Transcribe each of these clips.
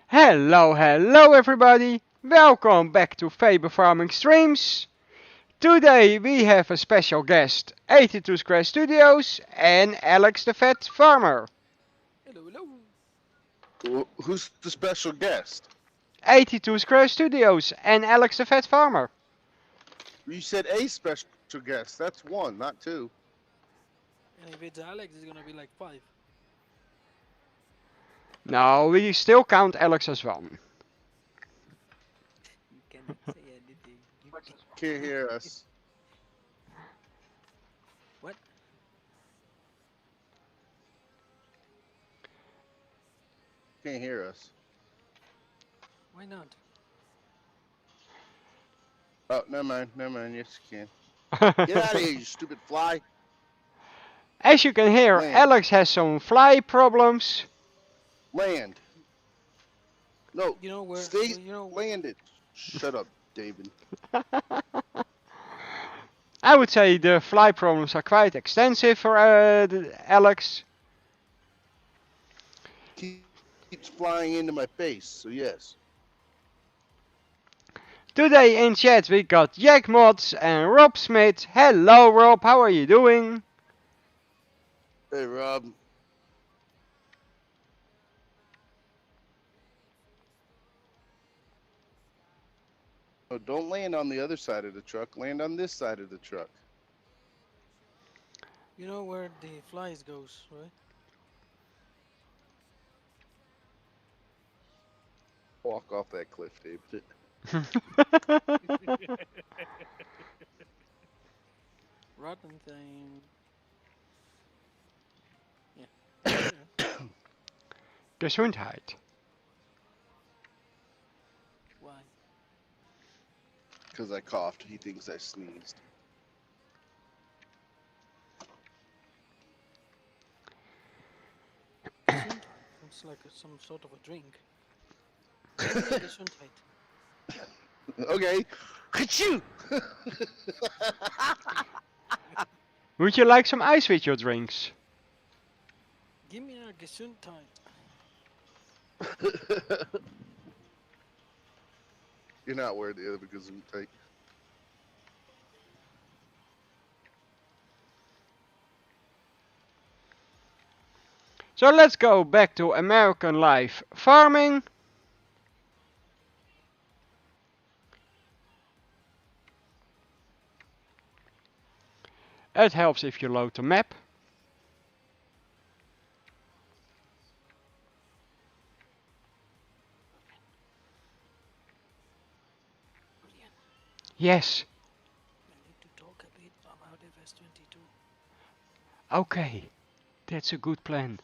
Hello everybody! Welcome back to Faber Farming Streams. Today we have a special guest, 82 Square Studios and Alex the Fat Farmer. Hello. Who's the special guest? 82 Square Studios and Alex the Fat Farmer. You said a special guest. That's one, not two. And if it's Alex, it's gonna be like 5. No, we still count Alex as one. You cannot say anything. Can't hear us. What? Can't hear us. Why not? Oh, never mind. Yes, you can. Get out of here, you stupid fly. As you can hear, Land. Alex has some fly problems. Land. No. You know where? Stay You know. landed. Shut up, David. I would say the fly problems are quite extensive for Alex. Keeps flying into my face, so yes. Today in chat we got Jack Mods and Rob Smith. Hello Rob, how are you doing? Hey, Rob. Oh, don't land on the other side of the truck. Land on this side of the truck. You know where the flies goes, right? Walk off that cliff, David. Rotten thing. Yeah. Gesundheit. Why? Because I coughed. He thinks I sneezed. It's like some sort of a drink. Gesundheit. Okay. Achoo! Would you like some ice with your drinks? Give me a Gesundheit. You're not worthy of a Gesundheit. So let's go back to American life farming. It helps if you load the map. Brilliant. Yes. I need to talk a bit about FS22. Okay. That's a good plan.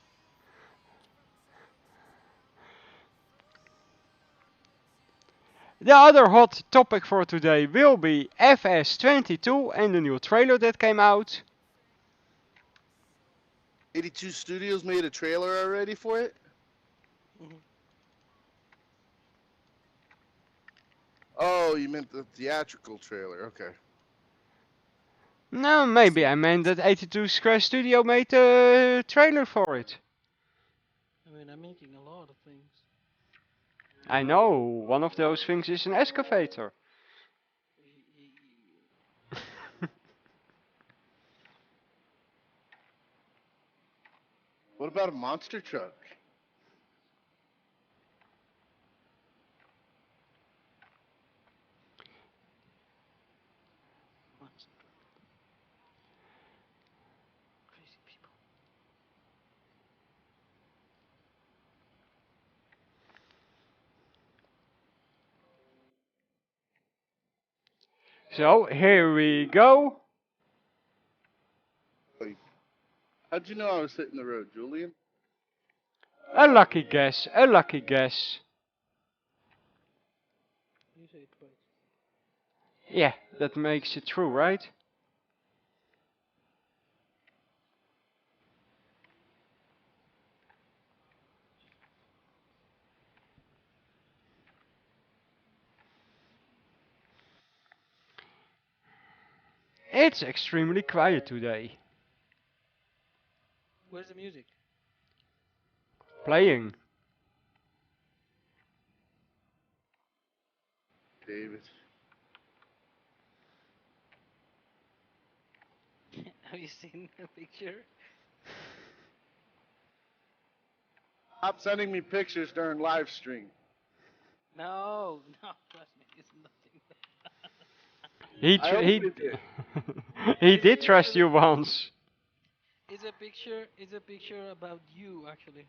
The other hot topic for today will be FS22 and the new trailer that came out. 82 Studios made a trailer already for it? Mm-hmm. Oh, you meant the theatrical trailer. Okay. No, maybe I meant that 82 Square Studio made a trailer for it. I mean, I'm making a lot of things. I know, one of those things is an excavator. What about a monster truck? Crazy people. So, here we go. How'd you know I was hitting the road, Julian? A lucky guess, a lucky guess. You say it twice. Yeah, that makes it true, right? It's extremely quiet today. Where's the music? Playing. David. Have you seen the picture? Stop sending me pictures during live stream. No, no, trust me, it's nothing. He I tr- hope he it did. he did trust you once. It's a picture. It's a picture about you, actually.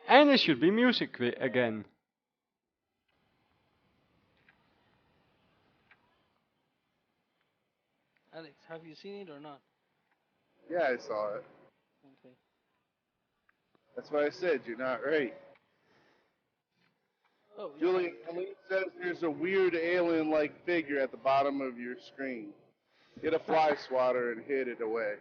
And there should be music again. Alex, have you seen it or not? Yeah, I saw it. Okay. That's why I said you're not right. Oh, yeah. Julian, Colleen says there's a weird alien-like figure at the bottom of your screen. Get a fly swatter and hit it away.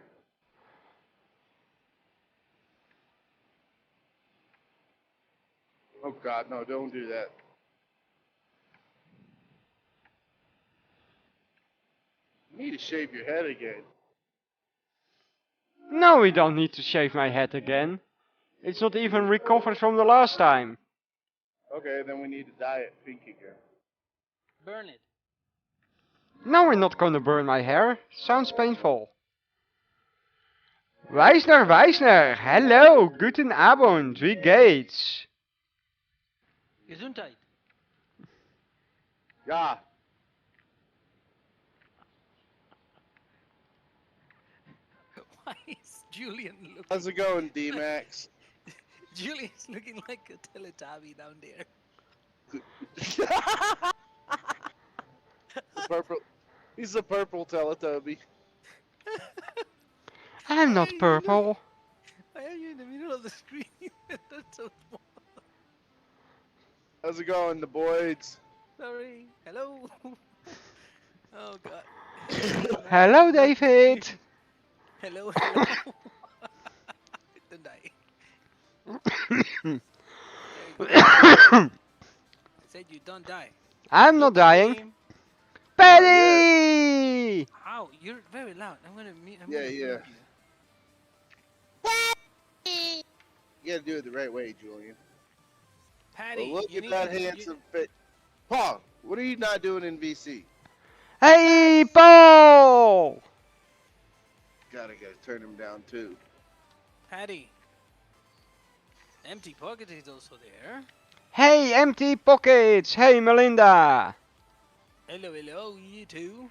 Oh God, no! Don't do that. You need to shave your head again. No, we don't need to shave my head again. It's not even recovered from the last time. Okay, then we need to dye it pink again. Burn it. No, we're not gonna burn my hair. Sounds painful. Wijsner, Wijsner, hello, guten Abend, wie geht's? Gesundheit. Yeah. Why is Julian looking? How's it going, D-Max? Julian's looking like a Teletubby down there. The purple. He's a purple Teletubby. I'm Why not are you purple. Why are you in the middle of the screen? That's so small. How's it going, the boys? Sorry. Hello. Oh God. Hello, David. Hello, hello. Don't die. There you go. Said you don't die. I'm not dying. Game. Paddy! Ow, you're very loud. I'm gonna mute. Yeah, mute yeah. you. You gotta do it the right way, Julian. Patty, Well, look you at need that to, handsome face. Paul, what are you not doing in VC? Hey, Paul! Gotta turn him down too. Patty. Empty pocket is also there. Hey, empty pockets! Hey, Melinda! Hello, hello, YouTube.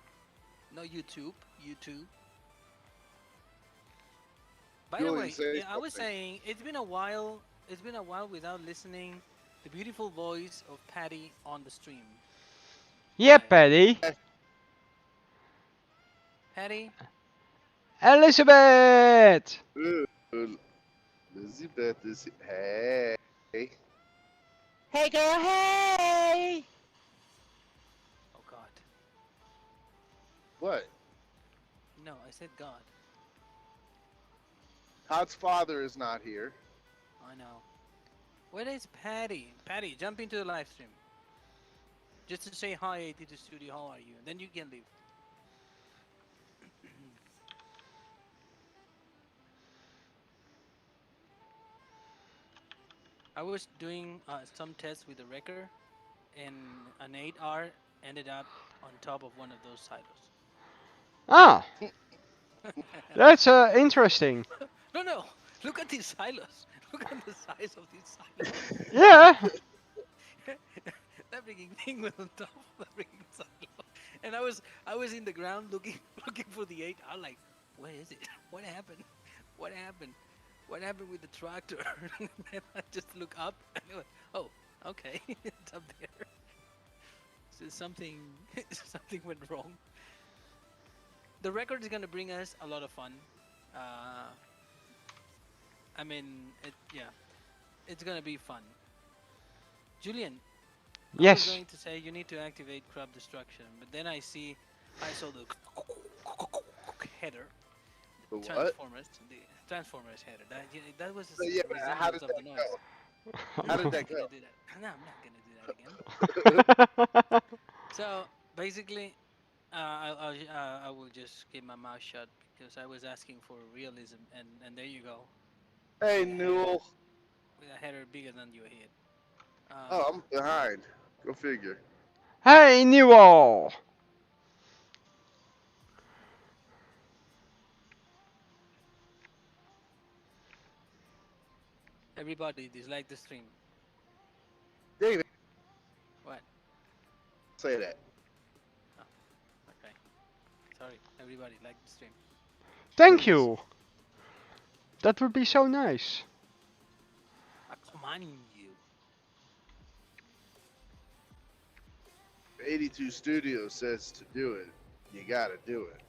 No YouTube, YouTube. By the Julian, way, say yeah, I was something. saying it's been a while. It's been a while without listening the beautiful voice of Patty on the stream. Yeah, Hi. Paddy. Patty, Elizabeth! Ooh, Elizabeth is. Hey. Hey girl, hey! oh God, What? no, I said God. Todd's father is not here. I know. Where is Patty? Patty, jump into the live stream. Just to say hi to the studio. How are you? Then you can leave. I was doing some tests with the wrecker, and an 8R ended up on top of one of those silos. Ah, that's interesting. No, no! Look at these silos. Look at the size of these silos. Yeah, That freaking thing was on top of the freaking silo, and I was in the ground looking for the 8R. Like, where is it? What happened? What happened? What happened with the tractor? And I just look up and I went, oh, okay, it's up there. So something went wrong. The record is gonna bring us a lot of fun. I mean, it's gonna be fun. Julian, I was yes. going to say you need to activate crop destruction, but then I saw the header, The what? Transformers header. That was So, yeah, but how did resemblance of the that noise. go? No, How I'm did not that gonna go? do that. No, I'm not gonna do that again. So basically, I will just keep my mouth shut because I was asking for realism, and there you go Hey, with a header Newell. with a header bigger than your head. Oh, I'm behind. Go figure. Hey, Newell! Everybody dislike the stream. David, What? say that. Oh, okay. Sorry, everybody like the stream. Thank Please. you! That would be so nice. Come on, you. 82 Studios says to do it. You gotta do it.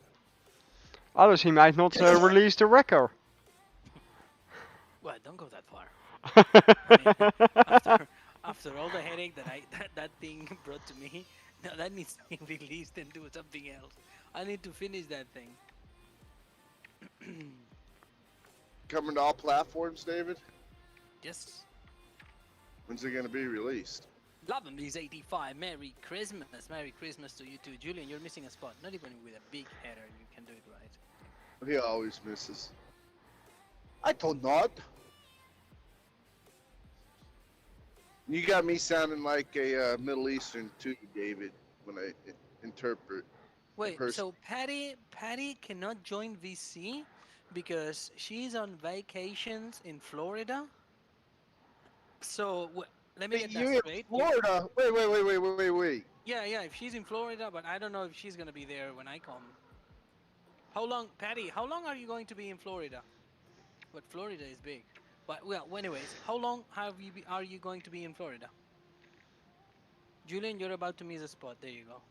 Others he might not release the record. Well, don't go that far. I mean, after all the headache that thing brought to me, now that needs to be released and do something else. I need to finish that thing. Coming to all platforms, David? Yes. When's it gonna be released? Love him, he's 85. Merry Christmas. Merry Christmas to you too. Julian, you're missing a spot. Not even with a big header, you can do it right. He always misses. I told not. You got me sounding like a Middle Eastern too, David, when I interpret. Wait, person. so Patty cannot join VC because she's on vacations in Florida? So let me get that You're in straight. Florida. Wait. Yeah, if she's in Florida, but I don't know if she's gonna be there when I come. How long, Patty? How long are you going to be in Florida? But Florida is big. But well, anyways, how long are you going to be in Florida? Julian, you're about to miss a spot. There you go.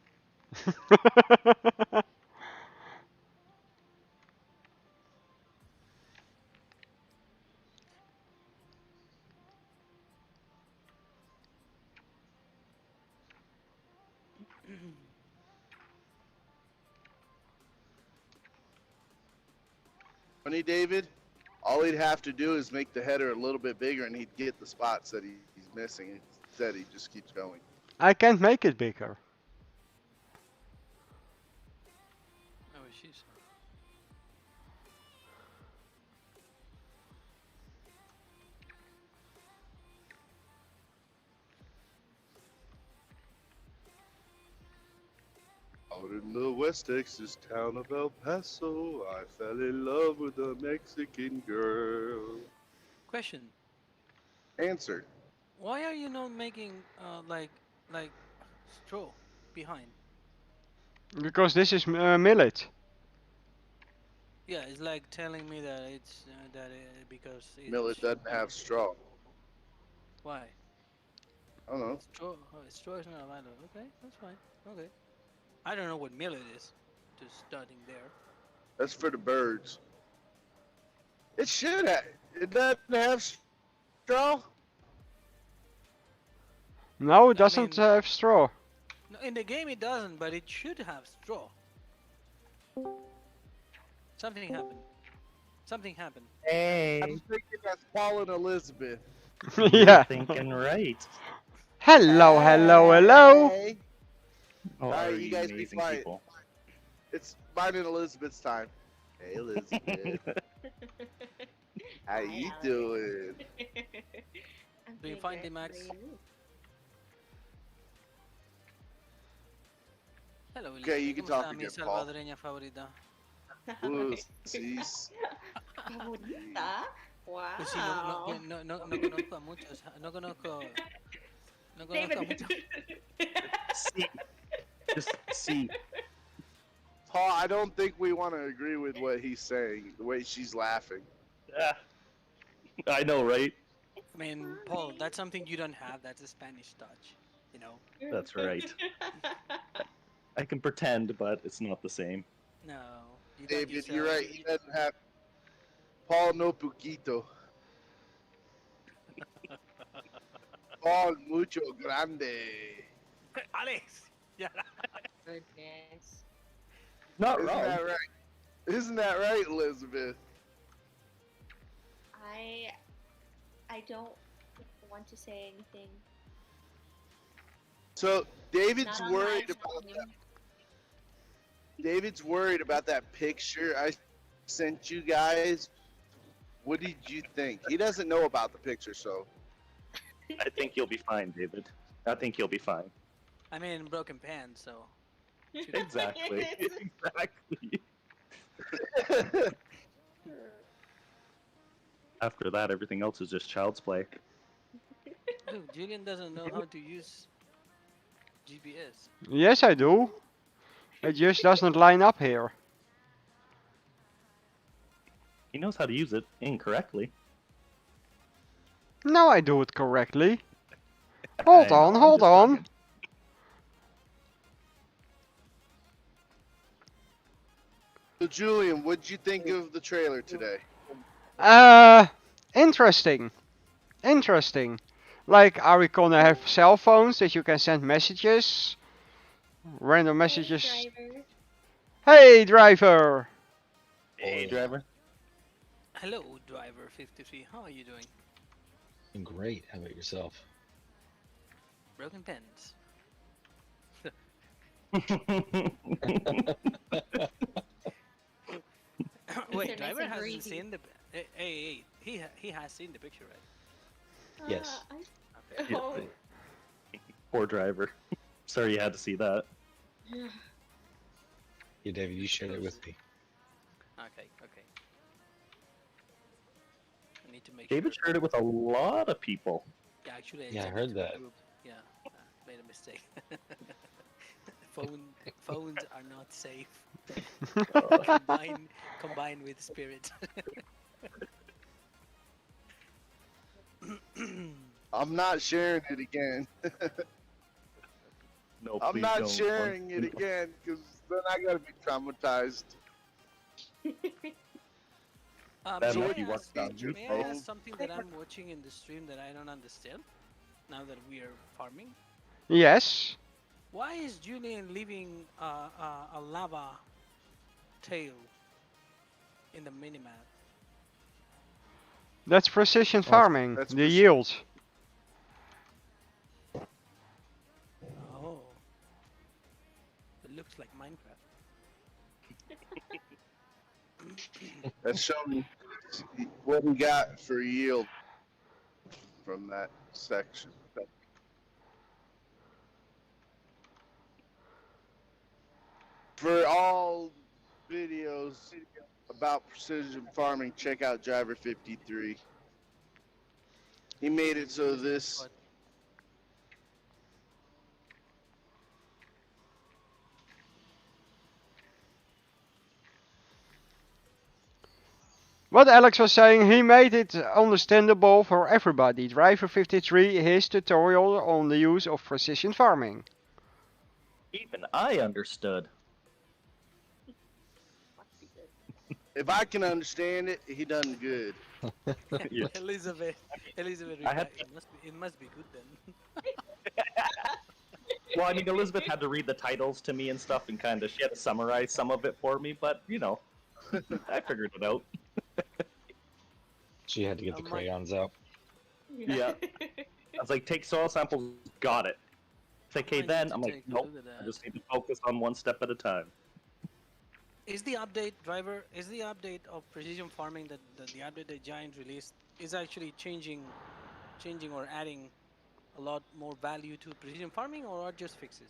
Funny, David. All he'd have to do is make the header a little bit bigger, and he'd get the spots that he's missing. Instead, he just keeps going. I can't make it bigger. Oh, she's. Out in the West Texas town of El Paso, I fell in love with a Mexican girl. Question. Answer. Why are you not making like straw behind? Because this is millet. Yeah, it's like telling me that it's because it's Millet doesn't have straw. Why? I don't know. Straw is not allowed. Okay, that's fine. Okay. I don't know what millet is. Just starting there. That's for the birds. It should have. It doesn't have straw. No, it I doesn't mean- have straw. No, in the game it doesn't, but it should have straw. Something happened. Something happened. Hey. I'm thinking that's Paul and Elizabeth. Yeah. Thinking right. Hello. Hey. Oh, Alright, are you you guys be amazing quiet. people? It's mine and Elizabeth's time. Hey, Elizabeth. How you doing? Do you find the Max? Hello, Okay, you can ¿cómo talk está mi again, Paul. salvadoreña favorita? Sis. Favorita. Wow. Pues sí, no conozco a muchos. No conozco a muchos. See. Just see. Paul, I don't think we want to agree with what he's saying, the way she's laughing. Ah, I know, right? I mean, Paul, that's something you don't have. That's a Spanish touch, you know. That's right. I can pretend, but it's not the same. No, you don't David, use, you're right. He doesn't have. Paul no poquito. Paul mucho grande. Alex. Yeah. Goodness. Not Isn't wrong. that right? Isn't that right, Elizabeth? I don't want to say anything. So Not on live stream. David's worried about that picture I sent you guys. What did you think? He doesn't know about the picture, so I think you'll be fine, David. I think you'll be fine. I mean, broken pants, so. Exactly. Exactly. After that, everything else is just child's play. Dude, Julian doesn't know how to use GPS. Yes, I do. It just doesn't line up here. He knows how to use it incorrectly. No, I do it correctly. Hold I know, on, I'm hold just on. bugging. So Julian, what'd you think of the trailer today? Interesting. Interesting. Like, are we gonna have cell phones that you can send messages? Random messages. Driver. Hey, driver! Hey, driver. Hello, driver 53. How are you doing? Great. How about yourself? Broken pants. Wait, They're nice driver and hasn't breezy. seen the. Hey, he has seen the picture, right? Yes. Okay. Oh. Poor driver. Sorry you had to see that. Yeah, David, you shared it with me. Okay. I need to make David sure. shared it with a lot of people. Yeah, actually, Yeah, I sent it heard to that. a group. Yeah, made a mistake. Phones are not safe. Combine with spirit. I'm not sharing it again. No, I'm please not don't. sharing it again because then I gotta be traumatized. That So May what I you want ask- down may YouTube. I ask something that I'm watching in the stream that I don't understand? Now that we are farming, Yes. why is Julian leaving a lava tail in the minimap? That's precision Oh, farming. that's The yield. Oh, it looks like Minecraft. That's showing what we got for yield from that section. For all videos about precision farming, check out Driver 53. He made it so this. What Alex was saying, he made it understandable for everybody. Driver 53, his tutorial on the use of precision farming. Even I understood. If I can understand it, he done good. Yeah. Elizabeth, I had- it must be good then. Well, I mean, Elizabeth had to read the titles to me and stuff, and kind of she had to summarize some of it for me. But you know, I figured it out. She had to get the My- crayons out. Yeah. I was like, take soil samples, got it. It's like, okay, I need then to I'm like, take a nope. look at I that. just need to focus on one step at a time. Is the update, driver? Is the update of precision farming that the update that Giant released is actually changing or adding a lot more value to precision farming, or are just fixes?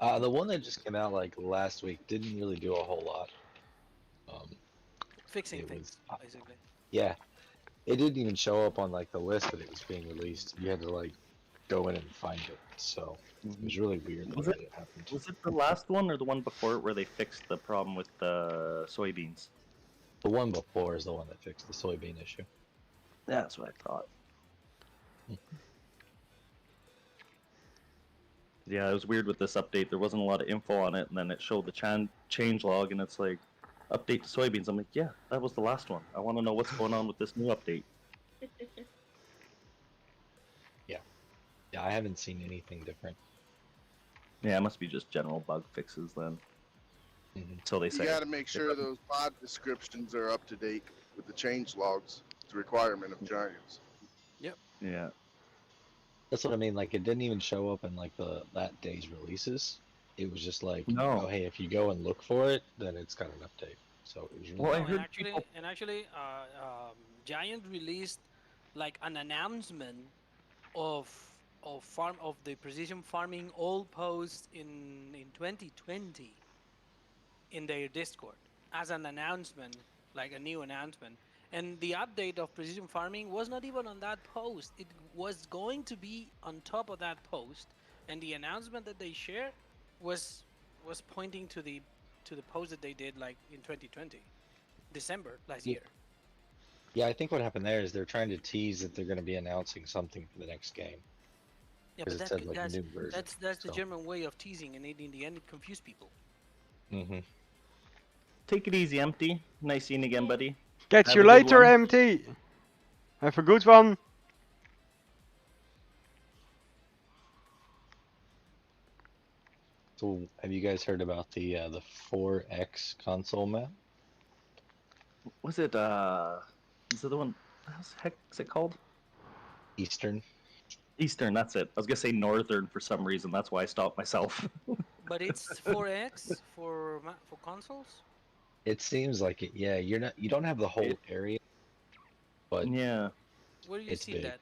The one that just came out like last week didn't really do a whole lot. Fixing It things, was- basically. Yeah, it didn't even show up on like the list that it was being released. You had to like go in and find it. So it was really weird Was that it happened. Was it the last one or the one before it where they fixed the problem with the soybeans? The one before is the one that fixed the soybean issue. That's what I thought. Yeah, it was weird with this update. There wasn't a lot of info on it, and then it showed the change log, and it's like, update to soybeans. I'm like, yeah, that was the last one. I want to know what's going on with this new update. Yeah, I haven't seen anything different. Yeah, it must be just general bug fixes then. Mhm. So they You say. got to make sure those mod descriptions are up to date with the change logs. It's a requirement of Giants. Yeah. That's what I mean. Like, it didn't even show up in like that day's releases. It was just like, No. oh hey, if you go and look for it, then it's got an update. So it was really Well, I No, heard people. and actually, Giant released like an announcement of of the precision farming all posts in 2020 in their Discord as an announcement, like a new announcement. And the update of precision farming was not even on that post. It was going to be on top of that post, and the announcement that they shared was pointing to the post that they did like in 2020, December last yeah, year. yeah. I think what happened there is they're trying to tease that they're going to be announcing something for the next game Yeah, because but it said like new version. that's the So, German way of teasing, and in the end it confused people. hmm Take it easy, Empty. Nice seeing you again, buddy. Catch Have you a good later, one. MT. Have a good one. so have you guys heard about the 4X console map? Was it is it the one? What the heck is it called? Eastern. Eastern. That's it. I was gonna say Northern for some reason. That's why I stopped myself. But it's 4X for consoles. It seems like it. Yeah, you don't have the whole It, area, but yeah. Where do you it's see big. that?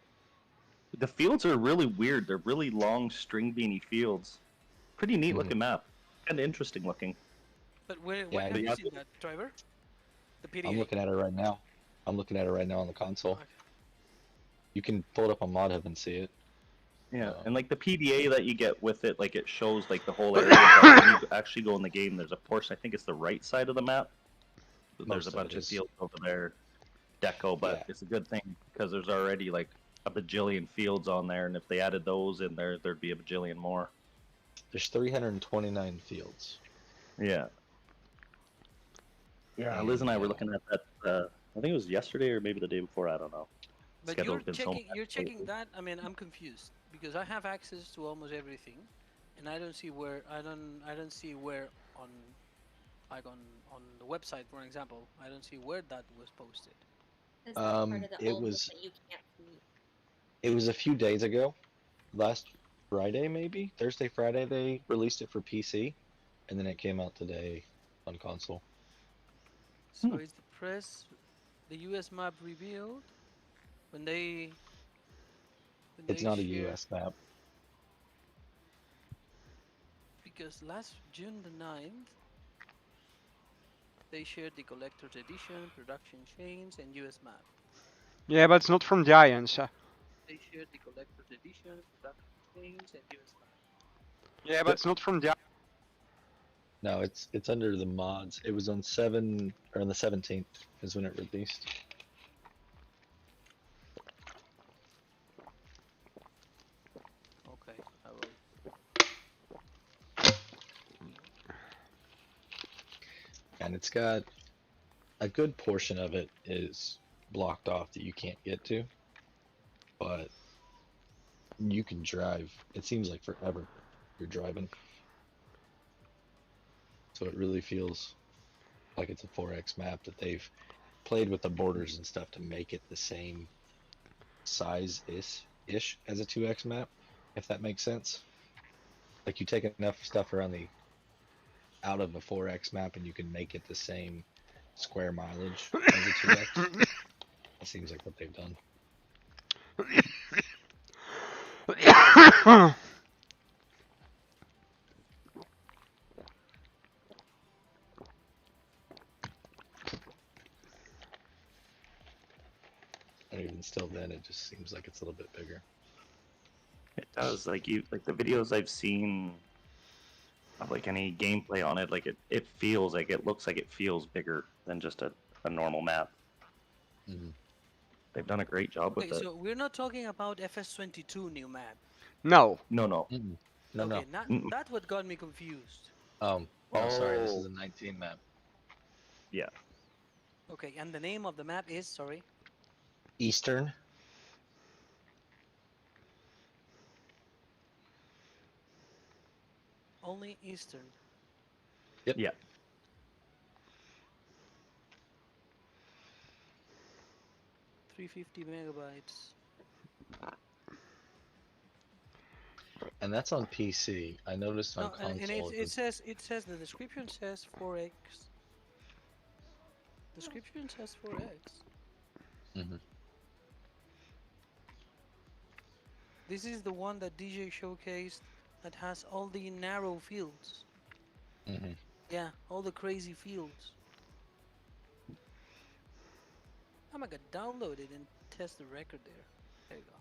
The fields are really weird. They're really long, string beanie fields. Pretty neat Mhm. looking map. Kind of interesting looking. But where Yeah, have But you yeah, seen that, driver? The I'm PDA. looking at it right now. I'm looking at it right now on the console. Okay. You can pull it up on Mod Hub and see it. yeah, Um, and like the PDA that you get with it, like it shows like the whole area. But when you actually go in the game, there's a portion. I think it's the right side of the map. There's a most of it bunch of is. fields over there, deco, but Yeah, it's a good thing because there's already like a bajillion fields on there, and if they added those in there, there'd be a bajillion more. there's 329 fields, Yeah. Yeah, Liz and and I were looking at that. I think it was yesterday or maybe the day before. I don't know. But Schedule's been so you're much checking lately. that. I mean, I'm confused because I have access to almost everything, and I don't see where I don't see where on like on the website, for example, I don't see where that was posted. Is that part of the it old list was that you can't see? it was a few days ago, last Friday maybe Thursday, Friday they released it for PC, and then it came out today on console. So is the press the US map revealed when It's not a share US map. because last June the 9th they shared the collector's edition, production chains, and US map. Yeah, but it's not from Giants. They shared the collector's edition, production chains, and US map. Yeah, but it's not from Giants. No, it's under the mods. It was on 7 or on the 17th is when it released. Okay, I will. And it's got a good portion of it is blocked off that you can't get to, but you can drive. It seems like forever you're driving. So it really feels like it's a 4X map that they've played with the borders and stuff to make it the same size ish as a 2X map, if that makes sense. Like you take enough stuff around the out of a 4X map and you can make it the same square mileage as a 2X. That seems like what they've done. And even still then it just seems like it's a little bit bigger. It does. Like the videos I've seen of like any gameplay on it, like it feels like it looks like it feels bigger than just a normal map. Mm-hmm. They've done a great job Okay, with it. so we're not talking about FS22 new map. No. No, no. Mm-mm. No, Okay, no. not Mm-mm. that's what got me confused. No, sorry, this is Oh, a 19 map. yeah. Okay, and the name of the map is sorry. Eastern. Only Eastern. Yep. Yeah. 350 megabytes. And that's on PC. I noticed on No, and console. it says the description says 4x. Description says 4x. Mhm. This is the one that DJ showcased that has all the narrow fields. Mhm. Yeah, all the crazy fields. I'm gonna download it and test the record there. There you go.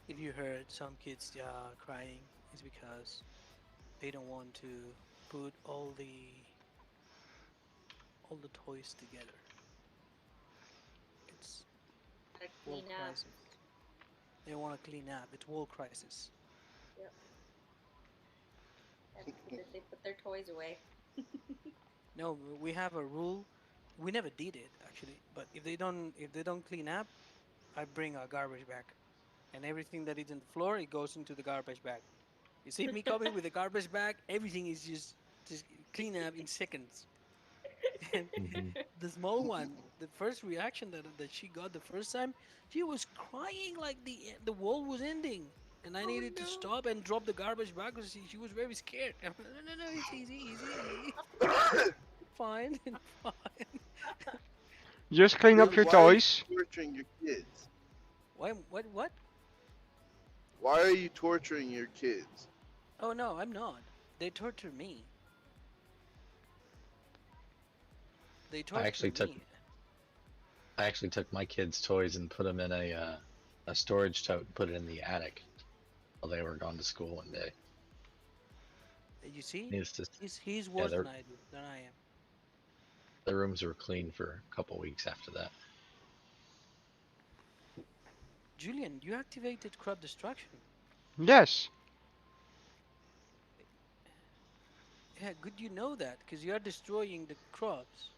If you heard some kids crying, it's because they don't want to put all the toys together. It's Gotta world clean up. crisis. They want to clean up. It's world crisis. That's because they put their toys away. No, we have a rule. We never did it actually, but if they don't clean up, I bring a garbage bag, and everything that is in the floor it goes into the garbage bag. You see me coming with a garbage bag, everything is just clean up in seconds. And Mhm. the small one, the first reaction that she got the first time, she was crying like the world was ending, and I needed to stop and drop the garbage bag because she was very scared. I'm like, no, no, no, it's easy, easy, easy. Fine, fine. Just clean up Really, your why are you toys. torturing your kids? What? Why are you torturing your kids? Oh no, I'm not. They torture me. They I torture actually took me. I actually took my kids' toys and put them in a storage tote and put it in the attic while they were gone to school one day. You see, Needless to, he's yeah, worse than I am. their rooms were clean for a couple weeks after that. Julian, you activated crop destruction. Yes, Yeah, good you know that, because you are destroying the crops.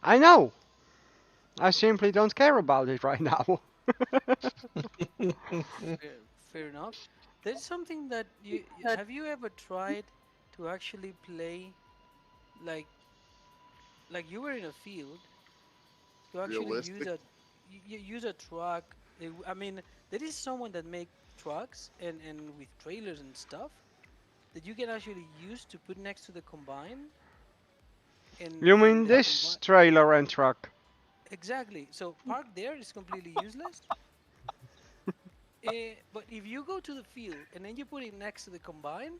I know. I simply don't care about it right now. Fair enough. There's something that have you ever tried to actually play like you were in a field to actually Realistic? use a truck. I mean, there is someone that make trucks and with trailers and stuff that you can actually use to put next to the combine You and mean the this combine trailer and truck? exactly. So park there is completely useless. But if you go to the field and then you put it next to the combine,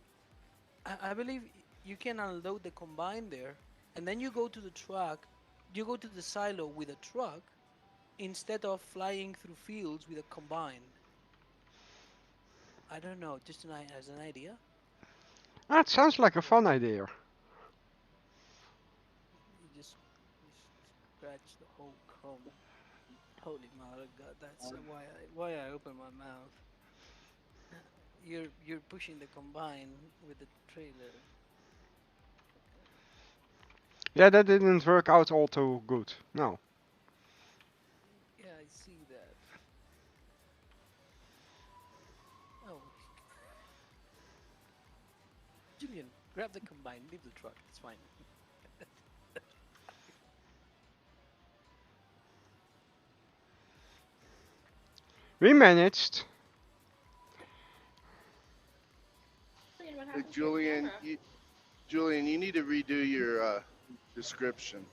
I believe you can unload the combine there, and then you go to the truck, you go to the silo with a truck instead of flying through fields with a combine. I don't know, just as an idea. That sounds like a fun idea. You scratch the whole chrome. Holy mother of God, that's why I open my mouth. You're pushing the combine with the trailer. Yeah, that didn't work out all too good. No. Yeah, I see that. Oh, Julian, grab the combine, leave the truck. It's fine. We managed. Julian, what Hey, happened to your camera? Julian, you need to redo your description.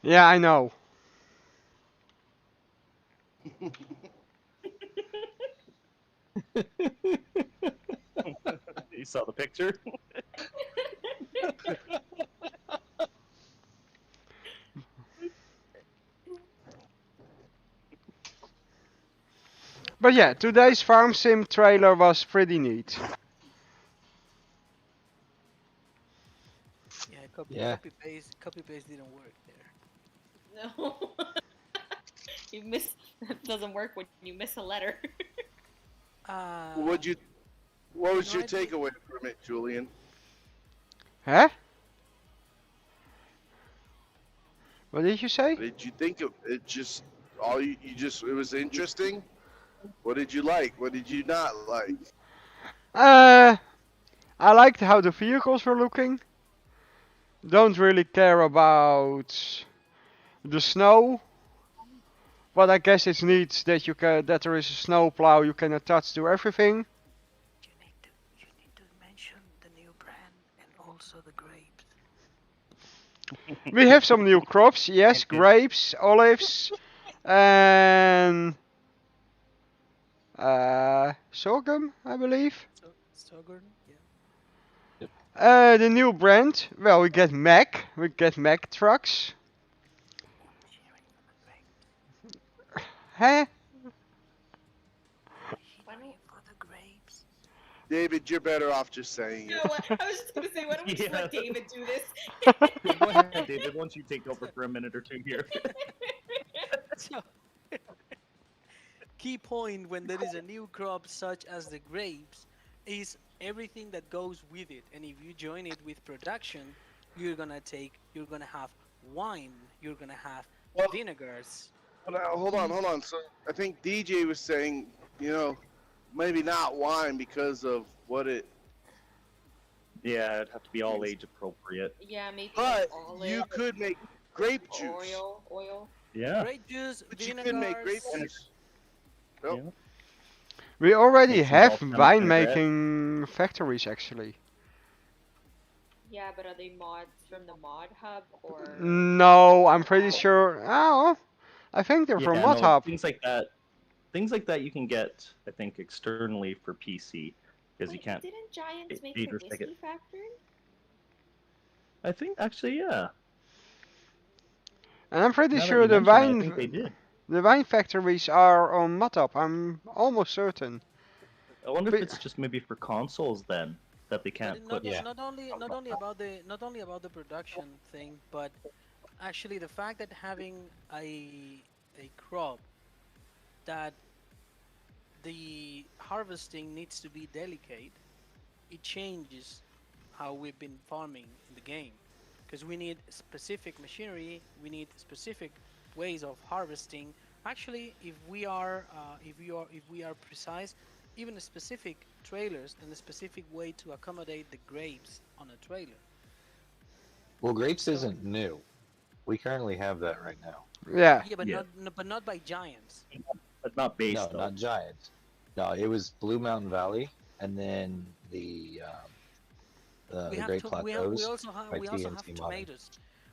Yeah, I know. You saw the picture? But yeah, today's farm sim trailer was pretty neat. Yeah, Yeah. copy paste didn't work there. No. You miss. That doesn't work when you miss a letter. Uh, What'd you What was No, your I think- takeaway from it, Julian? Huh? What did you say? What did you think of it? Just all you just it was interesting. What did you like? What did you not like? Uh, I liked how the vehicles were looking. Don't really care about the snow, but I guess it's neat that that there is a snow plow you can attach to everything. You need to mention the new brand and also the grapes. We have some new crops, yes, grapes, olives, and sorghum, I believe. Sorghum, yeah. The new brand, well, we get Mack trucks. Machinery for the grapes. Huh? Machinery for the grapes. David, you're better off just saying You it. know what? I was just gonna say, why don't we just let Yeah. David do this? Yeah, go ahead, David. Once you take over for a minute or two here. So, key point when there is a new crop such as the grapes is everything that goes with it. And if you join it with production, you're gonna have wine, you're gonna have Well- vinegars. Now, hold on. So I think DJ was saying, maybe not wine because of what it. Yeah, it'd have to be all age appropriate. Yeah, maybe But olive, you could make grape juice. oil. Yeah. Grape juice, But you vinegars. could make grape juice. Yep. Yeah. We already Make some have balsamic wine vinaigrette. making factories actually. Yeah, but are they mods from the mod hub or? No, I'm pretty sure. Oh, I think they're from Yeah, Mod no, Hub. things like that. Things like that you can get, I think, externally for PC because you Wait, can't. Didn't Giants make Peter, the take it. whiskey factory? I think actually, yeah. And I'm pretty Now that sure you the mention it, I think they did. wine factories are on Mod Hub. I'm almost certain. I wonder But- if it's just maybe for consoles then that they But can't it put. Yeah. not only about the production thing, but actually the fact that having a crop that the harvesting needs to be delicate, it changes how we've been farming in the game, because we need specific machinery, we need specific ways of harvesting. Actually, if we are precise, even specific trailers and a specific way to accommodate the grapes on a trailer. Well, grapes So- isn't new. We currently have that right now. Yeah. Yeah, but Yeah. not by giants. But not based No, though. not giants. No, it was Blue Mountain Valley, and then the We have Great to, Plateaus. we also have by we also TNT have Modding. tomatoes.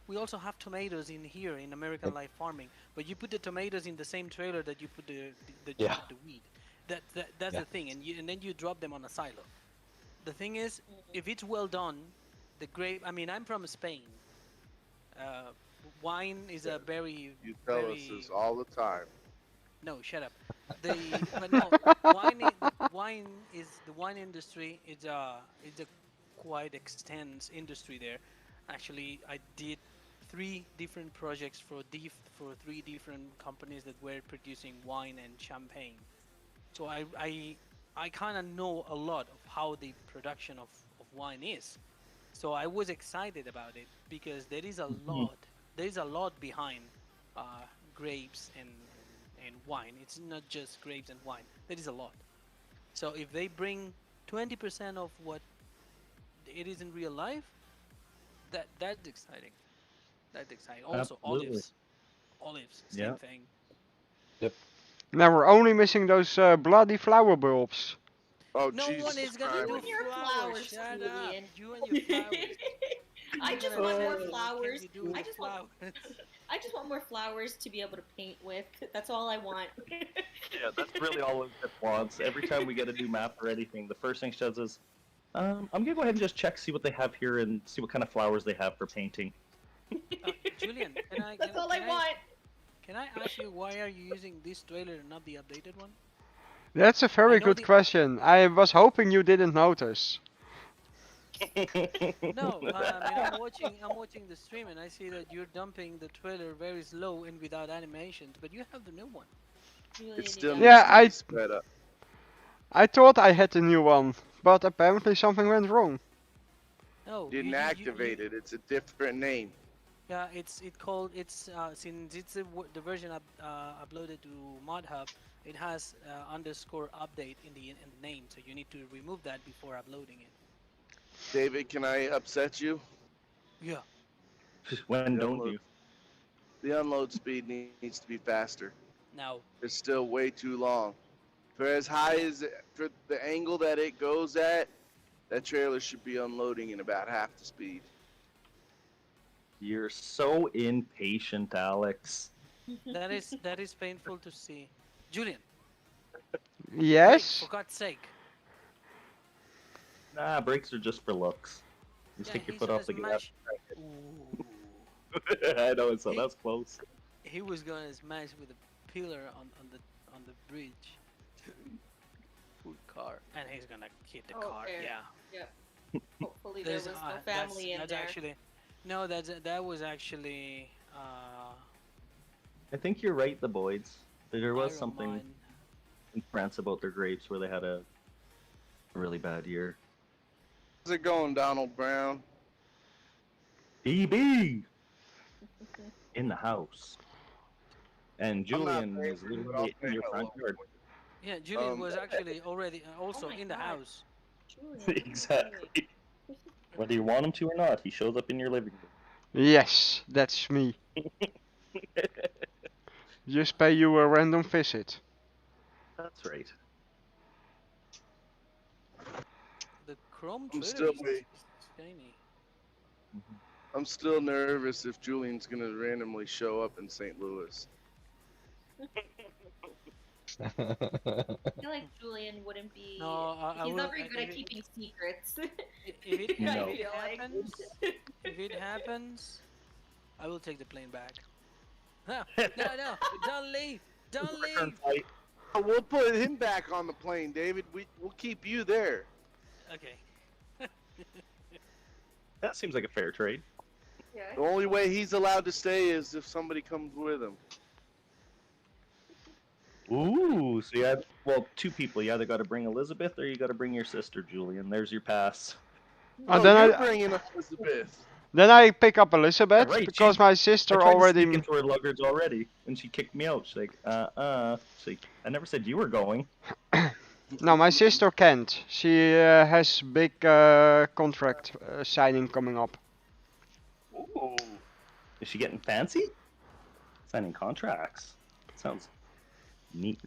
We also have tomatoes in here in American Yep. Life Farming, but you put the tomatoes in the same trailer that you put Yeah. the weed. That's Yeah. the thing, and then you drop them on a silo. The thing is, if it's well done, the grape. I mean, I'm from Spain. Wine is a very You tell us very this all the time. no, shut up. But no, the wine industry is a quite extensive industry there. Actually, I did 3 different projects for 3 different companies that were producing wine and champagne. So I kind of know a lot of how the production of wine is. So I was excited about it because there is a lot behind grapes and wine. It's not just grapes and wine. There is a lot. So if they bring 20% of what it is in real life, that's exciting. That's exciting. Also Absolutely. olives, same Yeah. thing. Now we're only missing those bloody flower bulbs. Oh, No Jesus one is gonna Christ. do You and your flowers. flowers, Shut up. Julian. You and your flowers. I What just can want you more do? What flowers. can you do with I just want flowers? I just want more flowers to be able to paint with. That's all I want. Yeah, that's really all it wants. Every time we get a new map or anything, the first thing she does is, I'm gonna go ahead and just check, see what they have here, and see what kind of flowers they have for painting. Julian, That's all I want. Can I ask you why are you using this trailer and not the updated one? That's a I very know good the- question. I was hoping you didn't notice. No, I mean I'm watching the stream and I see that you're dumping the trailer very slow and without animations, but you have the new one. Julian, It you still got needs Yeah, to I- be sped up. I thought I had a new one, but apparently something went wrong. No, Didn't activate it. It's a different name. Yeah, it's since it's the version uploaded to ModHub, it has underscore update in the name, so you need to remove that before uploading it. David, can I upset you? Yeah. When The don't unload, you? the unload speed needs to be faster. Now, It's still way too long. For as high as for the angle that it goes at, that trailer should be unloading in about half the speed. You're so impatient, Alex. that is painful to see. Julian, break, Yes? for God's sake. Nah, brakes are just for looks. You Yeah, take your he's foot gonna off the gas. smash. Ooh. I know, so He- that's close. He was gonna smash with a pillar on the bridge. Poor car, and he's gonna hit the car. Okay. Yeah. Hopefully there was no family in that's there. actually no, that was actually I think you're right, the boys. There was Iron something Man. in France about their grapes where they had a really bad year. How's it going, Donald Brown? BB in the house. And I'm not Julian paying is for it, but literally I'll in say your front hello. yard. Yeah, Julian Um, was actually already also my in the God. house. Julian, Exactly. Whether you want him to or not, he shows up in your living Yes, that's me. Just pay you a random visit. That's right. The chrome I'm trailer still is shiny. I'm still nervous if Julian's gonna randomly show up in St. Louis. I feel like Julian wouldn't be. No, I He's will. not very good at keeping secrets. If No. I feel like. if it happens, I will take the plane back. No, no, don't leave, don't leave. We'll put him back on the plane, David. We'll keep you there. Okay. That seems like a fair trade. Yeah. The only way he's allowed to stay is if somebody comes with him. Ooh, so you had, well, two people. You either got to bring Elizabeth or you got to bring your sister, Julian. There's your pass. And No, then you're I bringing Elizabeth. then I pick up Elizabeth Right, because my I sister tried to already. sneak into her luggage already, and she kicked me out. She's like, She's like, I never said you were going. No, my sister can't. She has big contract signing coming up. Ooh. Is she getting fancy? Signing contracts. Sounds neat.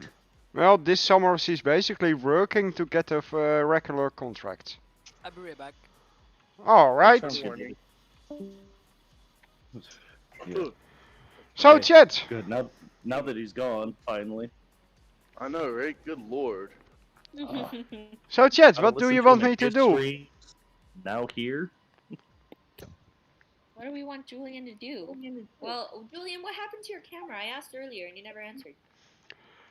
Well, this summer she's basically working to get a regular contract. I'll be right back. All right. Sounds good. Yeah, So, Okay. chat. good. Now that he's gone, finally. I know, right? Good lord. So, chat. Gotta What do listen you him want in me to his do? streams. Now here. What do we want Julian to do? Well, Julian, what happened to your camera? I asked earlier and you never answered.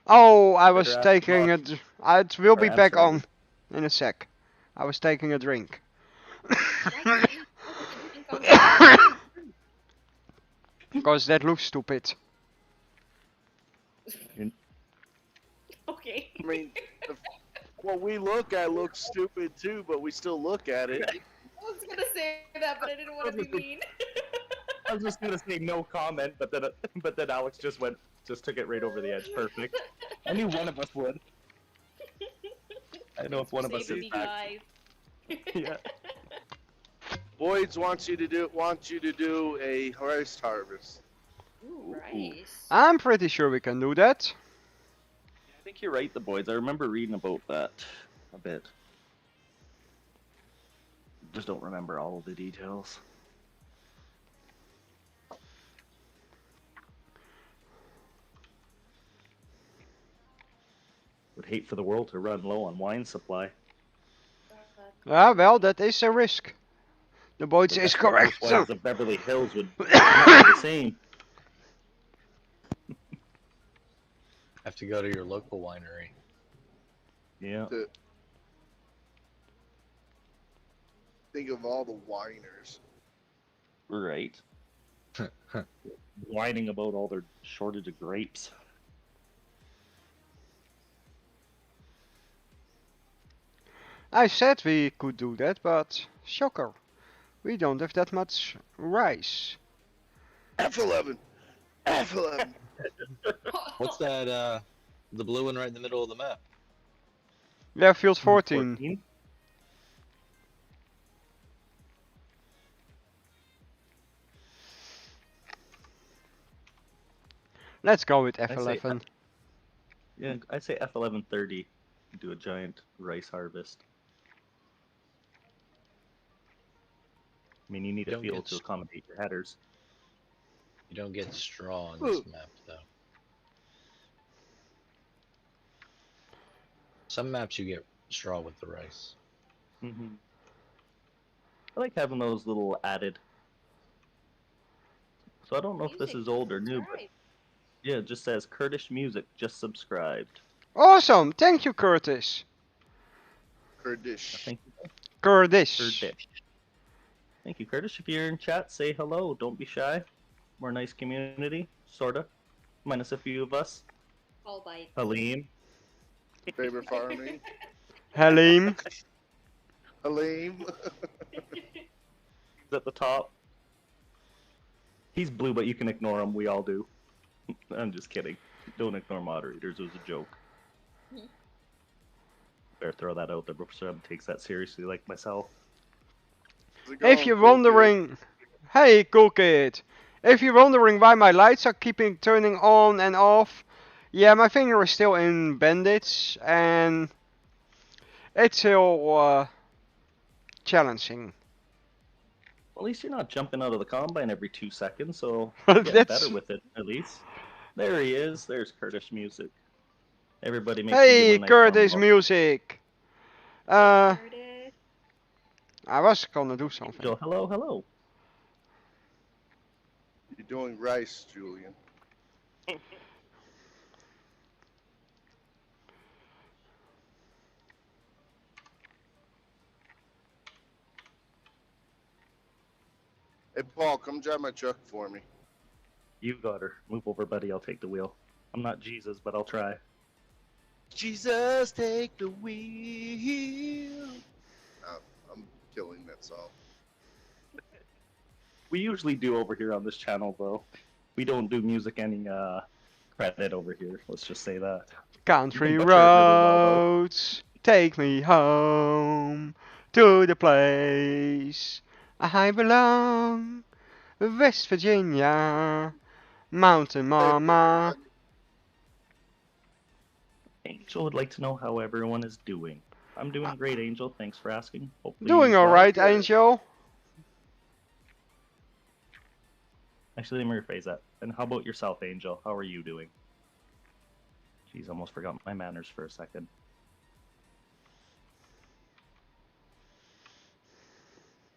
Oh, I was Better ask taking the a. It will Or be back answer me. on in a sec. I was taking a drink. Why didn't you put the drink on the- Because that looks stupid. Okay. I mean, what we look at looks stupid too, but we still look at it. I was gonna say that, but I didn't want to be mean. I was just gonna say no comment, but then Alex just took it right over the edge. Perfect. I knew one of us would. I know if one of us Saving is me, back. guys. Yeah. Boyd's wants you to do a rice harvest. Ooh, rice. I'm pretty sure we can do that. I think you're right, the boys. I remember reading about that a bit. Just don't remember all of the details. Would hate for the world to run low on wine supply. Ah, well, that is a risk. The boy The is Desperate correct. Housewives of Beverly Hills would not be the same. Have to go to your local winery. Yeah. Think of all the whiners. Right. Whining about all their shortage of grapes. I said we could do that, but shocker, we don't have that much rice. F11. F11. What's that? The blue one right in the middle of the map. Yeah, field 14. 14? Let's go with I say F11. Yeah, I'd say F1130. Do a giant rice harvest. I mean, you need a Don't field get to s- accommodate your headers. You don't get straw on this map though. Some maps you get straw with the rice. Hmm I like having those little added. So I don't know if this Music, is old or new, but subscribe. yeah, it just says Kurdish Music just subscribed. Awesome, thank you, Curtis. Kurdish. Thank you, Kurdish. Kurdish. Thank you, Kurdish. If you're in chat, say hello. Don't be shy. We're a nice community, sorta. Minus a few of us. All bites. Halim. Faber farming. Halim. Halim. At the top. He's blue, but you can ignore him. We all do. I'm just kidding. Don't ignore moderators. It was a joke. Better throw that out there before someone takes that seriously, like myself. How's it If going, you're cool kid? wondering, hey, cool kid. If you're wondering why my lights are keeping turning on and off, yeah, my finger is still in bandage and it's still challenging. Well, at least you're not jumping out of the combine every 2 seconds, so you're getting better with it, at least. There he is. There's Kurdish Music. Everybody make sure you give Hey, him a nice warm Curtis welcome. Music. Curtis. I was gonna do something. Joe, hello, hello. You're doing rice, Julian. Hey, Paul, come drive my truck for me. You got her. Move over, buddy. I'll take the wheel. I'm not Jesus, but I'll try. Jesus, take the wheel. Oh, I'm killing that song. We usually do over here on this channel, though. We don't do music any credit over here. Let's just say that. Country You can butcher it really well, though. roads, take me home to the place I belong. West Virginia, Mountain Mama. Angel would like to know how everyone is doing. I'm doing great, Angel. Thanks for asking. Hopefully Doing you as well. alright, Yeah. Angel. Actually, let me rephrase that. And how about yourself, Angel? How are you doing? Jeez, almost forgot my manners for a second.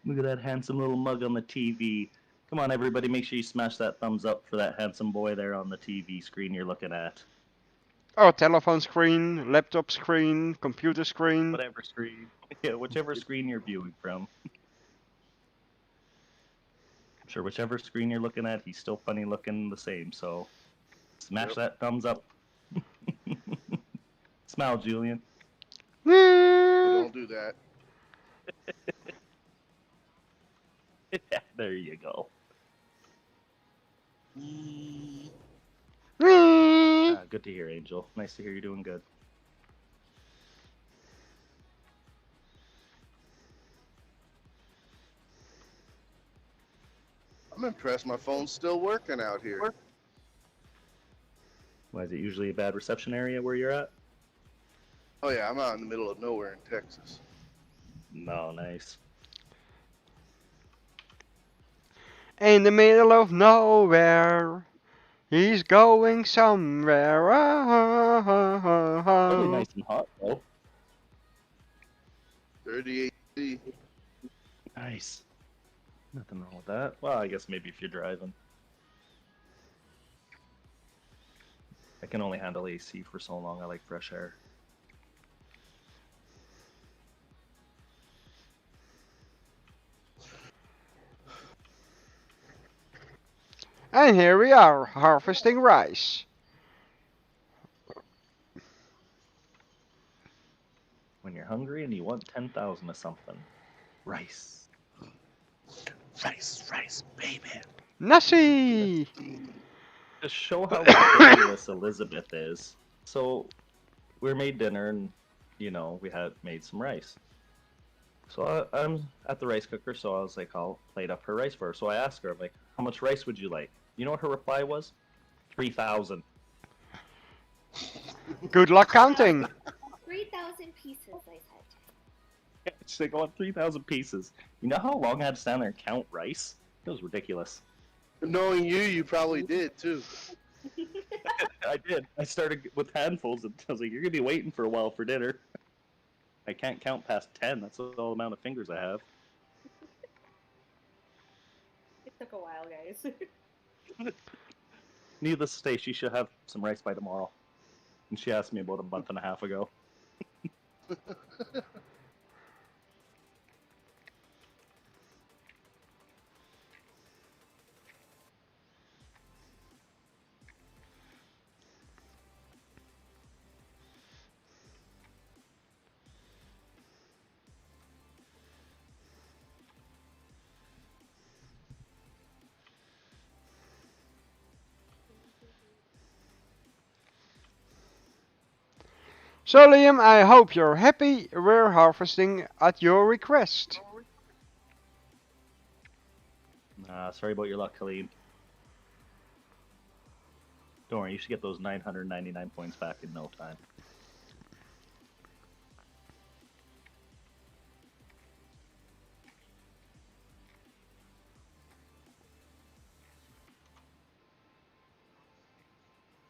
Look at that handsome little mug on the TV. Come on, everybody, make sure you smash that thumbs up for that handsome boy there on the TV screen you're looking at. Oh, telephone screen, laptop screen, computer screen. Whatever screen. Yeah, whichever screen you're viewing from. I'm sure whichever screen you're looking at, he's still funny looking the same, so smash that thumbs up. Smile, Julian. Don't do that. There you go. Good to hear, Angel. Nice to hear you're doing good. I'm impressed my phone's still working out here. Why, is it usually a bad reception area where you're at? Oh yeah, I'm out in the middle of nowhere in Texas. No, nice. In the middle of nowhere, he's going somewhere. Really nice and hot, though. 38 C. Nice. Nothing wrong with that. Well, I guess maybe if you're driving. I can only handle AC for so long. I like fresh air. And here we are, harvesting rice. When you're hungry and you want 10,000 of something. Rice. Rice, baby. Nasi! To show how ridiculous Elizabeth is. So we made dinner and, we had made some rice. So I'm at the rice cooker, so I was like, I'll plate up her rice for her. So I asked her, I'm like, how much rice would you like? You know what her reply was? 3,000. Good luck counting. 3,000 pieces, I said. She's like, I want 3,000 pieces. You know how long I had to stand there and count rice? It was ridiculous. Knowing you probably did too. I did. I started with handfuls, and I was like, you're going to be waiting for a while for dinner. I can't count past 10. That's all the amount of fingers I have. It took a while, guys. Needless to say, she should have some rice by tomorrow. And she asked me about a month and a half ago. So Liam, I hope you're happy we're harvesting at your request. Sorry about your luck, Khalid. Don't worry, you should get those 999 points back in no time.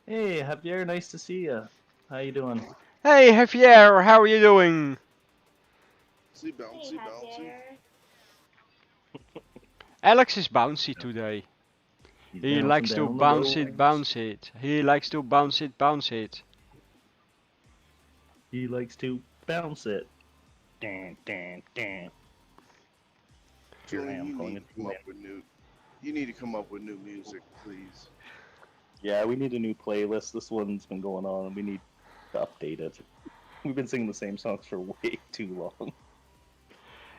Hey, Javier, nice to see you. How you doing? Hey Javier, how are you doing? See, bouncy, Hey, bouncy. Javier. Alex is bouncy today. He's He bouncing likes to down the bounce road. it, bounce it. He likes to bounce it, bounce it. He likes to bounce it. Dan, dan, dan. Here I Julian, am you calling need it. to come up with new. You need to come up with new music, please. Yeah, we need a new playlist. This one's been going on, and we need to update it. We've been singing the same songs for way too long.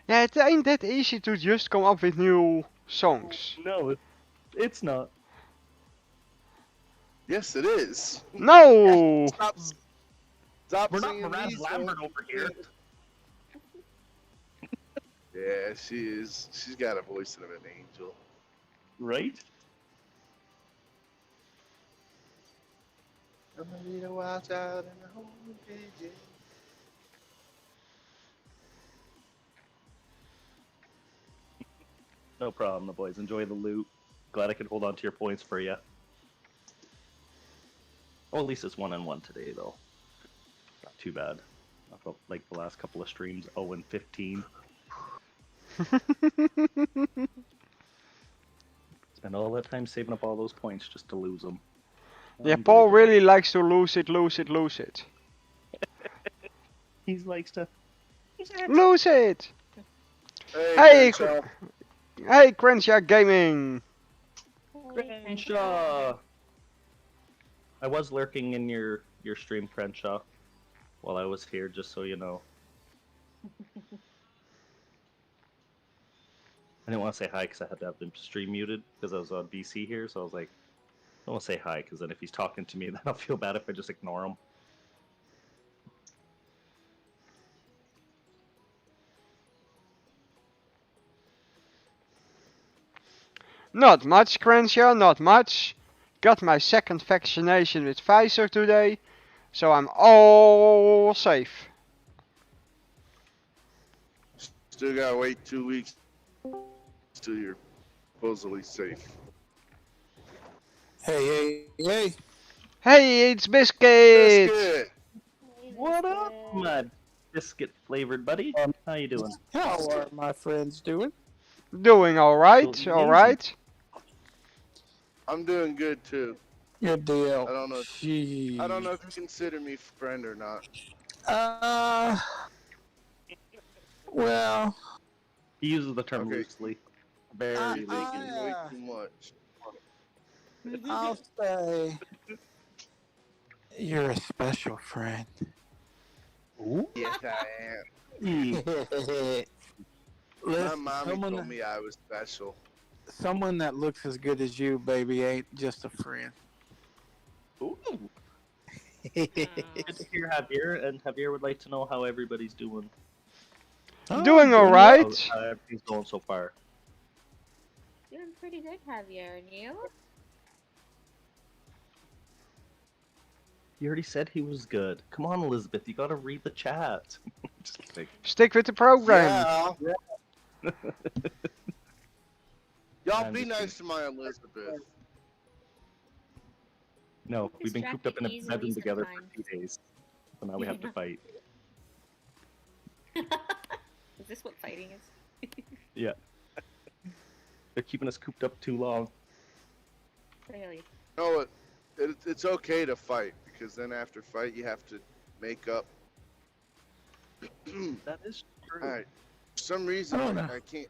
Yeah, it ain't that easy to just come up with new songs. No, it's not. Yes, it is. No! Stop We're not singing Miranda these Lambert ones. over here. Yeah, she is. She's got a voice of an angel. Right? I'm a little watch out in the home pigeon. No problem, the boys. Enjoy the loot. Glad I could hold on to your points for you. Oh, at least it's 1-1 today, though. Not too bad. Not like the last couple of streams, 0-15. Spend all that time saving up all those points just to lose them. Yeah, Paul really likes to lose it, lose it, lose it. He likes to... Lose it! Hey, Hey, Crenshaw. Hey, Crenshaw Gaming! Crenshaw! I was lurking in your stream, Crenshaw, while I was here, just so you know. I didn't want to say hi because I had to have the stream muted because I was on BC here, so I was like, I don't want to say hi because then if he's talking to me, then I'll feel bad if I just ignore him. Not much, Crenshaw, not much. Got my second vaccination with Pfizer today, so I'm all safe. Still gotta wait 2 weeks till you're supposedly safe. Hey. Hey, it's Biscuit! Biscuit! What up, my biscuit flavored buddy? How you doing? How are my friends doing? Doing alright, Still alright. I'm doing good too. Good deal. I don't know. Jeez. I don't know if you consider me friend or not. Well, He uses the term Okay. loosely. Very I- making way too much. I'll say you're a special friend. Ooh. Yes, I am. Mm. My Listen, mommy told me I was special. someone that looks as good as you, baby, ain't just a friend. Ooh. Oh. Good to hear Javier, and Javier would like to know how everybody's doing. Oh, Doing doing alright. How everything's going so far. Doing pretty good, Javier. And you? He already said he was good. Come on, Elizabeth, you gotta read the chat. Just kidding. Stick with the program. Yeah. Y'all I'm be just nice to my Elizabeth. No, we've been cooped up in a Distracted bedroom easily together for sometimes. 2 days. So now we have to fight. Is this what fighting is? Yeah. They're keeping us cooped up too long. Really? No, it's okay to fight because then after fight you have to make up. That is true. All right. For some reason Oh, no. I can't.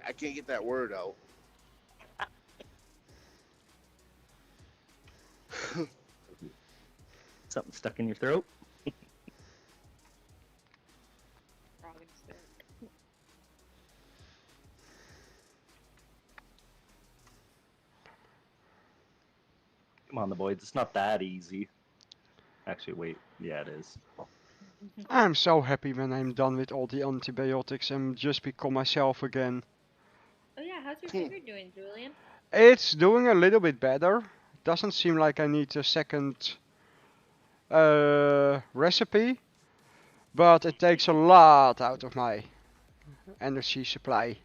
I can't get that word out. Something stuck in your throat? Frog and spit. Come on, the boys. It's not that easy. Actually, wait. Yeah, it is. I'm so happy when I'm done with all the antibiotics and just become myself again. Oh yeah, how's your finger doing, Julian? It's doing a little bit better. Doesn't seem like I need a second recipe, but it takes a lot out of my energy supply.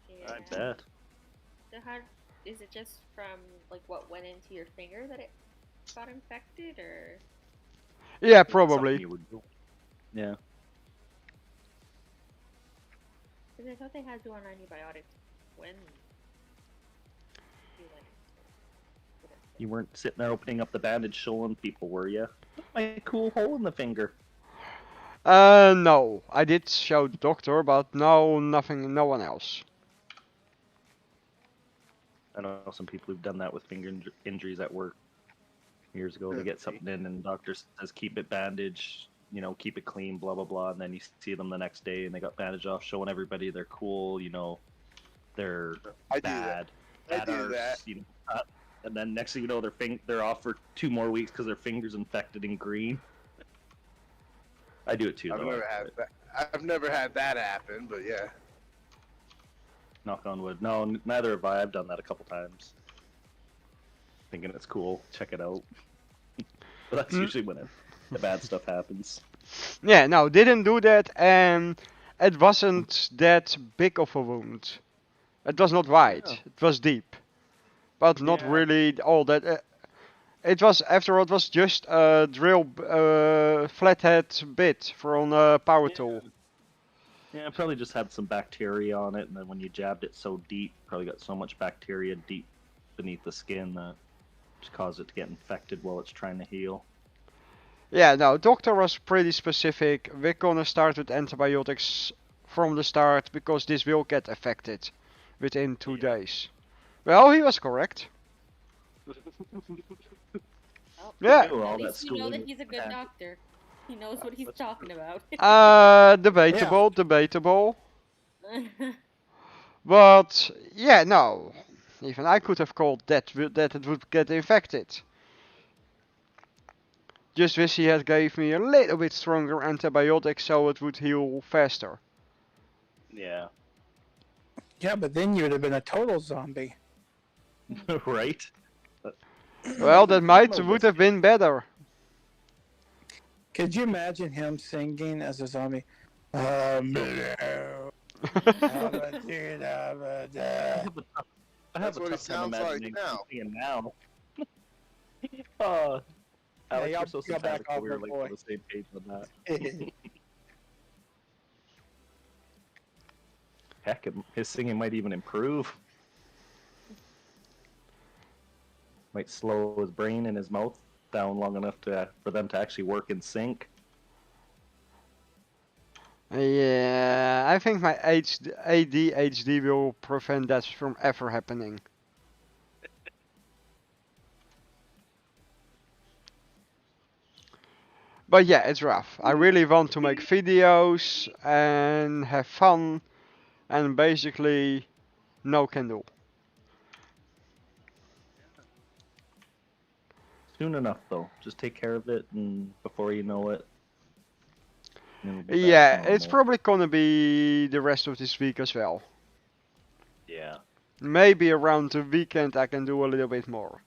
Yeah. I bet. So how is it just from like what went into your finger that it got infected, or? Yeah, Something probably. you would do. Yeah. Because I thought they had you on antibiotics when you went. You weren't sitting there opening up the bandage showing people, were you? My cool hole in the finger. No. I did show the doctor, but no, nothing, no one else. I know some people who've done that with finger injuries at work years ago. They get something in, and the doctor says keep it bandaged, you know, keep it clean, blah blah blah. And then you see them the next day, and they got bandaged off, showing everybody they're cool, you know, they're I do that. bad. I do arse, that. You know, and then next thing you know, they're off for 2 more weeks because their finger's infected and green. I do it too, I've though. never had that. I've never had that happen, but yeah. Knock on wood. No, neither have I. I've done that a couple times. Thinking it's cool. Check it out. But that's usually when the bad stuff happens. Yeah, no, didn't do that, and it wasn't that big of a wound. It was not wide, Yeah. it was deep, but not Yeah. really all that. It was, after all, it was just a drill flathead bit from a power tool. Yeah, it probably just had some bacteria on it, and then when you jabbed it so deep, probably got so much bacteria deep beneath the skin that just caused it to get infected while it's trying to heal. Yeah, no, doctor was pretty specific. We're gonna start with antibiotics from the start because this will get affected within 2 days. Well, he was correct. Oh, Yeah. All at that least you know that schooling he's a good and- doctor. He knows what he's That's talking about. Debatable, debatable. But yeah, no. Even I could have called that that it would get infected. Just wish he had gave me a little bit stronger antibiotics so it would heal faster. Yeah. Yeah, but then you'd have been a total zombie. Right? Well, that might No would have been better. Could you imagine him singing as a zombie? I That's have a what it tough time sounds like imagining now. him now. Alex, y'all- you're so y'all back sympathetic that off we were my like boy. on the same page on that. Heck, his singing might even improve. Might slow his brain and his mouth down long enough for them to actually work in sync. Yeah, I think my ADHD will prevent that from ever happening. But yeah, it's rough. I really want to make videos and have fun, and basically no can do. Soon enough, though. Just take care of it, and before you know it, it'll be back to Yeah, it's normal. probably gonna be the rest of this week as well. Yeah. Maybe around the weekend I can do a little bit more.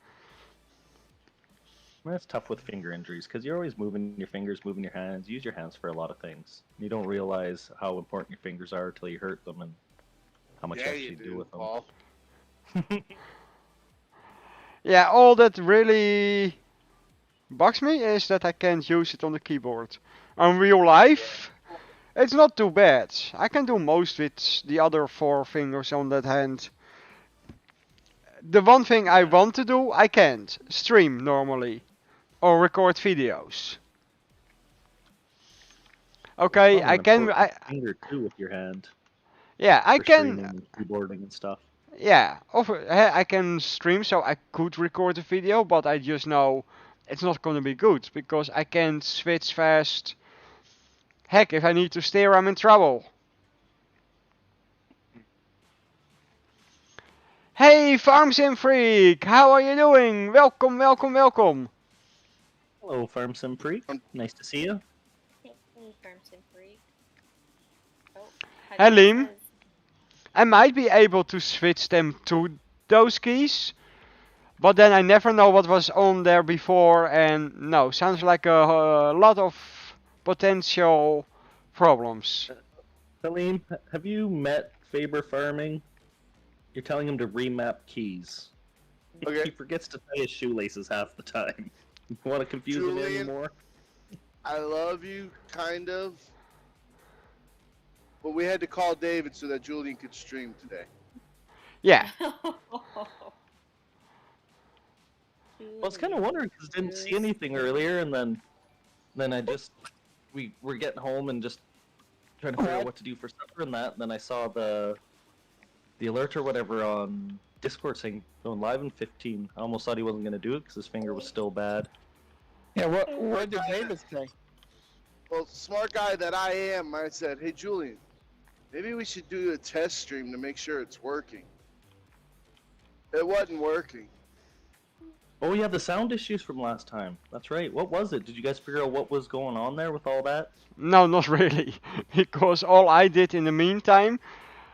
That's tough with finger injuries because you're always moving your fingers, moving your hands. Use your hands for a lot of things. You don't realize how important your fingers are until you hurt them and how much Yeah, you you actually do do, with them. Paul. Yeah, all that really bugs me is that I can't use it on the keyboard. On real life, it's not too bad. I can do most with the other four fingers on that hand. The one thing I want to do, I can't. Stream normally. Or record videos. Okay, Probably I an can. important finger too with your hand Yeah, I for can. streaming and keyboarding and stuff. Yeah, I can stream, so I could record a video, but I just know it's not gonna be good because I can't switch fast. Heck, if I need to steer, I'm in trouble. Hey, FarmSim Freak, how are you doing? Welcome, welcome, welcome. Hello, Farm Sim Freak. Nice to see you. Hey, FarmSim Freak. Oh, Hey, Hadid Liam. says, I might be able to switch them to those keys, but then I never know what was on there before, and no, sounds like a lot of potential problems. Salim, have you met Faber Farming? You're telling him to remap keys. Okay. He forgets to tie his shoelaces half the time. You want to confuse him Julian. anymore? I love you, kind of. But we had to call David so that Julian could stream today. Yeah, I was kind of wondering because I didn't see anything earlier, and then I just we were getting home and just trying to figure out what to do for supper and that. And then I saw the alert or whatever on Discord saying going live in 15. I almost thought he wasn't gonna do it because his finger was still bad. Yeah, what did David say? Well, smart guy that I am, I said, hey, Julian, maybe we should do a test stream to make sure it's working. It wasn't working. Oh yeah, the sound issues from last time. That's right. What was it? Did you guys figure out what was going on there with all that? no, not really, because all I did in the meantime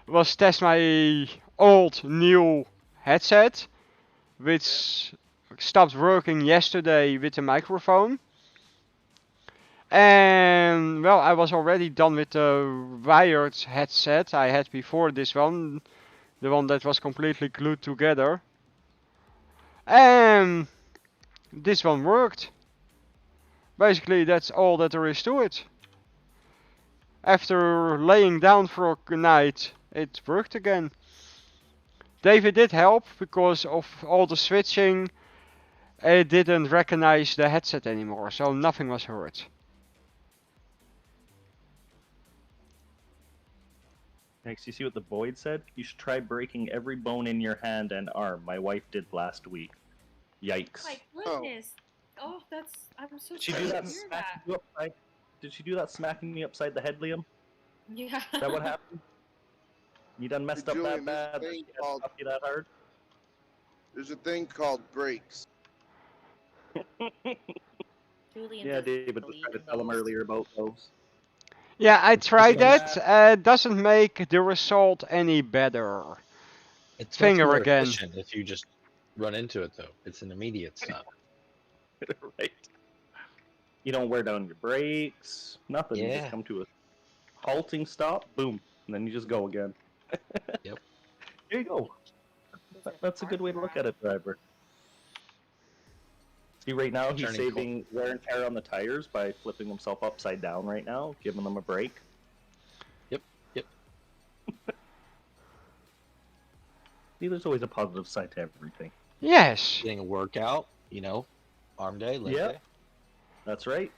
was test my old new headset, which stopped working yesterday with the microphone. And well, I was already done with the wired headset I had before this one, the one that was completely glued together. And this one worked. Basically, that's all that there is to it. After laying down for a night, it worked again. David did help because of all the switching. It didn't recognize the headset anymore, so nothing was hurt. Next, you see what the Boyd said? You should try breaking every bone in your hand and arm. My wife did last week. Yikes. my goodness. Oh, I'm so Did she sorry do to that hear smacking that. you upside? Did she do that smacking me upside the head, Liam? Yeah. Is that what happened? You done messed up Julian, that there's a bad that thing she had to called- cuff you that hard? There's a thing called breaks. Julian Yeah, doesn't David was believe trying to in tell him those. earlier about those. Yeah, I tried Just that. Doesn't make the result any better. It's much Finger more again. efficient if you just run into it, though. It's an immediate stop. Right. You don't wear down your brakes, nothing. You Yeah. just come to a halting stop, boom, and then you just go again. Yep. Here you go. Is it That's a good way to look hard at it, driver. See, right now he's Turning saving wear and tear on the tires by flipping himself upside down right now, giving them a break. Yep. See, there's always a positive side to everything. Yes. Getting a workout, arm day, leg Yep. day. That's right.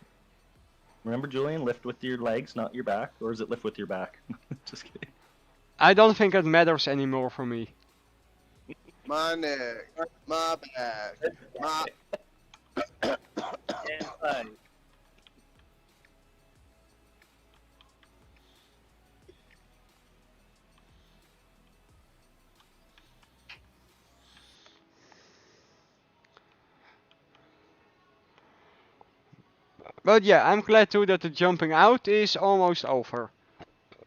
Remember, Julian, lift with your legs, not your back, or is it lift with your back? Just kidding. I don't think it matters anymore for me. My neck, my back, my... But yeah, I'm glad too that the jumping out is almost over.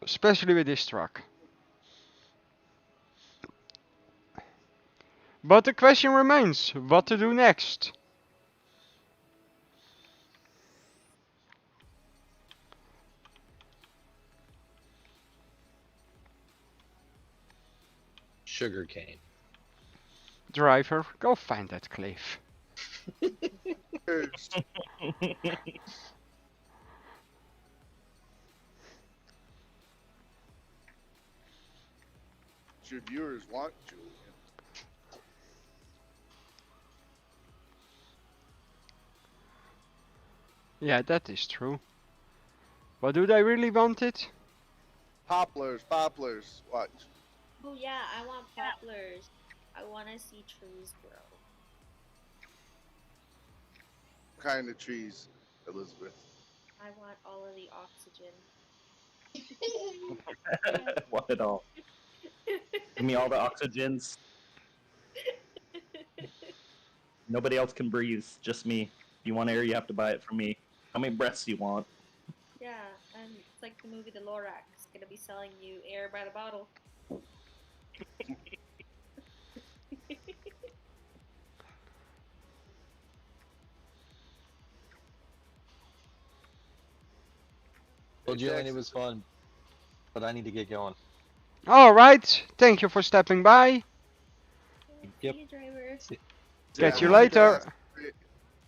Especially with this truck. But the question remains, what to do next? Sugarcane. Driver, go find that cliff. There's- your viewers want, Julian. Yeah, that is true. But do they really want it? Poplars, poplars. Watch. Oh yeah, I want poplars. I want to see trees grow. What kind of trees, Elizabeth? I want all of the oxygen. Want it all. Give me all the oxygens. Nobody else can breathe, just me. If you want air, you have to buy it from me. How many breaths do you want? Yeah, and it's like the movie The Lorax. Gonna be selling you air by the bottle. Well, Julian, it was fun, but I need to get going. Alright, thank you for stepping by. Yep. See you, driver. Catch you high later. class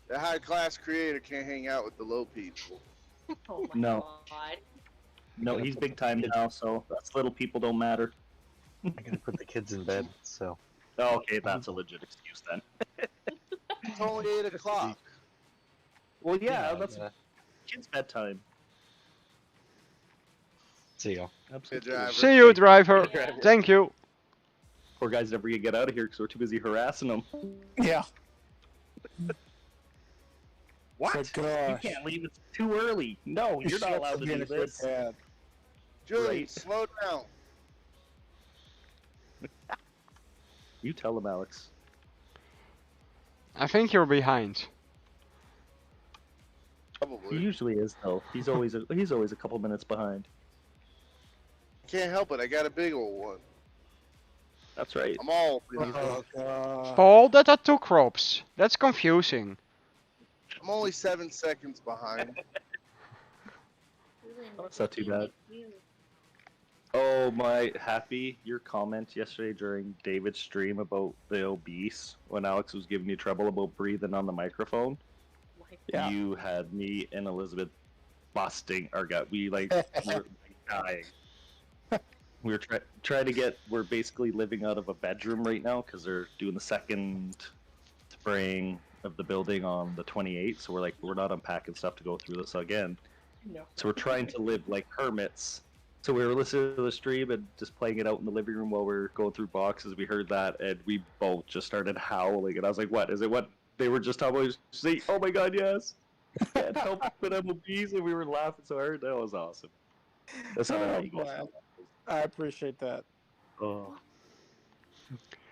the high class creator can't hang out with the low people. Oh my No. god. No, he's big time now, so us little people don't matter. I'm gonna put the kids in bed, so. Oh, okay, that's a legit excuse then. It's only 8 o'clock. Well, yeah, that's yeah. kids' bedtime. See you. Good driver. See you, driver. Yeah. Thank you. Poor guys never get out of here because we're too busy harassing them. Yeah. What? But You gosh. can't leave. It's too early. No, you're not Shut allowed up to being do a good this. dad. Julian, Right. slow down. You tell him, Alex. I think you're behind. He Probably. usually is though. He's always a couple minutes behind. Can't help it. I got a big old one. That's right. I'm all beneath Oh, it. God. Paul, that are two crops. That's confusing. I'm only 7 seconds behind. Julian, That's not too you bad. make you. Oh my, Happy, your comment yesterday during David's stream about the obese when Alex was giving you trouble about breathing on the microphone. Yeah. You had me and Elizabeth busting our gut. We like were dying. We were trying to get. We're basically living out of a bedroom right now because they're doing the second spraying of the building on the 28th. So we're not unpacking stuff to go through this again. No. So we're trying to live like hermits. So we were listening to the stream and just playing it out in the living room while we were going through boxes. We heard that and we both just started howling. And I was like, "What is it? What they were just talking about?" See, oh my god, yes! Can't help but I'm obese, and we were laughing so hard. That was awesome. That's how Oh, you go. man. I appreciate that. Oh.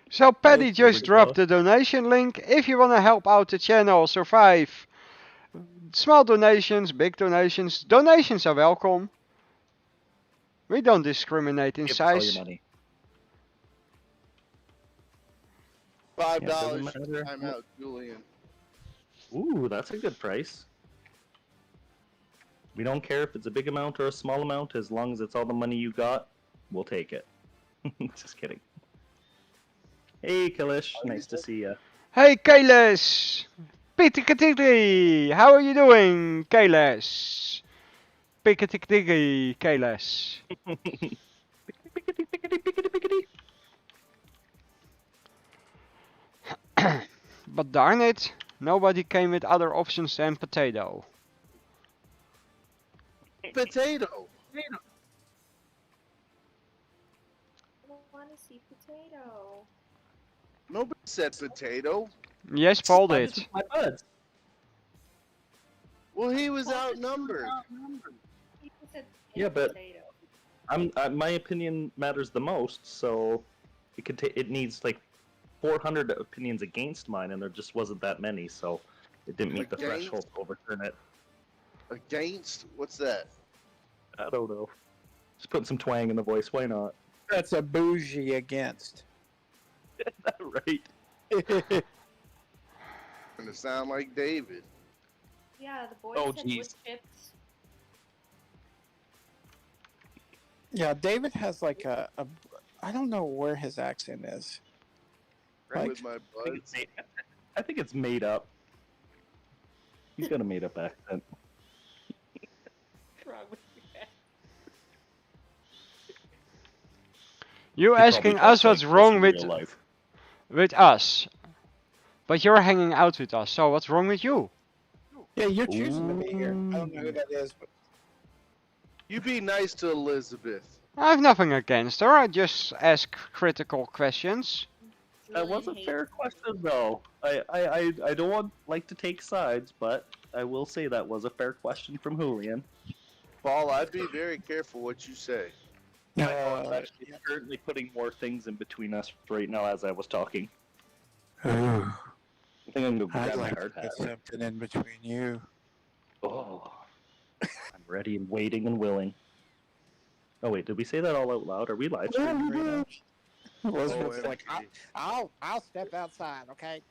So Paddy There we just go. dropped the donation link. If you want to help out the channel survive, small donations, big donations, donations are welcome. We don't discriminate in Give us all your size. money. $5 doesn't for matter. time out, Julian. Ooh, that's a good price. We don't care if it's a big amount or a small amount, as long as it's all the money you got, we'll take it. Just kidding. Hey, Kalish, nice to see ya. Hey Kailas! Pitikatiki! How are you doing, Kailas? Pitikatiki, Kailas. But darn it, nobody came with other options than potato. Potato. I want to see potato. Nobody said potato. Yes, Paul I did. just- my buds. Well, he was outnumbered. He said Yeah, but- potato. My opinion matters the most, so it needs like 400 opinions against mine, and there just wasn't that many, so it didn't meet the Against? threshold to overturn it. Against? What's that? I don't know. Just putting some twang in the voice. Why not? That's a bougie against. Right. Gonna sound like David. Yeah, the boy Oh, said wood jeez. chips. Yeah, David has like a I don't know where his accent is. Right Like, with my I think it's buds. made, I think it's made up. He's got a made up accent. What's wrong with you guys? You He probably asking talks us what's like this wrong in with real life. us, but you're hanging out with us. So what's wrong with you? yeah, you're choosing to be here. I don't know who that is, but You be nice to Elizabeth. I have nothing against her. I just ask critical questions. That was a Julian fair hates question, though. I don't want like to take sides, but I will say that was a fair question from Julian. Paul, I'd be very careful what you say. I know I'm actually currently putting more things in between us right now as I was talking. Ooh, I think I'm gonna I'd grab my like to hard put hat. something in between you. Oh, I'm ready and waiting and willing. Oh wait, did we say that all out loud? Are we live streaming right now? Elizabeth's like, OMG. I'll step outside, okay?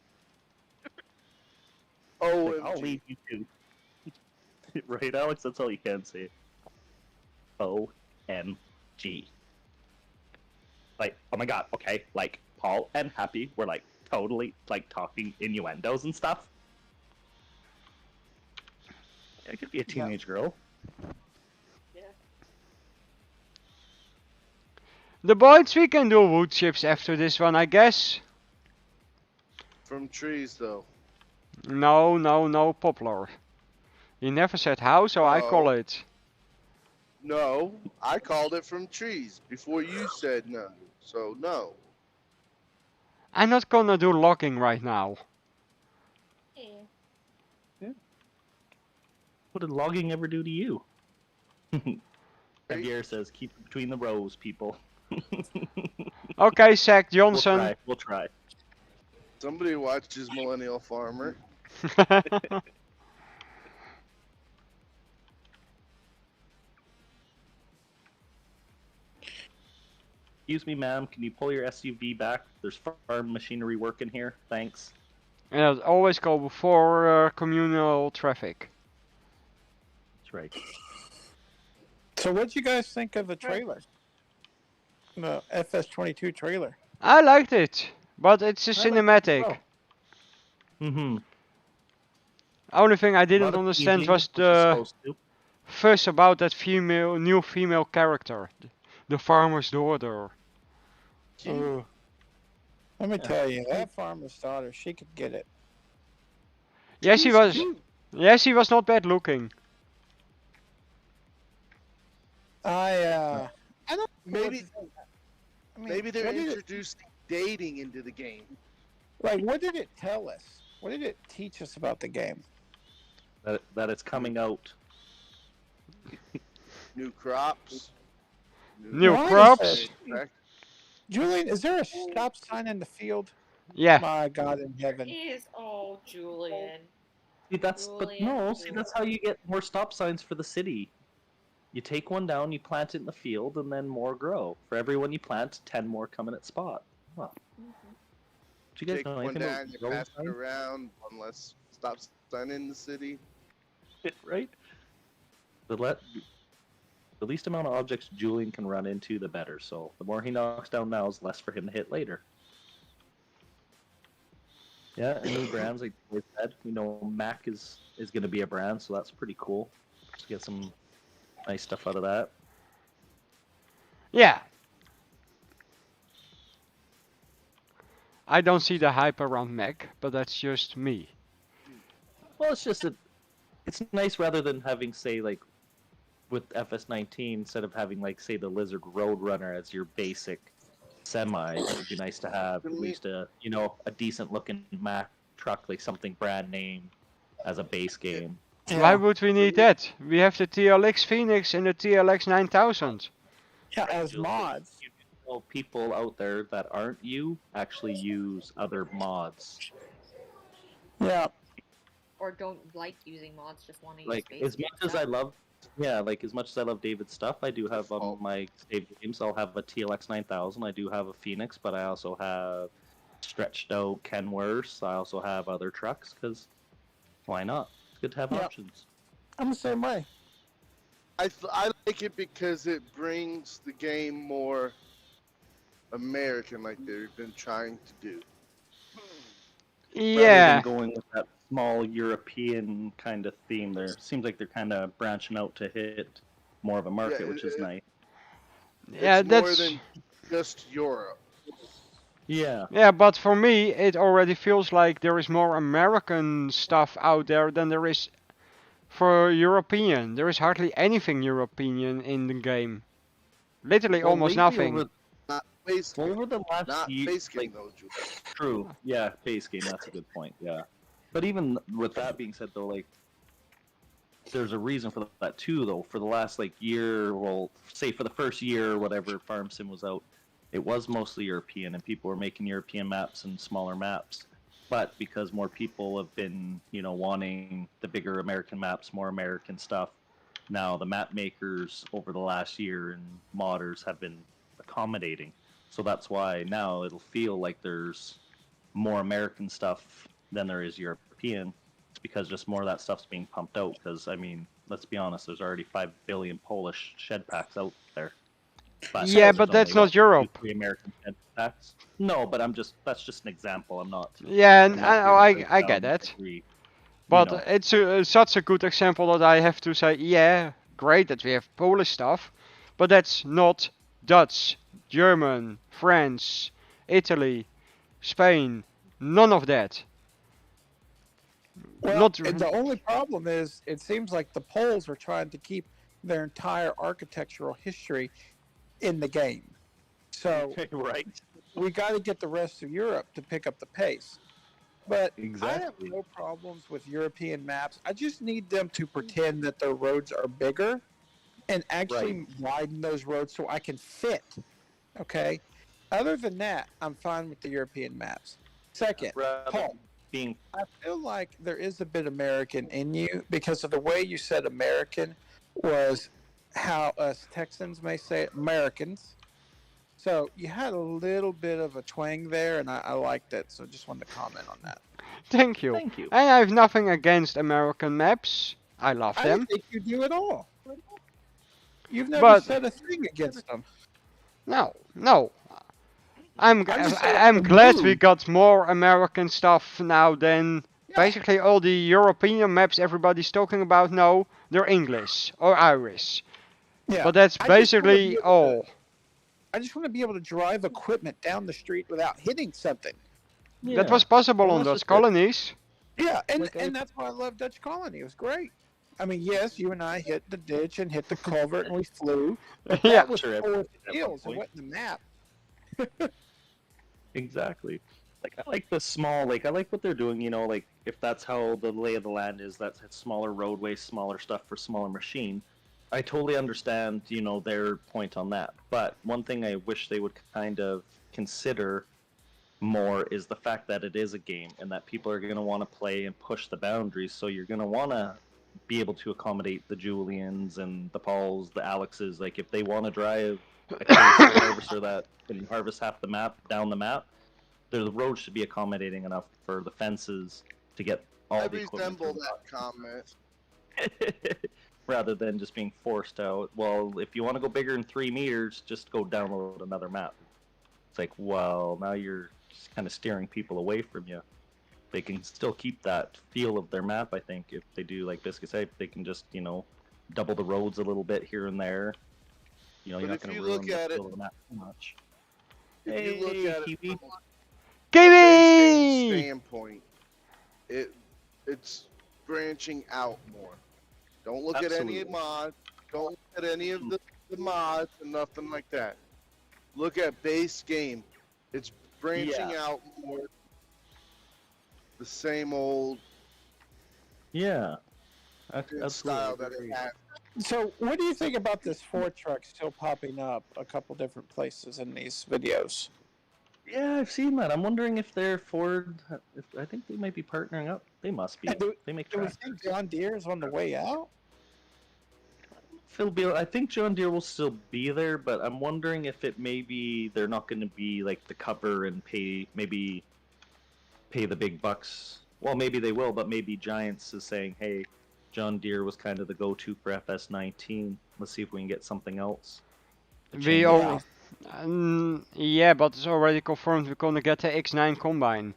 Like, I'll OMG. leave you too. Right, Alex? That's all you can say. OMG. Like, oh my god, okay, like, Paul and Happy were like totally like talking innuendos and stuff. I could be a teenage girl. Yeah. The boys, we can do wood chips after this one, I guess. From trees, though. No, poplar. He never said how, so I call No. it. No, I called it from trees before you said no. So, no. I'm not gonna do logging right now. Yeah. What did logging ever do to you? Javier says, keep it between the rows, people. Okay, Zach We'll Johnson. try. We'll try. Somebody watches Millennial Farmer. Excuse me, ma'am. Can you pull your SUV back? There's farm machinery working here. Thanks. Yeah, always go before communal traffic. That's right. So what'd you guys think of the trailer? The FS22 trailer. I liked it, but it's a I liked it as cinematic. well. Mm-hmm. Only thing I A lot didn't of understand teasing, was which is the supposed to. fuss about that new female character, the farmer's daughter. Ooh. Let me Yeah. tell you, that farmer's daughter, she could get it. Yes, she She's was. cute. Yes, she was not bad looking. I don't know Maybe, what- I mean, maybe they're what did it- introducing dating into the game. like, what did it tell us? What did it teach us about the game? That it's coming out. New crops. New Why is crops. that- Julian, is there a stop sign in the field? Yeah. My God in heaven. Is oh Julian. See, that's but no. See, that's how you get more stop signs for the city. You take one down, you plant it in the field, and then more grow. For every one you plant, 10 more come in its spot. Well, Mhm. do you guys Take know one anything down, about you road pass it signs? around, one less stop sign in the city. Right? The least amount of objects Julian can run into, the better. So the more he knocks down now, is less for him to hit later. Yeah, and new brands like we said, Mac is going to be a brand, so that's pretty cool. Just get some nice stuff out of that. Yeah. I don't see the hype around Mac, but that's just me. Well, it's just it's nice rather than having, say, like with FS19, instead of having like, say, the Lizard Roadrunner as your basic semi. It'd be nice to have at least a decent looking Mac truck, like something brand name, as a base game. Why would we need that? We have the TLX Phoenix and the TLX 9000. Yeah, as Jules, mods. you know, people out there that aren't you actually use other mods. Yeah. or don't like using mods, just want to use Like base as game much as stuff. I love, yeah, like as much as I love David's stuff, I do have my saved games. I'll have a TLX 9000. I do have a Phoenix, but I also have stretched out Kenworths. I also have other trucks because why not? It's good to have Yeah. options. I'm the same way. I like it because it brings the game more American, like they've been trying to do. Rather than Yeah, going with that small European kind of theme, there seems like they're kind of branching out to hit more of a market, Yeah, which is nice. yeah, It's more that's than just Europe. Yeah, yeah. But for me, it already feels like there is more American stuff out there than there is for European. There is hardly anything European in the game. Literally well, almost lately nothing. Not base game. over the last Not year, base game like though, Julie. true, yeah, base game. That's a good point. Yeah, but even with that being said, though, like there's a reason for that too, though. For the last like year, well, say for the first year or whatever, Farm Sim was out, it was mostly European, and people were making European maps and smaller maps. But because more people have been, wanting the bigger American maps, more American stuff, now the map makers over the last year and modders have been accommodating. So that's why now it'll feel like there's more American stuff than there is European. It's because just more of that stuff's being pumped out. Because I mean, let's be honest, there's already 5 billion Polish shed packs out there. But Yeah, there's but that's only not what, two, Europe. three American shed packs. No, but that's just an example. I'm not Yeah, I'm and not here to I break I get down it. every, you But know. it's such a good example that I have to say, yeah, great that we have Polish stuff, but that's not Dutch, German, France, Italy, Spain, none of that. Well, Not and the only problem is it seems like the Poles are trying to keep their entire architectural history in the game. So Right. we got to get the rest of Europe to pick up the pace. But I have Exactly. no problems with European maps. I just need them to pretend that their roads are bigger and actually widen those roads so I can fit. Okay. Other than that, I'm fine with the European maps. Second, Rather Paul, being I feel like there is a bit American in you because of the way you said American was how us Texans may say it, Americans. So you had a little bit of a twang there, and I liked it. So just wanted to comment on that. Thank you. thank you. And I have nothing against American maps. I love I don't them. think you do at all. You've never But said a thing against them. no. I'm I'm just saying I'm the glad we move. got more American stuff now than Yeah. basically all the European maps everybody's talking about. No, they're English or Irish. Yeah. But that's I just wanna be basically able to- all. I just want to be able to drive equipment down the street without hitting something. That was possible Well, on that's Dutch just it. colonies. Yeah, and, Like, and that's why I love Dutch Colony. It was great. I mean, yes, you and I hit the ditch and hit the culvert and we flew. But Yeah. that was Sure, for at one hills. It point. wasn't the map. Exactly. Like I like the small, like I like what they're doing. Like if that's how the lay of the land is, that's smaller roadways, smaller stuff for smaller machine. I totally understand, their point on that. But one thing I wish they would kind of consider more is the fact that it is a game and that people are going to want to play and push the boundaries. So you're going to want to be able to accommodate the Julians and the Pauls, the Alexes. Like if they want to drive a case harvester that can harvest half the map down the map, the road should be accommodating enough for the fences to get all I the equipment. resemble that comment. Rather than just being forced out. Well, if you want to go bigger than 3 meters, just go download another map. It's like, well, now you're just kind of steering people away from you. They can still keep that feel of their map, I think, if they do, like Biscuit said, they can just, double the roads a little bit here and there. You're But not if going to you ruin look the at it- feel of the map too much. If you look Hey, at it Kiwi. from a base game Kiwi! standpoint, it's branching out more. Don't look at any Absolutely. mods. Don't look at any of the mods and nothing like that. Look at base game. It's branching out more. The same old Yeah. style that it has. So, what do you think about this Ford truck still popping up a couple different places in these videos? Yeah, I've seen that. I'm wondering if they're Ford. If I think they might be partnering up. They must be. And do, They make do we tractors. think John Deere is on the way out? Phil Beal, I think John Deere will still be there, but I'm wondering if it maybe they're not going to be like the cover and pay the big bucks. Well, maybe they will, but maybe Giants is saying, "Hey, John Deere was kind of the go-to for FS19. Let's see if we can get something else to We change it all, up." yeah, but it's already confirmed we're gonna get the X9 combine.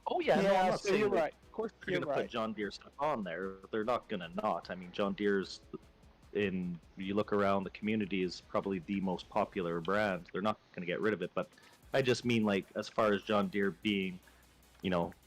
Oh yeah, no, I'm Yeah, not so saying you're like, right. of course they're You're going to put right. John Deere stuff on there. They're not going to not. I mean, John Deere's you look around the community is probably the most popular brand. They're not going to get rid of it, but I just mean like as far as John Deere being,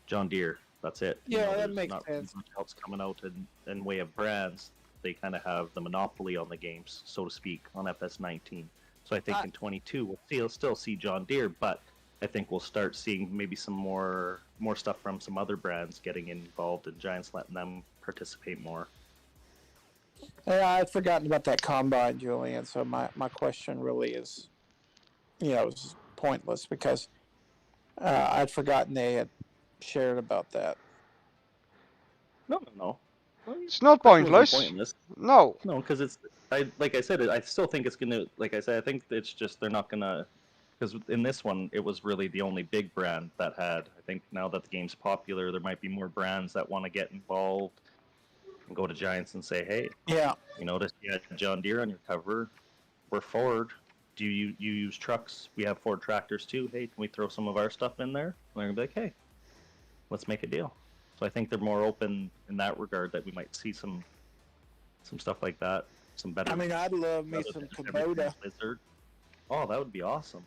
John Deere. That's it. Yeah, that There's makes not sense. much else coming out in way of brands. They kind of have the monopoly on the games, so to speak, on FS19. So I think I- in 22 we'll still see John Deere, but I think we'll start seeing maybe some more stuff from some other brands getting involved, and Giants letting them participate more. Yeah, I'd forgotten about that combine, Julian. So my question really is, is pointless because I'd forgotten they had shared about that. No. Well, your It's not question wasn't pointless. pointless. No. No, because like I said, I still think it's gonna. Like I said, I think it's just they're not gonna. Because in this one, it was really the only big brand that had. I think now that the game's popular, there might be more brands that want to get involved and go to Giants and say, "Hey, Yeah. you notice you had John Deere on your cover. We're Ford. Do you use trucks? We have Ford tractors too. Hey, can we throw some of our stuff in there?" And they're gonna be like, "Hey, let's make a deal." So I think they're more open in that regard that we might see some stuff like that, some better. I mean, I'd love me rather some than everything Kubota. Lizard. Oh, that would be awesome.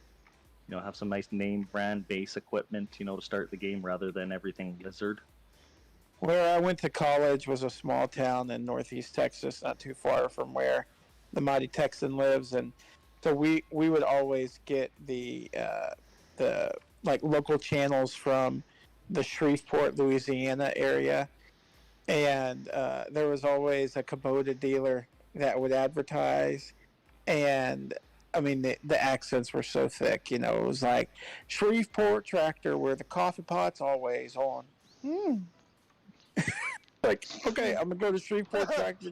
Have some nice name brand base equipment, to start the game rather than everything Lizard. Where I went to college was a small town in northeast Texas, not too far from where the mighty Texan lives, and so we would always get the like local channels from the Shreveport, Louisiana area, and there was always a Kubota dealer that would advertise, and I mean the accents were so thick, it was like Shreveport tractor where the coffee pot's always on. Like, okay, I'm gonna go to Shreveport tractor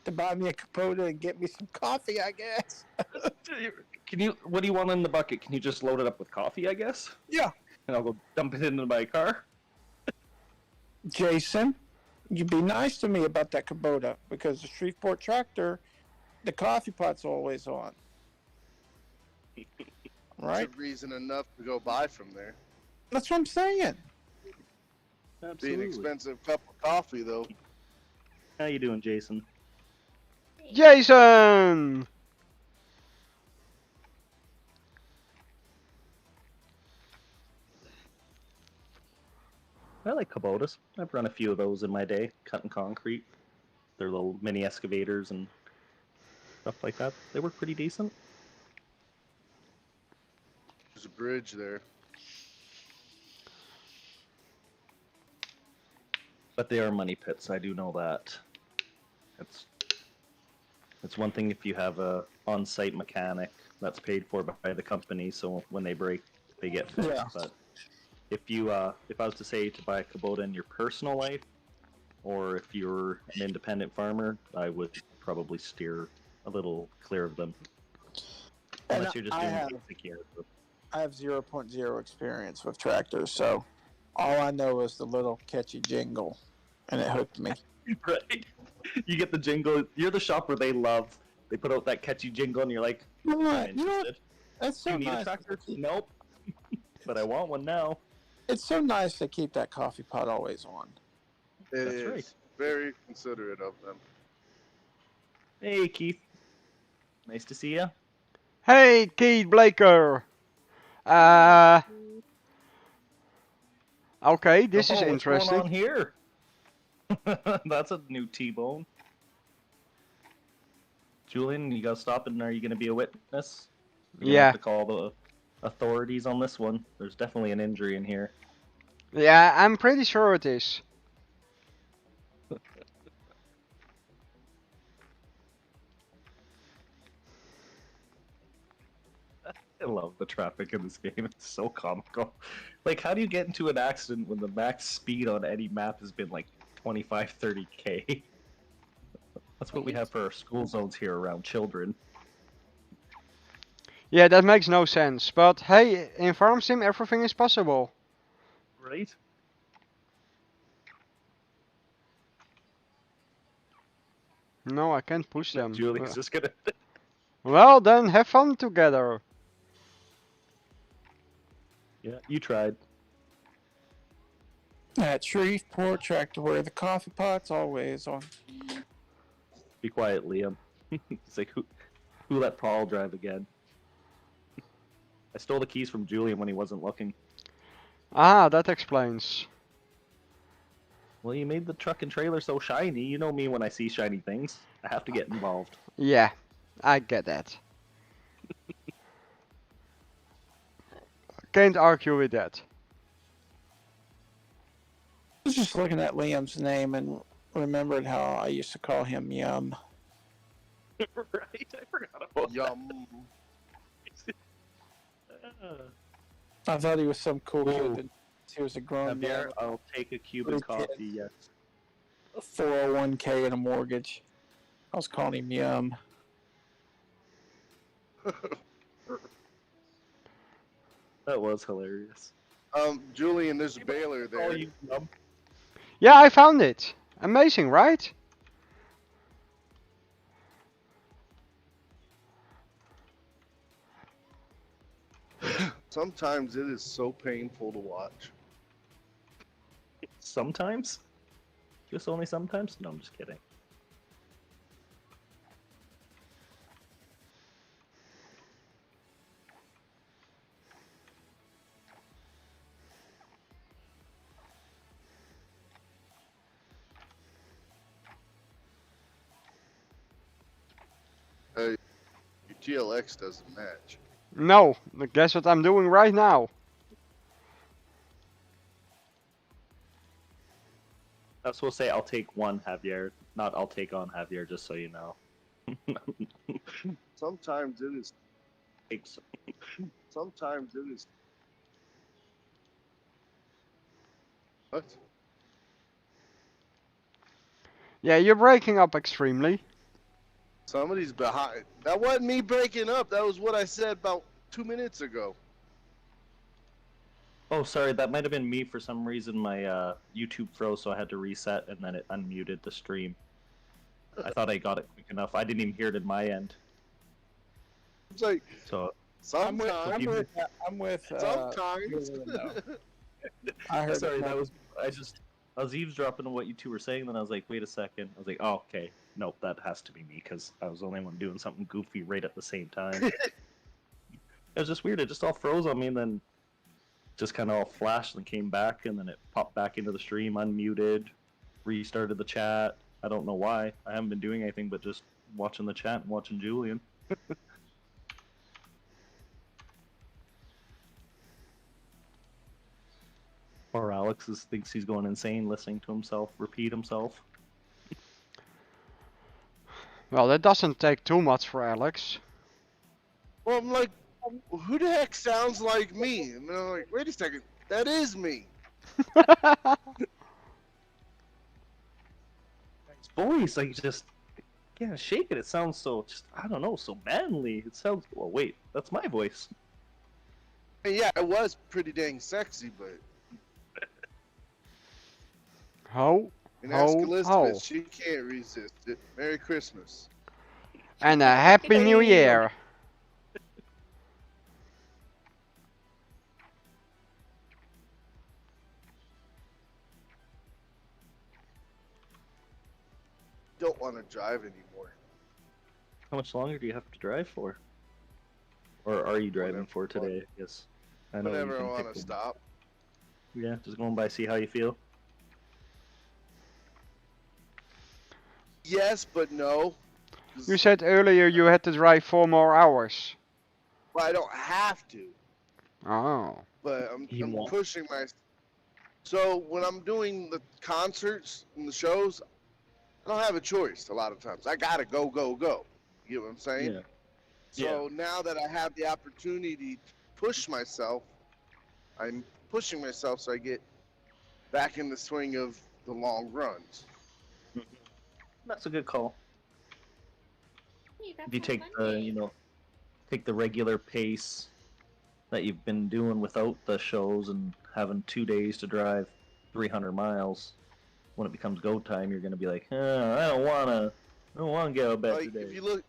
to buy me a Kubota and get me some coffee, I guess. What do you want in the bucket? Can you just load it up with coffee, I guess? Yeah. And I'll go dump it into my car? Jason, you be nice to me about that Kubota because the Shreveport tractor, the coffee pot's always on. Right? That's a reason enough to go buy from there. That's what I'm saying. Be an Absolutely. expensive cup of coffee, though. How you doing, Jason? Jason! I like Kubotas. I've run a few of those in my day, cutting concrete. They're little mini excavators and stuff like that. They work pretty decent. There's a bridge there. But they are money pits. I do know that. It's one thing if you have a on-site mechanic that's paid for by the company, so when they break, they get fixed. Yeah. But if I was to say to buy a Kubota in your personal life, or if you're an independent farmer, I would probably steer a little clear of them. And Unless you're just I doing have- basic gear. I have 0.0 experience with tractors, so all I know is the little catchy jingle, and it hooked me. Right? You get the jingle. You're the shop where they love. They put out that catchy jingle, and you're like, You know I'm what? interested. That's Do so you need nice. a tractor? Nope. But I want one now. It's so nice to keep that coffee pot always on. It That's is right. very considerate of them. Hey, Keith. Nice to see you. Hey, Keith Blaker! Okay, this is What's interesting. going on here? That's a new T-bone. Julian, you gotta stop it, and are you gonna be a witness? You're gonna Yeah. have to call the authorities on this one. There's definitely an injury in here. Yeah, I'm pretty sure it is. I love the traffic in this game. It's so comical. Like, how do you get into an accident when the max speed on any map has been like 25, 30k? That's what we have for our school zones here around children. Yeah, that makes no sense. But hey, in Farm Sim everything is possible. Right? No, I can't push them. Julie's just gonna. Well, then have fun together. Yeah, you tried. At Shreveport, tractor where the coffee pot's always on. Be quiet, Liam. It's like, who let Paul drive again? I stole the keys from Julian when he wasn't looking. Ah, that explains. Well, you made the truck and trailer so shiny. You know me when I see shiny things. I have to get involved. Yeah, I get that. Can't argue with that. I was just looking at Liam's name and remembered how I used to call him Yum. Right? I forgot about Yum. that. I thought he was some cool Ooh. kid. That he was a grown man. Javier, I'll take a Cuban Little kid. coffee, yes. A 401k and a mortgage. I was calling him Yum. That was hilarious. Julian, there's a baler Oh, there. you yum. Yeah, I found it. Amazing, right? Sometimes it is so painful to watch. Sometimes? Just only sometimes? No, I'm just kidding. Your TLX doesn't match. No, but guess what I'm doing right now? I was supposed to say I'll take one, Javier, not I'll take on Javier, just so you know. Sometimes it is. Takes- Sometimes it is. What? Yeah, you're breaking up extremely. Somebody's behind. That wasn't me breaking up. That was what I said about 2 minutes ago. Oh, sorry, that might have been me for some reason. My YouTube froze, so I had to reset, and then it unmuted the stream. I thought I got it quick enough. I didn't even hear it in my end. It's like So sometimes. I'm with Sometimes. no. I heard sorry, it. that was I was eavesdropping on what you two were saying. Then I was like, wait a second. I was like, oh, okay, nope, that has to be me because I was the only one doing something goofy right at the same time. It was just weird. It just all froze on me, and then just kind of all flashed and came back, and then it popped back into the stream, unmuted, restarted the chat. I don't know why. I haven't been doing anything but just watching the chat and watching Julian. Or thinks he's going insane listening to himself repeat himself. Well, that doesn't take too much for Alex. Well, I'm like, who the heck sounds like me? And I'm like, wait a second, that is me. His voice, like, just can't shake it. It sounds so, just, I don't know, so manly. It sounds, well, wait, that's my voice. And yeah, it was pretty dang sexy, but. Ho, And ask ho, Elizabeth, ho. she can't resist it. Merry Christmas. And a Happy New Year. Don't want to drive anymore. How much longer do you have to drive for? Or are you driving for today? Yes. I know you Whenever I can want pick to them. stop. Yeah, just going by, see how you feel. Yes, but no. 'Cause- You said earlier you had to drive 4 more hours. Well, I don't have to, Oh. but I'm You won't. pushing my. So when I'm doing the concerts and the shows, I don't have a choice a lot of times. I gotta go, go, go. You get what I'm saying? Yeah. So now that I have the opportunity to push myself, I'm pushing myself so I get back in the swing of the long runs. That's a good call. Hey, that's If you on take the, Monday. take the regular pace that you've been doing without the shows and having 2 days to drive 300 miles, when it becomes go time, you're going to be like, I don't want to get out of bed Like today. if you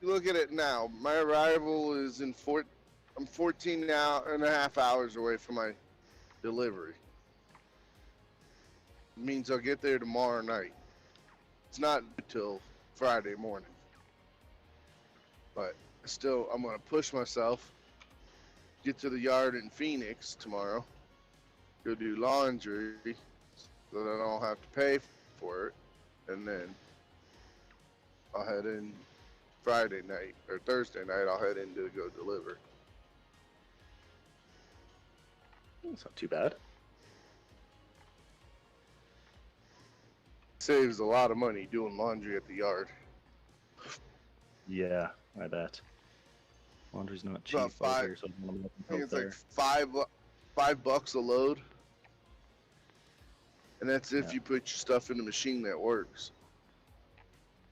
look at it now, my arrival is I'm 14 now and a half hours away from my delivery. It means I'll get there tomorrow night. It's not until Friday morning. But still, I'm going to push myself, get to the yard in Phoenix tomorrow, go do laundry so that I don't have to pay for it, and then I'll head in Friday night or Thursday night. I'll head in to go deliver. It's not too bad. Saves a lot of money doing laundry at the yard. Yeah, I bet. Laundry's not cheap About out five- here, so I'm I think out it's there. like $5 a load, and that's if Yeah. you put your stuff in the machine that works.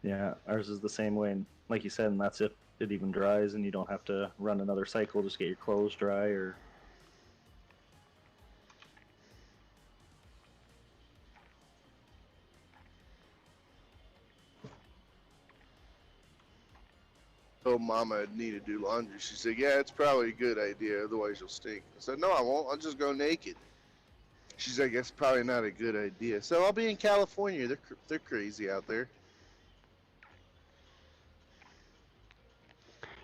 Yeah, ours is the same way. And like you said, and that's if it even dries and you don't have to run another cycle, just get your clothes dry or. Told Mama I'd need to do laundry. She said, "Yeah, it's probably a good idea. Otherwise, you'll stink." I said, "No, I won't. I'll just go naked." She's like, "It's probably not a good idea." So I'll be in California. They're crazy out there.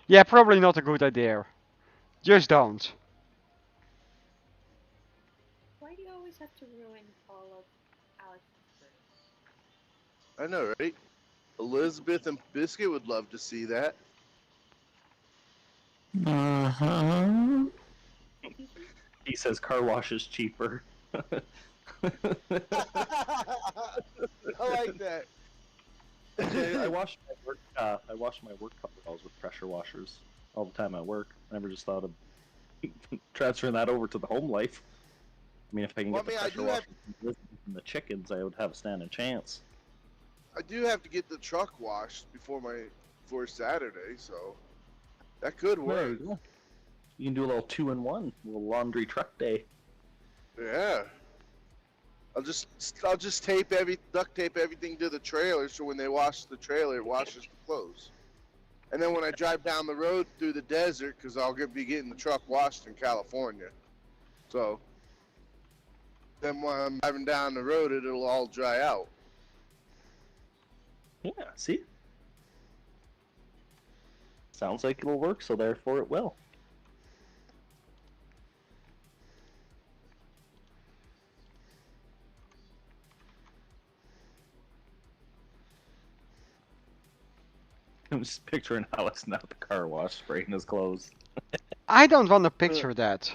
Yeah, probably not a good idea. Just don't. Why do you always have to ruin all of Alex's dreams? I know, right? Elizabeth and Biscuit would love to see that. Uh-huh. He says car wash is cheaper. I like that. Actually, I wash my work. I wash my work coveralls with pressure washers all the time at work. I never just thought of transferring that over to the home life. I mean, if I can Well, get the I pressure do have- washers and the chickens, I would have a standing chance. I do have to get the truck washed before Saturday, so that could There work. you go. You can do a little 2-in-1, a little laundry truck day. Yeah. I'll just duct tape everything to the trailer, so when they wash the trailer, it washes the clothes. And then when I drive down the road through the desert, because I'll be getting the truck washed in California, so then when I'm driving down the road, it'll all dry out. Yeah, see? Sounds like it'll work, so therefore it will. I'm just picturing Alex now at the car wash spraying his clothes. I don't want to picture that.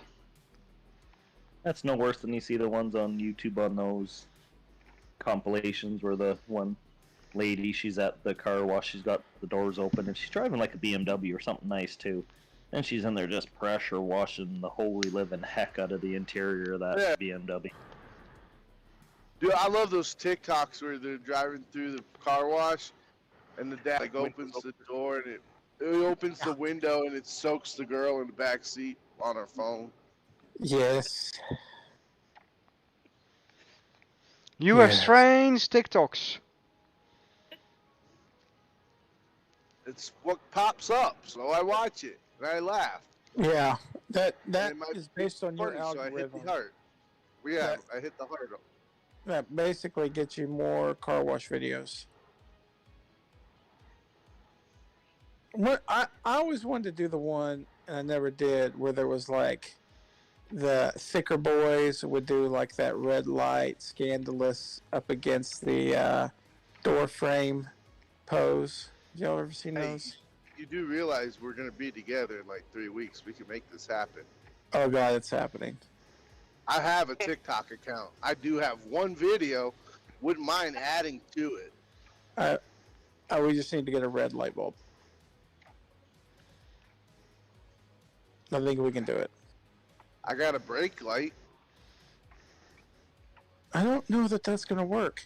That's no worse than you see the ones on YouTube on those compilations where the one lady, she's at the car wash, she's got the doors open, and she's driving like a BMW or something nice too. And she's in there just pressure washing the holy living heck out of the interior of that Yeah. BMW. Dude, I love those TikToks where they're driving through the car wash, and the dad opens the door and it opens the window and it soaks the girl in the back seat on her phone. Yes. You have Yes. strange TikToks. It's what pops up, so I watch it and I laugh. Yeah. That it might is based on your Funny, so I hit algorithm. the heart. Yeah, I hit the heart. That basically gets you more car wash videos. What I always wanted to do the one, and I never did, where there was like the thicker boys would do like that red light scandalous up against the door frame pose. Y'all ever seen Hey, those? You do realize we're gonna be together in like 3 weeks. We can make this happen. Oh god, it's happening. I have a TikTok account. I do have one video. Wouldn't mind adding to it. We just need to get a red light bulb. I think we can do it. I got a brake light. I don't know that that's gonna work.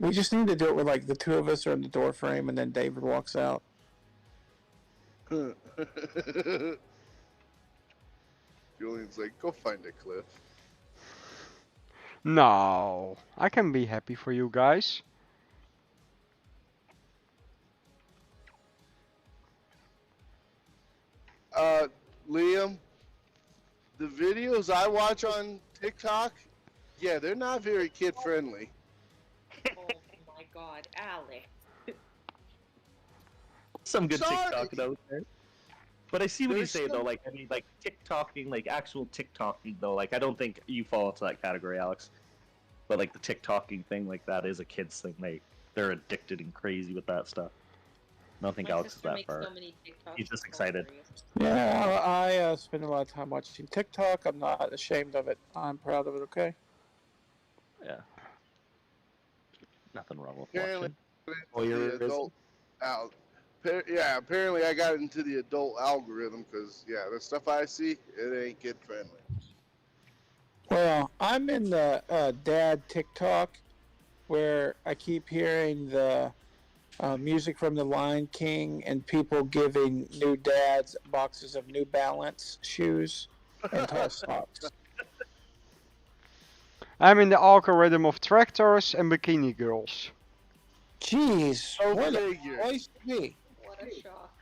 We just need to do it with like the two of us are in the door frame, and then David walks out. Julian's like, go find a cliff. No, I can be happy for you guys. Liam, the videos I watch on TikTok, yeah, they're not very kid friendly. Oh my god, Alex. Some good Sorry. TikTok out there. But I see what you There's say though. some- Like I mean, like TikToking, like actual TikToking though. Like I don't think you fall into that category, Alex. But like the TikToking thing, like that is a kid's thing. They're addicted and crazy with that stuff. I don't think My Alex is sister that makes far. so many TikToks. He's just it's so excited. hilarious. Yeah, I spend a lot of time watching TikTok. I'm not ashamed of it. I'm proud of it. Okay. Yeah. Nothing wrong with Apparently, watching. the Voyeurism. adult out. Yeah, apparently I got into the adult algorithm because yeah, the stuff I see, it ain't kid friendly. Well, I'm in the dad TikTok where I keep hearing the music from the Lion King and people giving new dads boxes of New Balance shoes and tall socks. I'm in the algorithm of tractors and bikini girls. Jeez, Go what a figure. place to be. What a shock.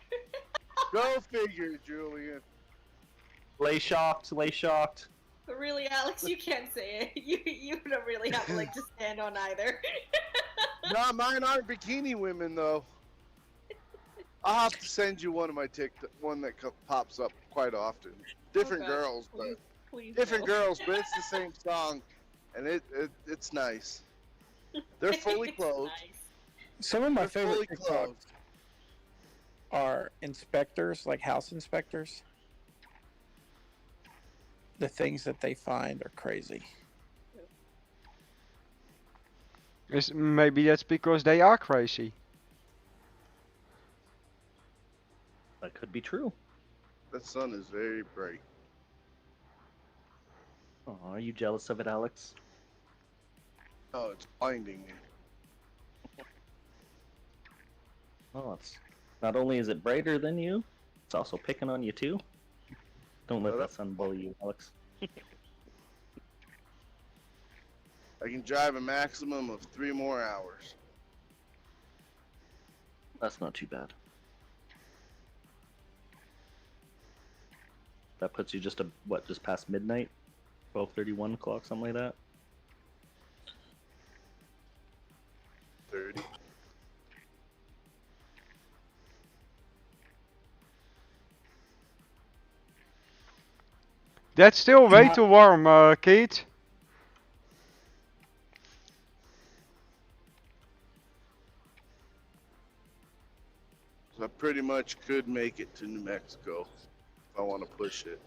Go figure, Julian. Lay shocked, lay shocked. But really, Alex, you can't say it. You don't really have a leg to stand on either. No, mine aren't bikini women though. I'll have to send you one of my TikTok, one that pops up quite often. Different Okay, girls, please, but please different no. girls, but it's the same song, and it's nice. They're fully It's clothed. nice. Some of my They're fully favorite TikToks clothed. are inspectors, like house inspectors. The things that they find are crazy. Maybe that's because they are crazy. That could be true. That sun is very bright. Oh, are you jealous of it, Alex? Oh, it's blinding me. Well, it's not only is it brighter than you, it's also picking on you too. Don't let that sun bully you, Alex. I can drive a maximum of 3 more hours. That's not too bad. That puts you just just past midnight, 12:31 o'clock, something like that. 30. That's still way too warm, Kate. So I pretty much could make it to New Mexico if I want to push it.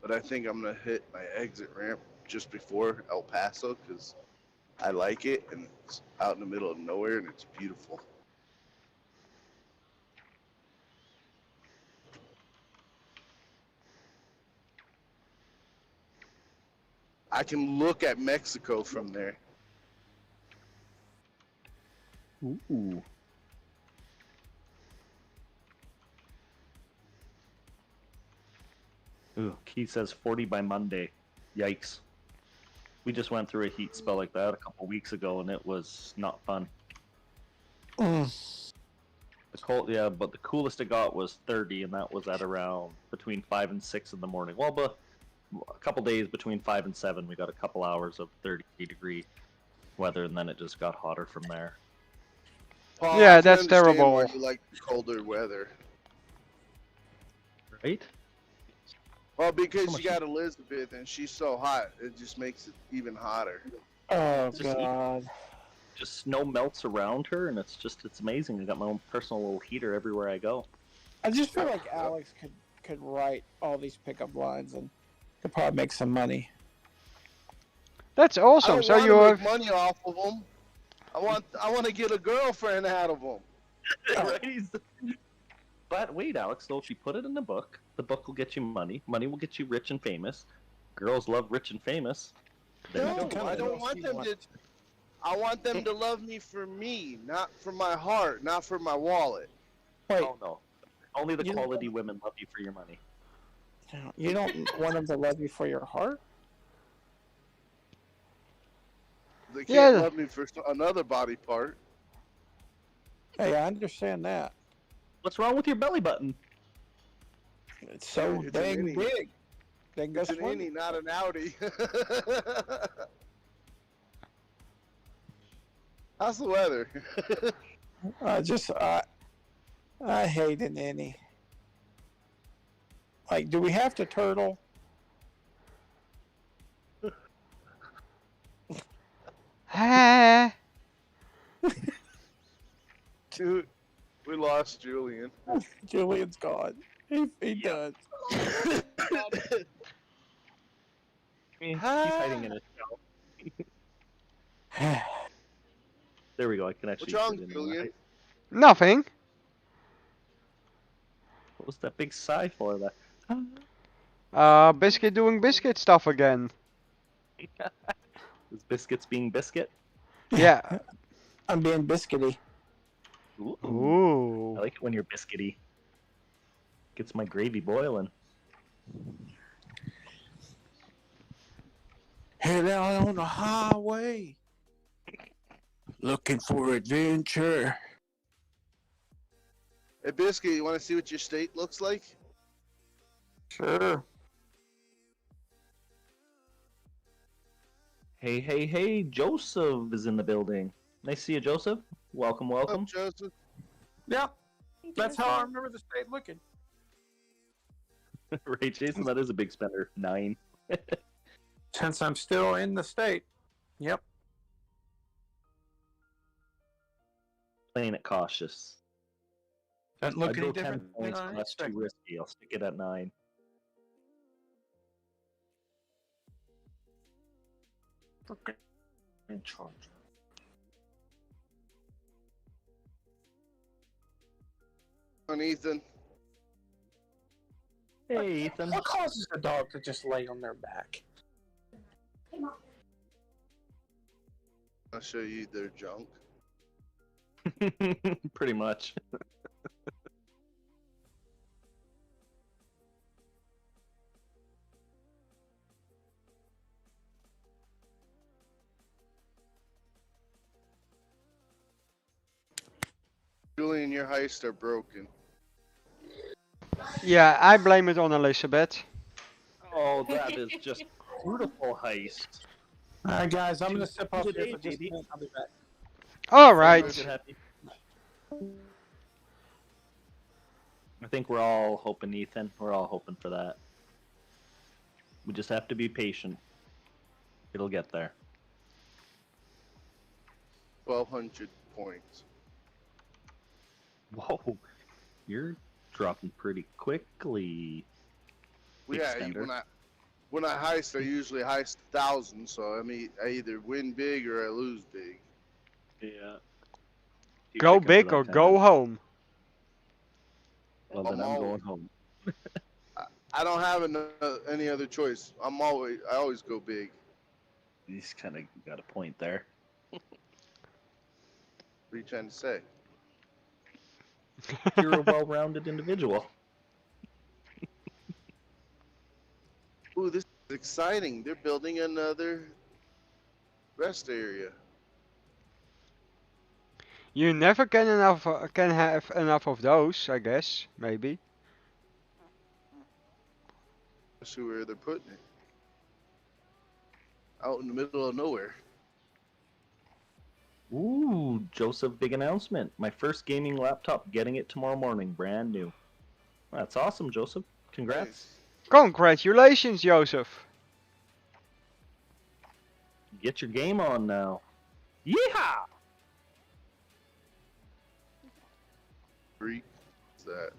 But I think I'm going to hit my exit ramp just before El Paso because I like it and it's out in the middle of nowhere and it's beautiful. I can look at Mexico from there. Ooh. Ooh, Keith says 40 by Monday. Yikes. We just went through a heat spell like that a couple weeks ago, and it was not fun. The cold, yeah, but the coolest it got was 30, and that was at around between 5 and 6 in the morning. Well, but a couple days between 5 and 7, we got a couple hours of 30-degree weather, and then it just got hotter from there. Paul, Yeah, I can that's understand terrible. Why you like the colder weather. Right? Well, because much- you got Elizabeth and she's so hot, it just makes it even hotter. Oh Just- God. Just snow melts around her, and it's amazing. I got my own personal little heater everywhere I go. I just feel like Alex could write all these pickup lines and could probably make some money. That's I awesome. don't So want you to make have money off of them. I want to get a girlfriend out of them. Right? But wait, Alex, though, if you put it in the book will get you money. Money will get you rich and famous. Girls love rich and famous. Then you No, can go I there. don't want them to. I want them to love me for me, not for my heart, not for my wallet. Wait, Oh no. Only the You don't- quality women love you for your money. you don't want them to love you for your heart? They Yeah. can't love me for another body part. Hey, I understand that. What's wrong with your belly button? It's so It's an dang innie. big. They can go It's an swimming. innie, not an Audi. How's the weather? I hate an innie. Like, do we have to turtle? Ah. Dude, we lost Julian. Julian's gone. He does. He's hiding in his shell. There we go. I can actually. What's wrong, put it in Julian? there. Nothing. What was that big sigh for? That. Biscuit doing biscuit stuff again. Is biscuits being biscuit? Yeah. I'm being biscuity. Ooh. Ooh. I like it when you're biscuity. Gets my gravy boiling. Head out on the highway. Looking for adventure. Hey, Biscuit, you want to see what your state looks like? Sure. Hey, hey, hey! Joseph is in the building. Nice to see you, Joseph. Welcome, welcome. Oh, Joseph. Yeah, that's how I remember the state looking. Right, Jason. That is a big spender. 9. Since I'm still in the state. Yep. Playing it cautious. Doesn't look I'd any go 10 different than points, I but that's too expected. risky. I'll stick it at 9. Okay. In charge. On Ethan. Hey, Ethan. What causes a dog to just lay on their back? I'll show you their junk. Pretty much. Julian, your heists are broken. Yeah, I blame it on Elizabeth. Oh, that is just beautiful heist. All right, guys, I'm going to Two step off today, here for just a baby. minute. I'll be back. Alright. Good, happy. I think we're all hoping, Ethan. We're all hoping for that. We just have to be patient. It'll get there. 1,200 points. Whoa, you're dropping pretty quickly. Big Yeah, spender. when I heist, I usually heist 1,000. So I mean, I either win big or I lose big. Yeah. Go big or go home. Well, then I'm going home. I don't have any other choice. I always go big. He's kind of got a point there. What are you trying to say? You're a well-rounded individual. Ooh, this is exciting. They're building another rest area. You never can have enough of those, I guess. Maybe. Let's see where they're putting it. Out in the middle of nowhere. Ooh, Joseph, big announcement. My first gaming laptop, getting it tomorrow morning, brand new. That's awesome, Joseph. Congrats. Nice. Congratulations, Joseph. Get your game on now. Yeehaw! Freak. What's that?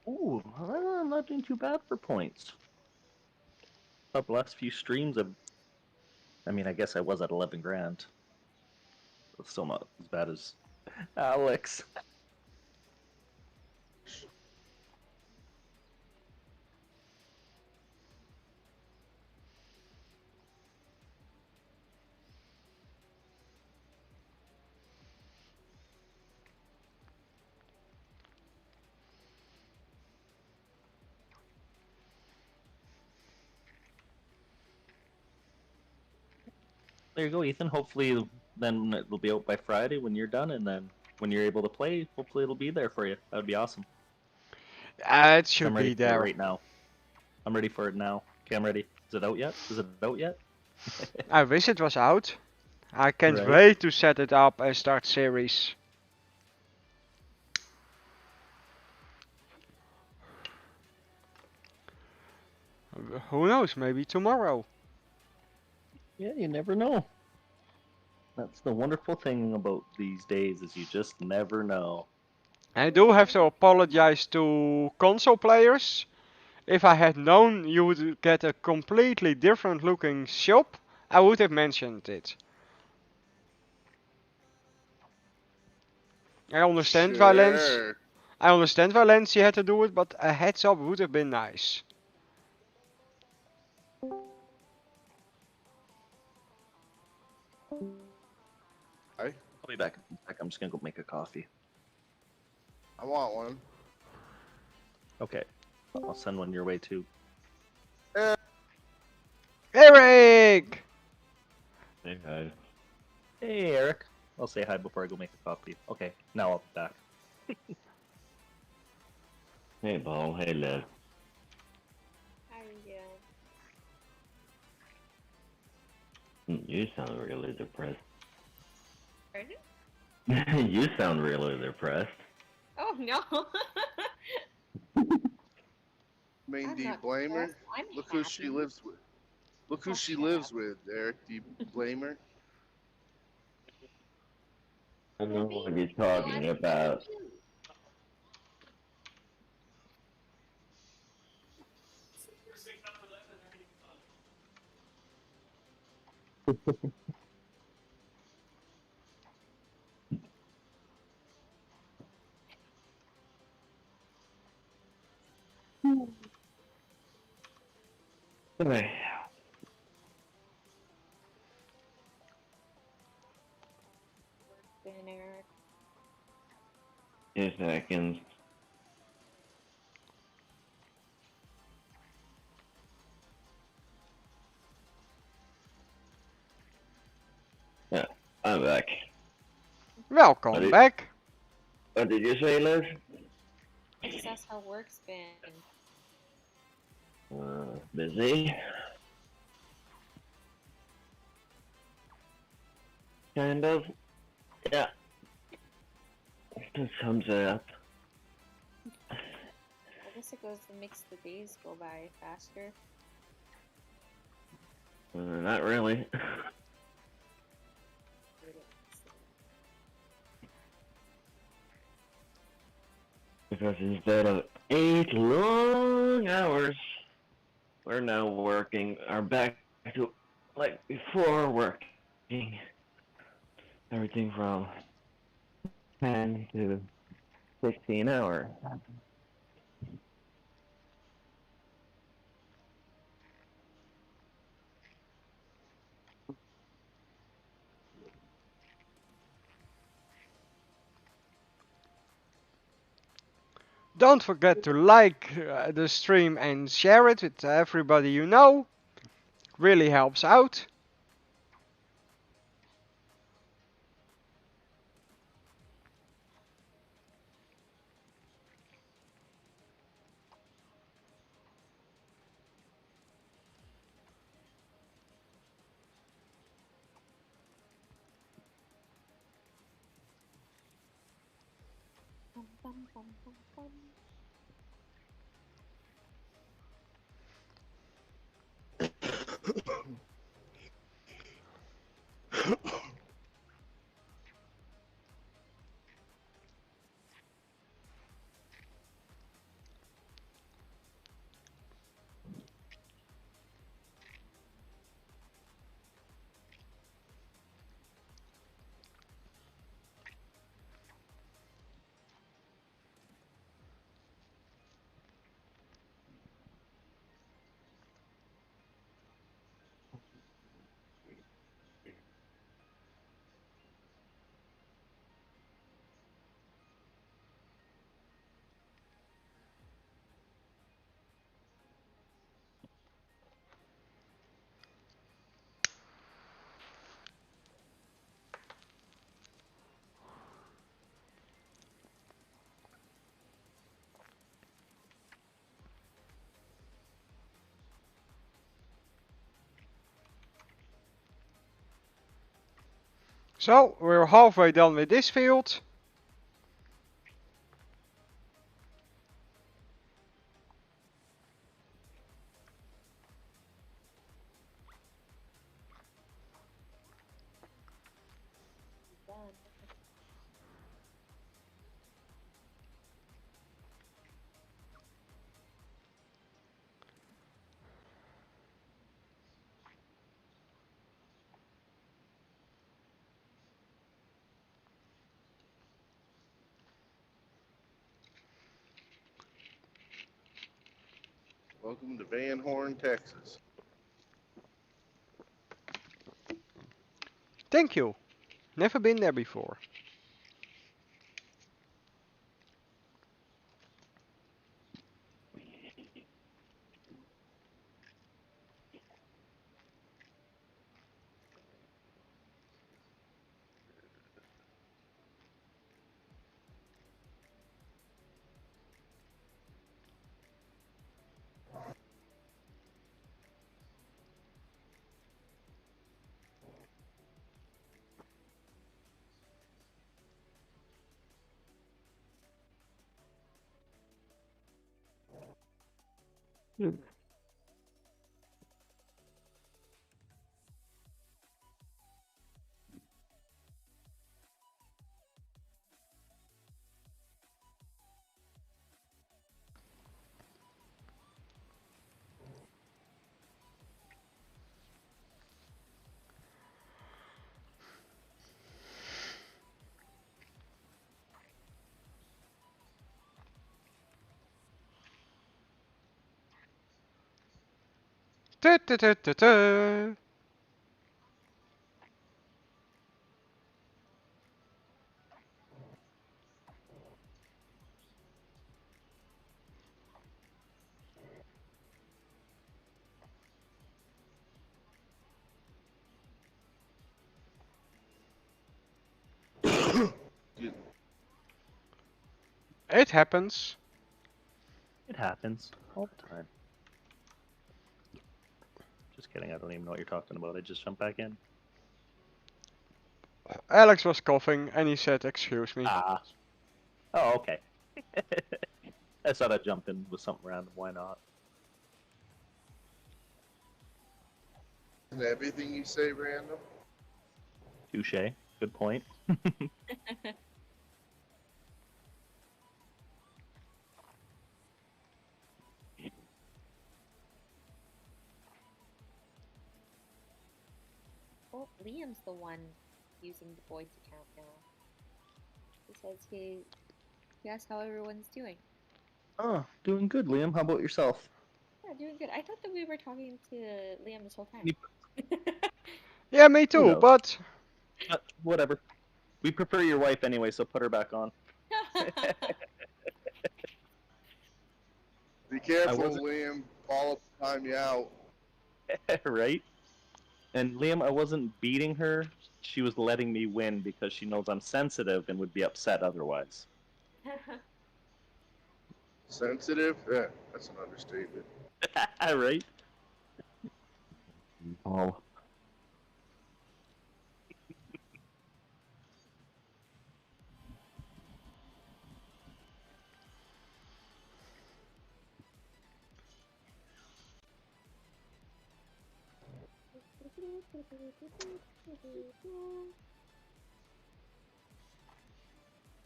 Ooh, I'm not doing too bad for points. Up the last few streams, I mean, I guess I was at 11 grand. But still not as bad as Alex. There you go, Ethan. Hopefully, then it'll be out by Friday when you're done, and then when you're able to play, hopefully it'll be there for you. That would be awesome. It 'Cause should I'm ready be for it there. right now. I'm ready for it now. Okay, I'm ready. Is it out yet? Is it out yet? I wish it was out. I can't Right. wait to set it up and start series. Who knows, maybe tomorrow. Yeah, you never know. That's the wonderful thing about these days is you just never know. I do have to apologize to console players. If I had known you would get a completely different looking shop, I would have mentioned it. I understand Sure. I understand why Lancey had to do it, but a heads up would have been nice. I I'll be back in a sec. I'm just gonna go make a coffee. I want one. Okay. I'll send one your way too. Eric! Hey guys. Hey, Eric. I'll say hi before I go make a coffee. Okay, now I'll be back. Hey Paul. Hey Liv. How are you doing? You sound really depressed. Pardon? You sound really depressed. Oh no. Main I'm do you not blame her? depressed, I'm Look who she happy. lives with. Look who Oh, she shut lives up. with, Eric. Do you blame her? I don't know Well, what maybe, you're talking I'm about. too. Hey, Been Eric. 2 seconds. Yeah, I'm back. Welcome back. What did you say, Liz? I just asked how work's been. Busy. Kind of. Yeah. That sums it up. I guess it makes the days go by faster. Not really. Because instead of 8 long hours, we're now working, are back to like before working. Everything from 10 to 16 hours. Don't forget to like the stream and share it with everybody you know. Really helps out. Bum, bum, bum, bum, bum. So, we're halfway done with this field. Done. Welcome to Van Horn, Texas. Thank you. Never been there before. Ta ta ta ta ta. It happens. It happens all the time. Just kidding. I don't even know what you're talking about. I just jumped back in. Alex was coughing and he said, "Excuse me." Ah. Oh, okay. I thought I'd jump in with something random. Why not? Isn't everything you say random? Touche. Good point. Well, Liam's the one using the boys account now. He says he asks how everyone's doing. Oh, doing good, Liam. How about yourself? Yeah, doing good. I thought that we were talking to Liam this whole time. Yeah, me Who too, knows? but Whatever. We prefer your wife anyway, so put her back on. Be careful, wasn't- Liam. Paul will time you out. Right? And Liam, I wasn't beating her. She was letting me win because she knows I'm sensitive and would be upset otherwise. Sensitive? Yeah, that's an understatement. Right? Oh.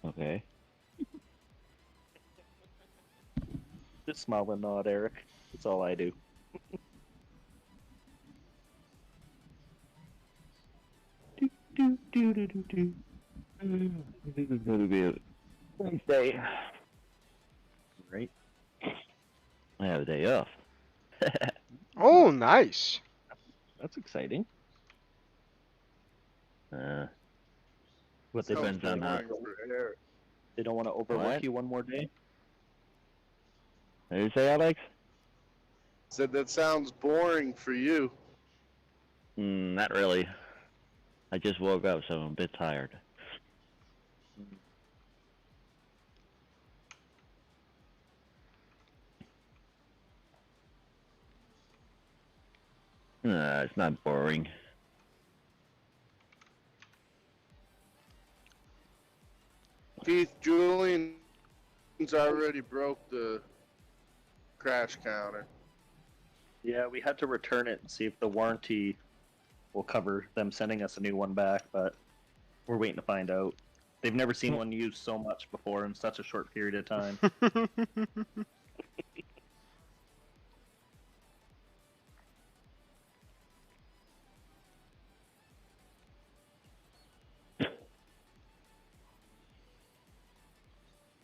Okay. Just smile and nod, Eric. That's all I do. Do, do, do, do, do. This is going to be a nice day. Right? I have a day off. oh, nice. That's exciting. What Sounds depends on boring for Eric. They don't want to overwork What? you one more day? What did you say, Alex? Said that sounds boring for you. Not really. I just woke up, so I'm a bit tired. It's not boring. Keith, Julian's already broke the crash counter. Yeah, we had to return it and see if the warranty will cover them sending us a new one back, but we're waiting to find out. They've never seen one used so much before in such a short period of time.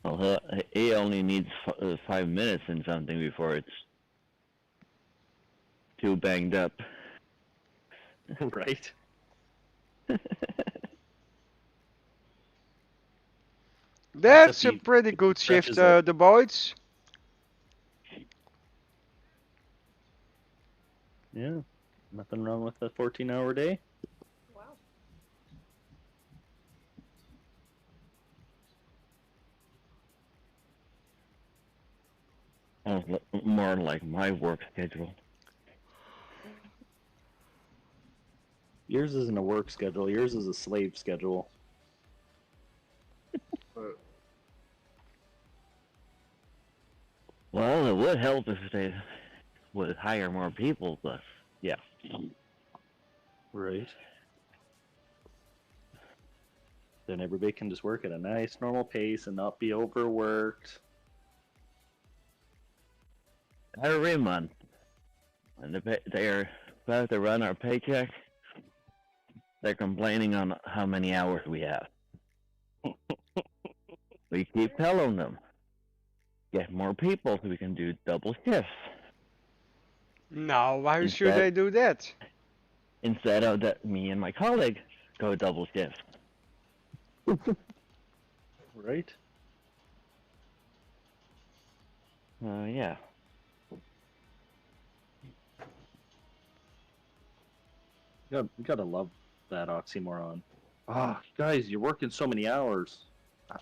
Well, he only needs 5 minutes and something before it's too banged up. Right? That's a he pretty good shift, stretches it. the boys. Yeah, nothing wrong with a 14-hour day. Wow. More like my work schedule. Yours isn't a work schedule. Yours is a slave schedule. But Well, it would help if they would hire more people, but yeah. Right. Then everybody can just work at a nice normal pace and not be overworked. Every month, when they're about to run our paycheck, they're complaining on how many hours we have. We keep telling them, get more people so we can do double shifts. No, why should Instead- they do that? Instead of that, me and my colleague go double shifts. Right? Yeah. You gotta love that oxymoron. Ah, guys, you're working so many hours.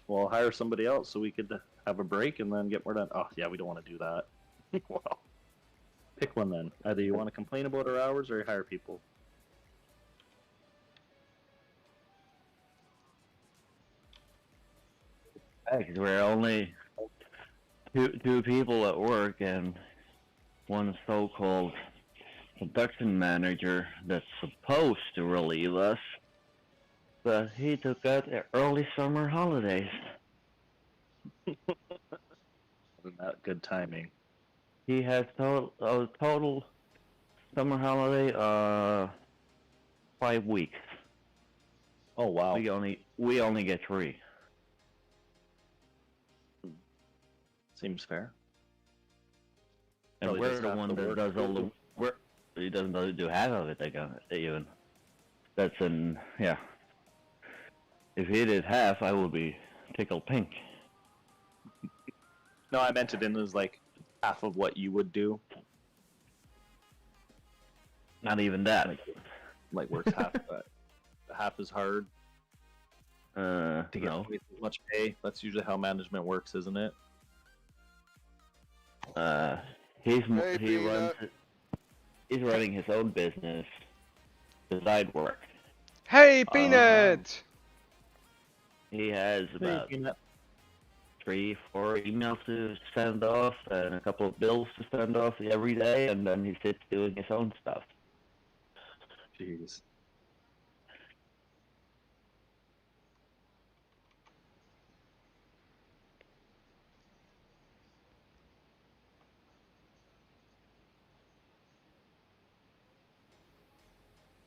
Well, hire somebody else so we could have a break and then get more done. Oh, yeah, we don't want to do that. Well, pick one then. Either you want to complain about our hours or you hire people. Because we're only two people at work and one so-called production manager that's supposed to relieve us, but he took out the early summer holidays. Isn't that good timing? He has total summer holiday 5 weeks. Oh, wow. We only get 3. Seems fair. And Probably we're does the half one the that work. does all the work. He doesn't do half of it. Even that's yeah. If he did half, I would be tickled pink. No, I meant it in as like half of what you would do. Not even that. Like works half, but half is hard to get No. twice as much pay. That's usually how management works, isn't it? He's Hey, he runs. Peanut. He's running his own business. Besides work, Hey, Peanut! he has about 3, 4 emails to send off and a couple of bills to send off every day, and then he sits doing his own stuff. Jeez.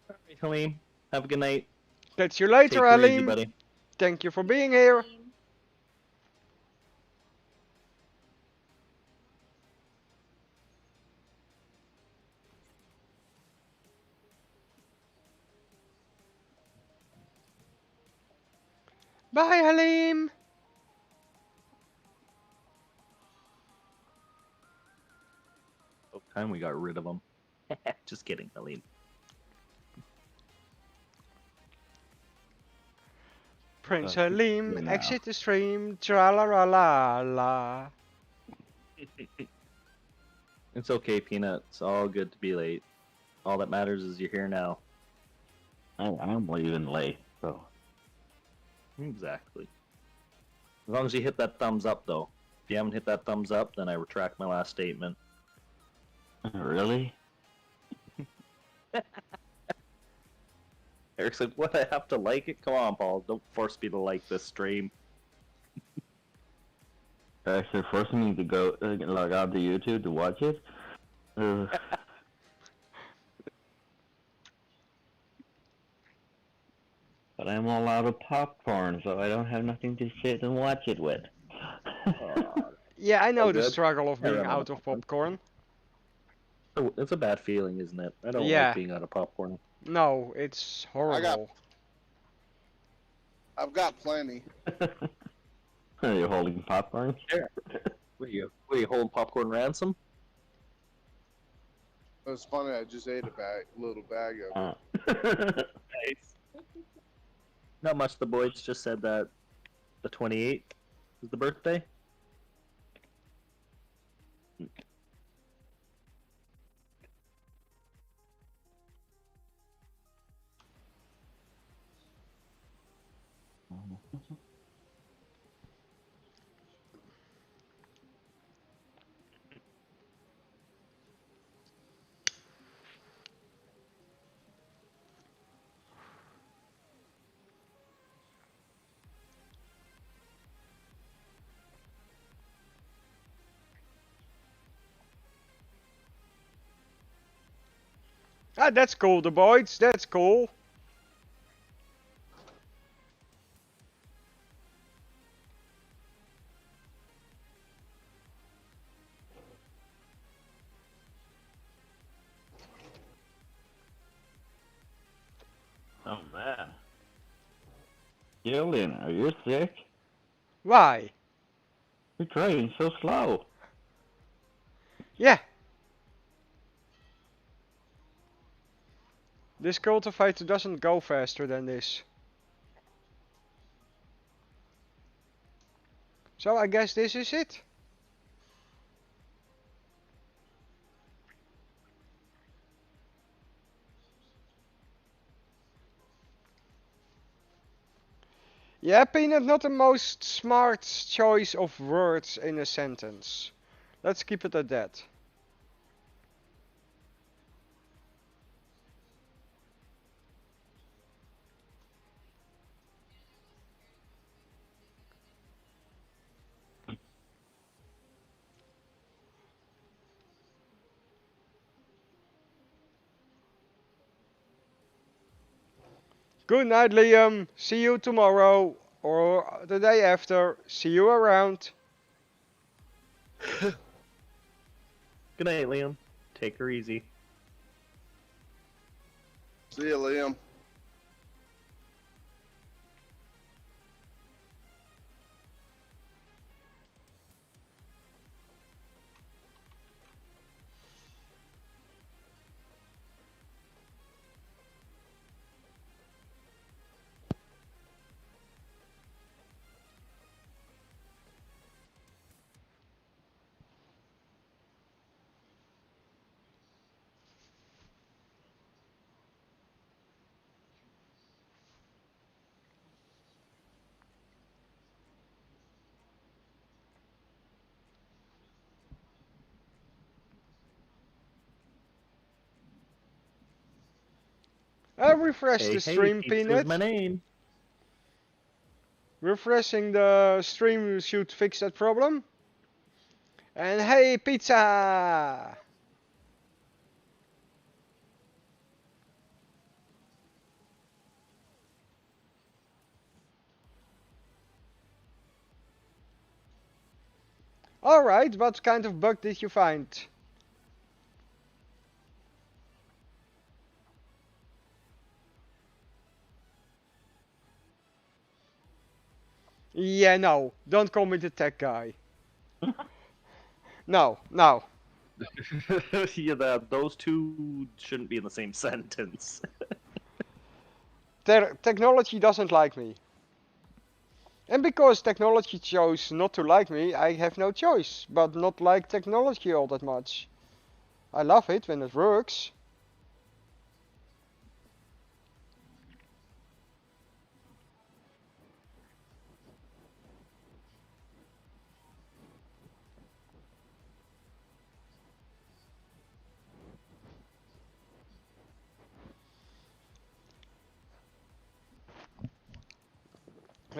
All right, Halim. Have a good night. Catch you Take later, her easy, Alim. buddy. Thank you for being here. Bye, Halim. About time we got rid of them. Just kidding, Halim. Prince you Halim, know. exit the stream. Tra la la la la. It's okay, Peanut. It's all good to be late. All that matters is you're here now. I'm even late, so Exactly. As long as you hit that thumbs up, though. If you haven't hit that thumbs up, then I retract my last statement. Really? Eric's like, what? I have to like it? Come on, Paul. Don't force me to like this stream. Actually forcing me to go log out to YouTube to watch it. But I'm all out of popcorn, so I don't have nothing to sit and watch it with. Yeah, I know Oh, the good. struggle of Yeah, being I'm out out of of popcorn. Oh, it's a bad feeling, isn't it? I don't Yeah. like being out of popcorn. No, it's horrible. I've got plenty. Are you holding popcorn? What are you holding popcorn ransom? It was funny. I just ate a little bag of it. Nice. Not much. The boys just said that the 28th is the birthday. Ah, that's cool, the boys. That's cool. Oh man. Gillian, are you sick? Why? You're driving so slow. Yeah. This cultivator doesn't go faster than this. So I guess this is it. Yeah, Peanut, not the most smart choice of words in a sentence. Let's keep it at that. Good night, Liam. See you tomorrow or the day after. See you around. Good night, Liam. Take her easy. See you, Liam. Refresh Hey, the hey, stream, Pizza Peanut. was my name. Refreshing the stream should fix that problem. And hey, pizza! Alright, what kind of bug did you find? Yeah, no, don't call me the tech guy. No, no. Yeah, those two shouldn't be in the same sentence. Technology doesn't like me. And because technology chose not to like me, I have no choice but not like technology all that much. I love it when it works.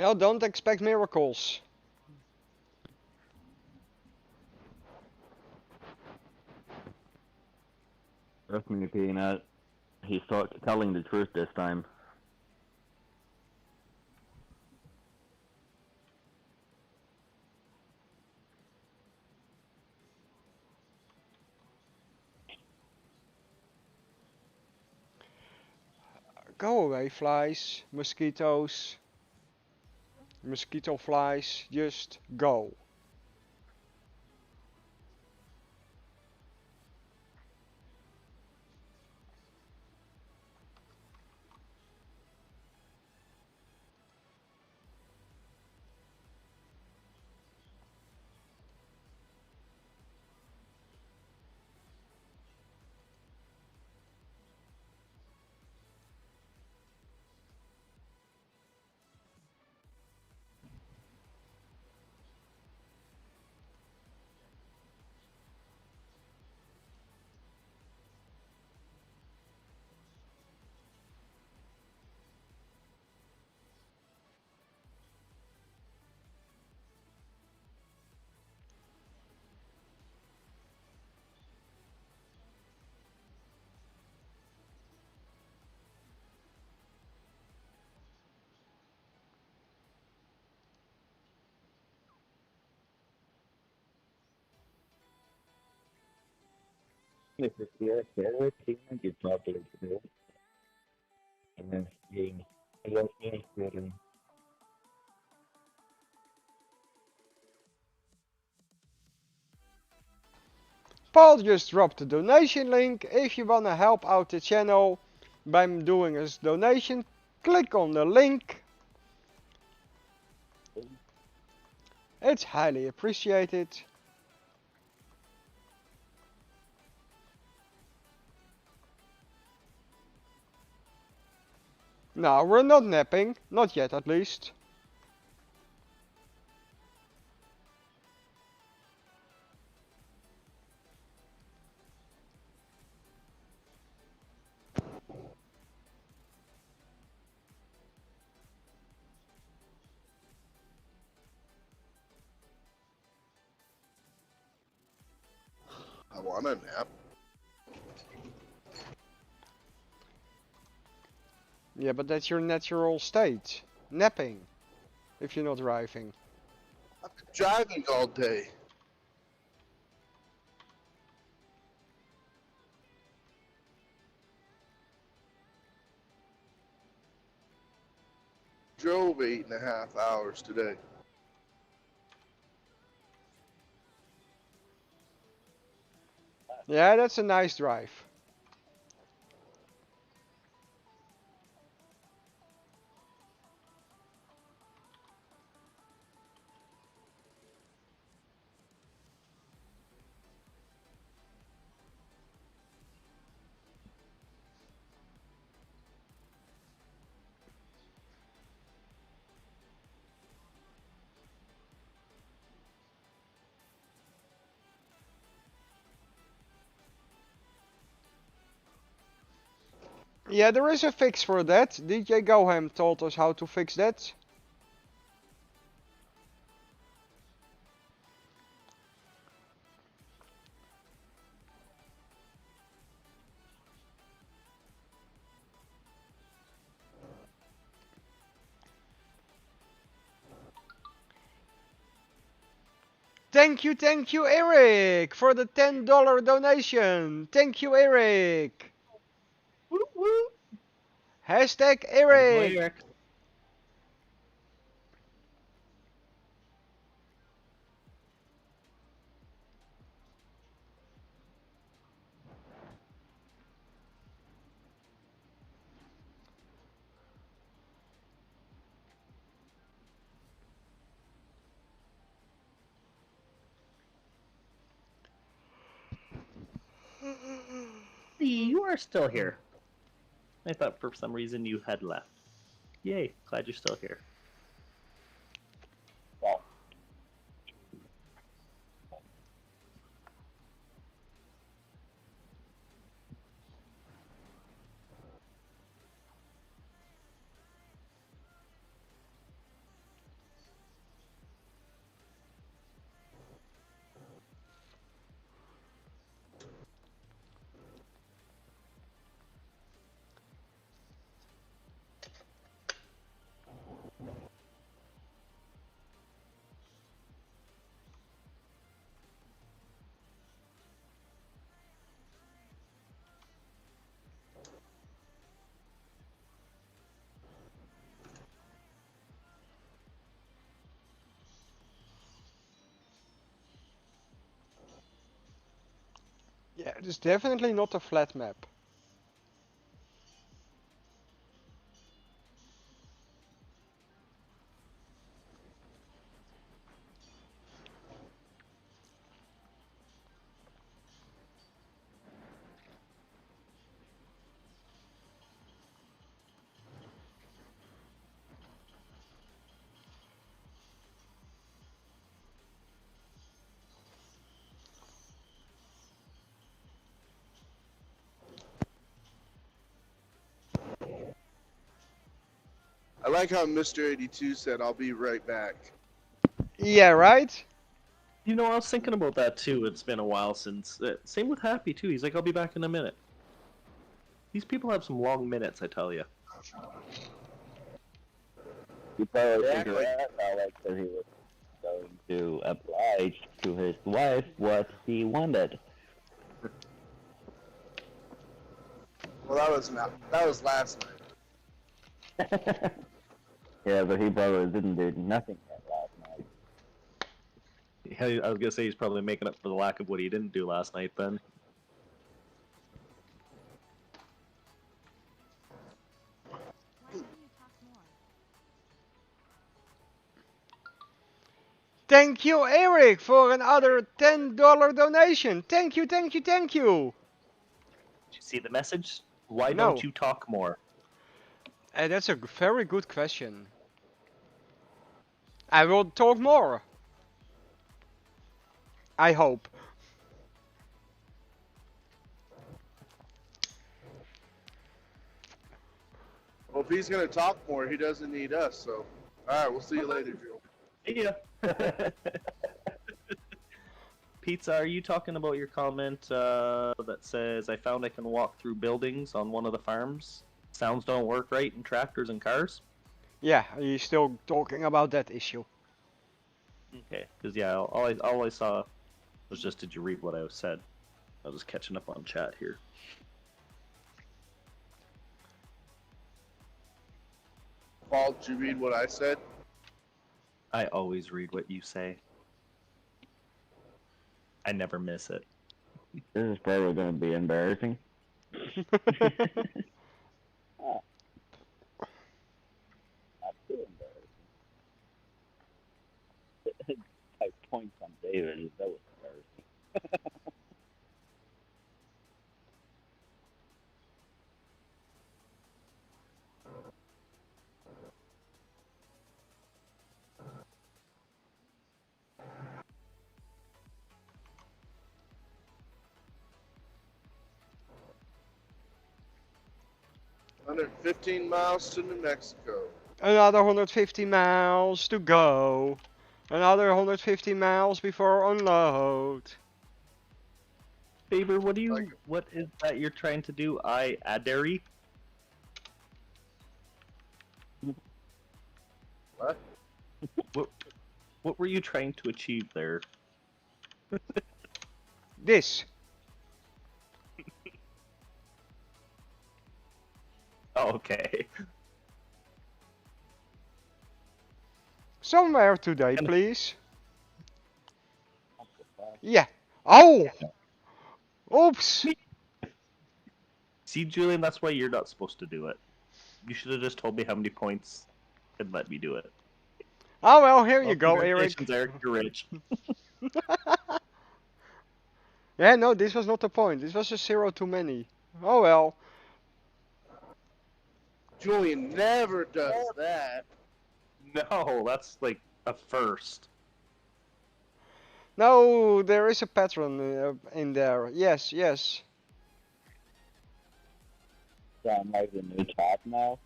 Well, don't expect miracles. Trust me, Peanut. He's telling the truth this time. Go away, flies, mosquitoes, mosquito flies, just go. If you're a carrot, you probably do. And then being good. Paul just dropped a donation link. If you wanna help out the channel by doing a donation, click on the link. It's highly appreciated. No, we're not napping. Not yet, at least. I want a nap. Yeah, but that's your natural state. Napping. If you're not driving. I've been driving all day. Drove 8.5 hours today. Yeah, that's a nice drive. Yeah, there is a fix for that. DJ Goham told us how to fix that. Thank you, Eric, for the $10 donation. Thank you, Eric. Woo woo! Hashtag Attaboy, Eric. Eric. See, you are still here. I thought for some reason you had left. Yay, glad you're still here. It is definitely not a flat map. I like how Mr. 82 said, "I'll be right back." Yeah, right? You know, I was thinking about that too. It's been a while since. Same with Happy too. He's like, "I'll be back in a minute." These people have some long minutes, I tell you. He probably Yeah, figured like- out how like that he was going to oblige to his wife what he wanted. Well, that was last night. Yeah, but he probably didn't do nothing that last night. Yeah, I was gonna say he's probably making up for the lack of what he didn't do last night. Then. Thank you, Eric, for another $10 donation. Thank you, thank you, thank you. Did you see the message? Why No. don't you talk more? That's a very good question. I will talk more. I hope. Well, if he's gonna talk more, he doesn't need us. So, all right, we'll see you later, Joe. Yeah. Pizza, are you talking about your comment that says, I found I can walk through buildings on one of the farms? Sounds don't work right in tractors and cars? Yeah, he's still talking about that issue. Okay, because yeah, all I saw was just, did you read what I said? I was catching up on chat here. Paul, did you read what I said? I always read what you say. I never miss it. This is probably going to be embarrassing. Not too embarrassing. Type points on David, that was embarrassing. $115 miles to New Mexico. Another 150 miles to go. Another 150 miles before unload. Faber, what Like- what is that you're trying to do? Aderi? What? What were you trying to achieve there? This. Oh, okay. Somewhere today, please. Yeah. Oh! Oops! See, Julian, that's why you're not supposed to do it. You should have just told me how many points and let me do it. Oh well, here you Well, go, Eric. congratulations, Eric. You're rich. Yeah, no, this was not the point. This was a zero too many. Oh well. Julian never does that. No, that's like a first. No, there is a pattern in there. Yes, yes. So I'm like the new top now.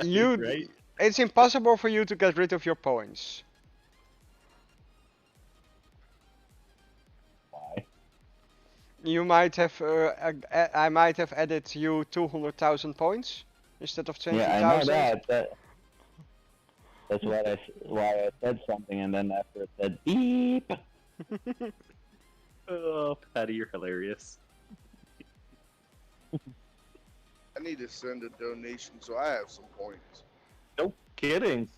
You. Right? It's impossible for you to get rid of your points. Why? You might have. I might have added you 200,000 points instead of 20,000. Yeah, I know that. That's why I said something, and then after it said beep. Oh, Patty, you're hilarious. I need to send a donation so I have some points. No kidding.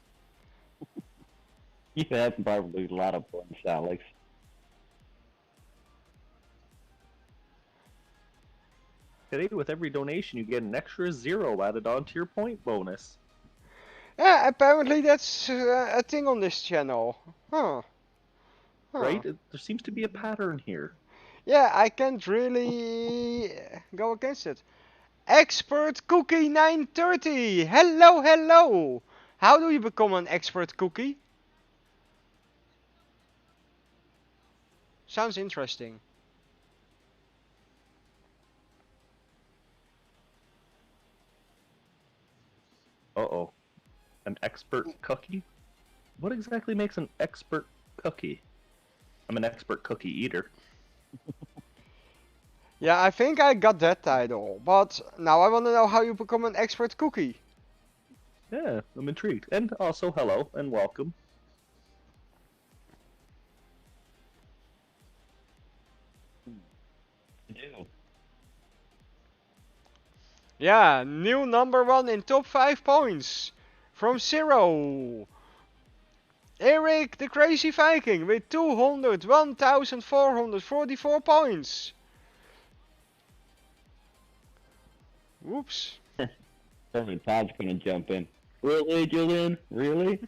You have probably a lot of points, Alex. Today, with every donation, you get an extra 0 added onto your point bonus. Yeah, apparently that's a thing on this channel. Huh. Right? There seems to be a pattern here. Yeah, I can't really go against it. Expert Cookie 930. Hello, hello. How do you become an expert cookie? Sounds interesting. Uh-oh. An expert cookie? What exactly makes an expert cookie? I'm an expert cookie eater. Yeah, I think I got that title, but now I want to know how you become an expert cookie. Yeah, I'm intrigued. And also, hello and welcome. Yeah, new number 1 in top 5 points. From 0. Eric the Crazy Viking with 201,444 points. Whoops. Probably Todd's gonna jump in. Really, Julian? Really?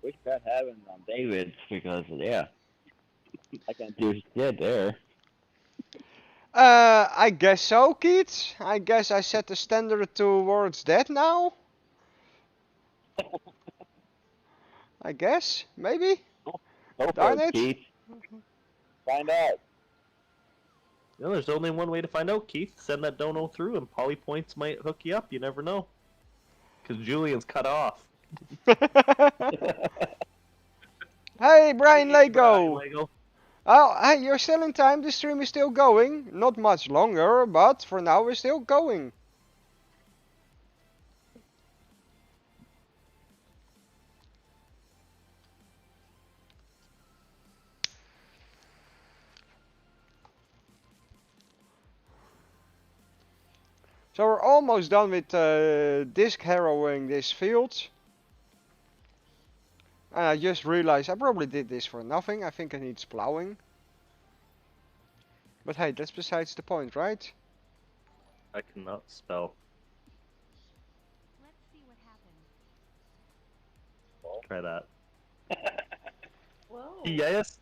Wish that happened on David's because yeah, I can't do shit there. I guess so, Keith. I guess I set the standard towards that now. I guess, maybe. Go for Darn it, it. Keith. Find out. You know, there's only one way to find out, Keith. Send that dono through and Poly Points might hook you up. You never know. Because Julian's cut off. Hey, Brian Hey, Lego. Lego. Oh, hey, you're still in time. The stream is still going. Not much longer, but for now we're still going. So we're almost done with disc harrowing this field. And I just realized I probably did this for nothing. I think it needs plowing. But hey, that's besides the point, right? I cannot spell. Let's see what happens. Try that. Whoa. Yes.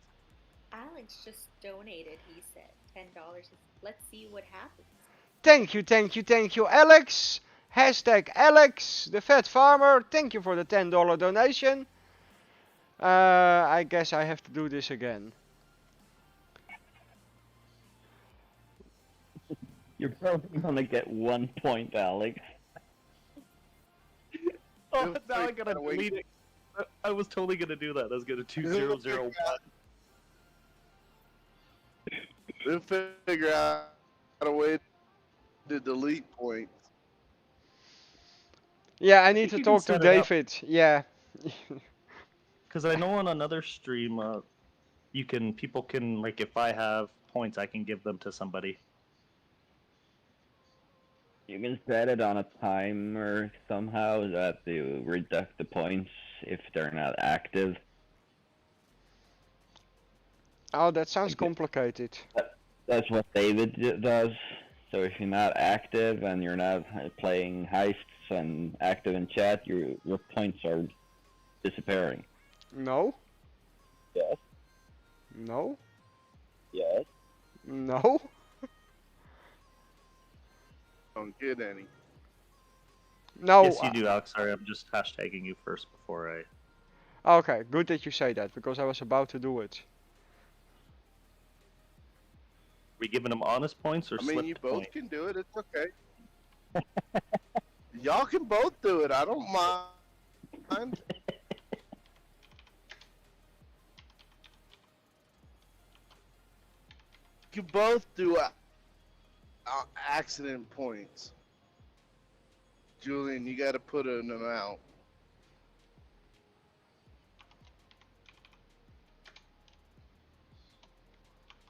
Alex just donated, he said. $10. Let's see what happens. Thank you, thank you, thank you, Alex. Hashtag Alex, the fat farmer. Thank you for the $10 donation. I guess I have to do this again. You're probably gonna get 1 point, Alex. Oh, now I gotta delete it. I was totally gonna do that. I was gonna 2001. We'll figure out a way to delete points. Yeah, I need to You talk can to set it up. David. Yeah. Because I know on another stream, people can, like, if I have points, I can give them to somebody. You can set it on a timer somehow that you reduct the points if they're not active. Oh, that sounds Okay. complicated. That's what David does. So if you're not active and you're not playing heists and active in chat, your points are disappearing. No. Yes. No. Yes. No. Don't get any. No. Yes, you do, Alex. Sorry, I'm just hashtagging you first before I... Okay, good that you say that, because I was about to do it. We giving them honest points or I mean, slipped you both points? can do it. It's okay. Y'all can both do it. I don't mind. You can both do accident points. Julian, you got to put an amount.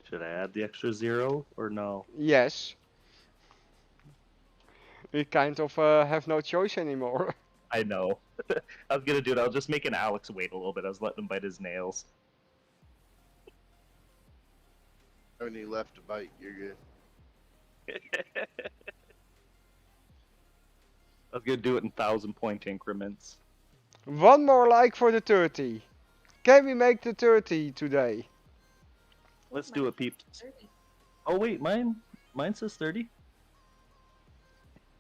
Should I add the extra 0 or no? Yes. We kind of have no choice anymore. I know. I was gonna do it. I was just making Alex wait a little bit. I was letting him bite his nails. When he left to bite, you're good. I was gonna do it in 1,000-point increments. One more like for the 30. Can we make the 30 today? Let's do it, peeps. 30. Oh wait, mine says 30.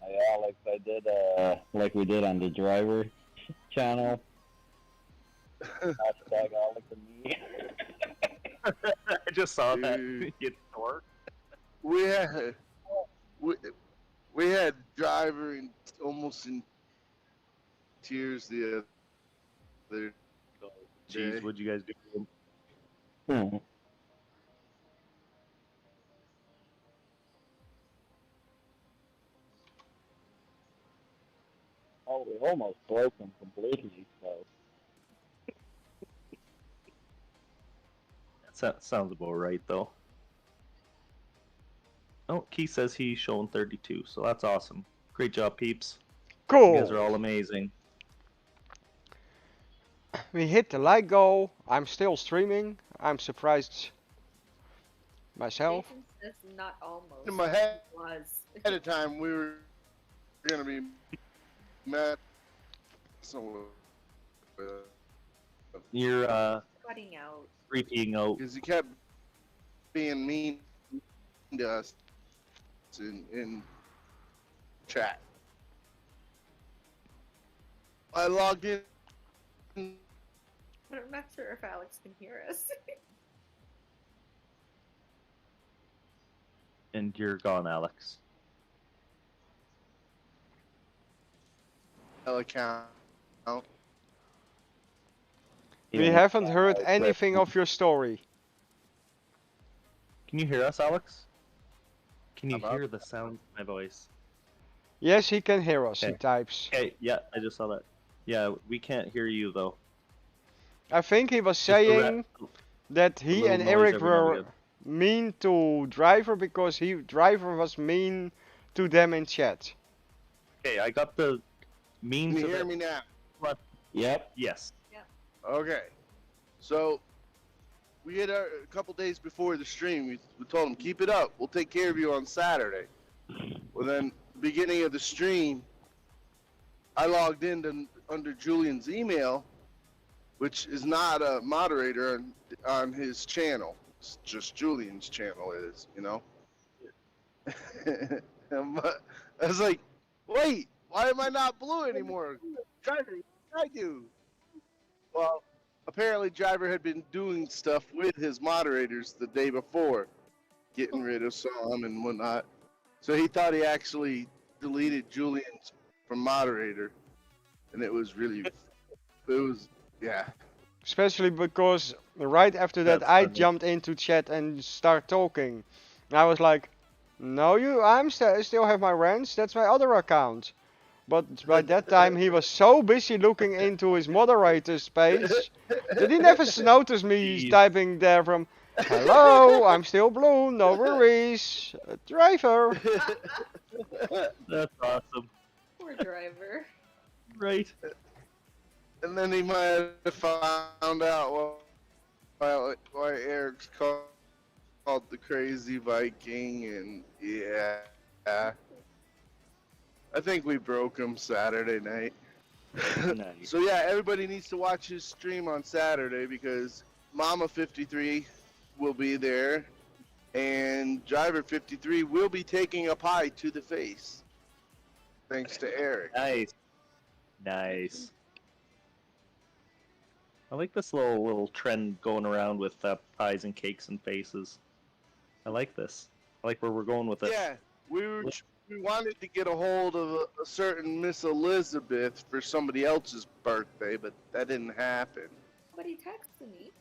Yeah, like we did on the driver channel. Hashtag Alex and me. I just saw that. Dude. You dork. We had driver almost in tears the other Jeez, day. what'd you guys do? Oh, we almost broke him completely, so. That sounds about right, though. Oh, Keith says he's showing 32, so that's awesome. Great job, peeps. You guys are Cool. all amazing. We hit the like goal. I'm still streaming. I'm surprised myself. Jason says not almost. In my head, It was. at a time, we were gonna be met. So, You're Cutting out. repeating out. because he kept being mean to us in chat. I logged in. But I'm not sure if Alex can hear us. And you're gone, Alex. Account. We haven't heard anything of your story. Can you hear us, Alex? Can you I'm up. hear the sound of my voice? Yes, he can hear us, he Okay. types. Okay, yeah, I just saw that. Yeah, we can't hear you, though. I think he was Just a rat- saying that he little and noise Eric every now and were again. mean to Driver because Driver was mean to them in chat. Okay, I got the mean Can you to hear the... me now? Yep. Yes. Okay. So, we had a couple days before the stream, we told him, keep it up. We'll take care of you on Saturday. Well, then, beginning of the stream, I logged in under Julian's email, which is not a moderator on his channel. It's just Julian's channel is, you know? But I was like, wait, why am I not blue anymore? Driver, I do. Well, apparently Driver had been doing stuff with his moderators the day before, getting rid of some and whatnot. So he thought he actually deleted Julian's from moderator, and it was yeah. Especially because right after that That's I funny. jumped into chat and start talking. And I was like, no, I'm still have my rants, that's my other account. But by that time he was so busy looking into his moderator's page that he never noticed me Jeez. typing there from, hello, I'm still blue, no worries, Driver. That's awesome. Poor Driver. Right. And then he might have found out why Eric's called the Crazy Viking, and yeah. I think we broke him Saturday night. Nice. So yeah, everybody needs to watch his stream on Saturday because Mama 53 will be there, and Driver 53 will be taking a pie to the face, thanks to Eric. Nice. Nice. I like this little trend going around with pies and cakes and faces. I like this. I like where we're going with it. Yeah, we wanted to get a hold of a certain Miss Elizabeth for somebody else's birthday, but that didn't happen. Somebody texted me.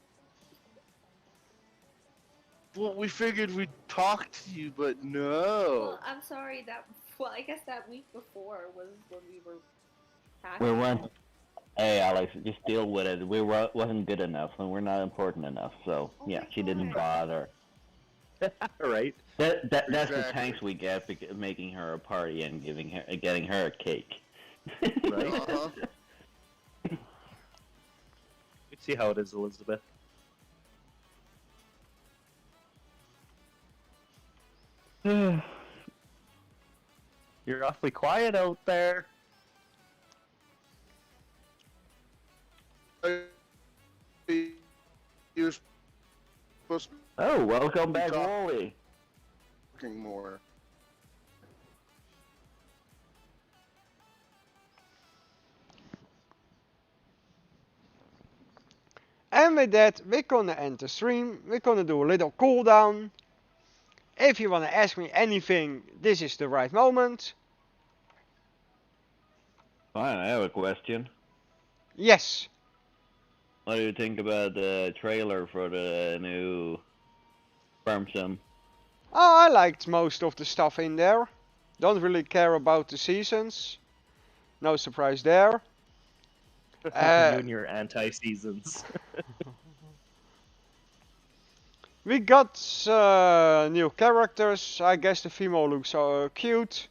Well, we figured we'd talk to you, but no. Well, I'm sorry well, I guess that week before was when we were We packing. weren't. Hey, Alex, just deal with it. We wasn't good enough, and we're not important enough. So Oh yeah, my she didn't God. bother. Right. That's the Exactly. thanks we get for making her a party and getting her a cake. Right? Uh-huh. You see how it is, Elizabeth. You're awfully quiet out there. You're supposed to Oh, welcome be back, Wally. talking more. And with that, we're gonna end the stream. We're gonna do a little cooldown. If you wanna ask me anything, this is the right moment. Fine, I have a question. Yes. What do you think about the trailer for the new Farm Sim? Oh, I liked most of the stuff in there. Don't really care about the seasons. No surprise there. You and your anti-seasons. We got new characters. I guess the female looks cute.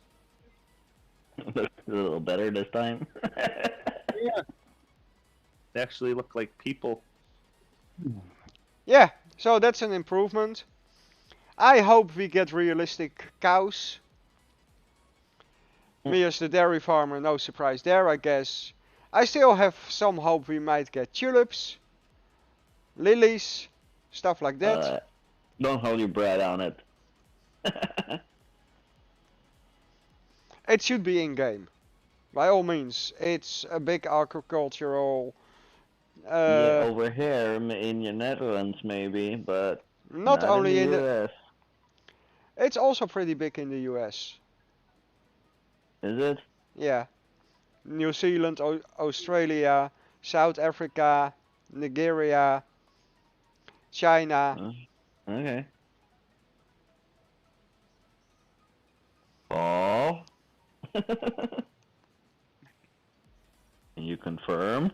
Looks a little better this time. Yeah. They actually look like people. Yeah, so that's an improvement. I hope we get realistic cows. Me as the dairy farmer, no surprise there, I guess. I still have some hope we might get tulips, lilies, stuff like that. Don't hold your breath on it. It should be in game. By all means, it's a big agricultural. Yeah, over here in the Netherlands maybe, but Not only in in the the. US. It's also pretty big in the US. Is it? Yeah. New Zealand, Australia, South Africa, Nigeria, China. Okay. Oh. Can you confirm?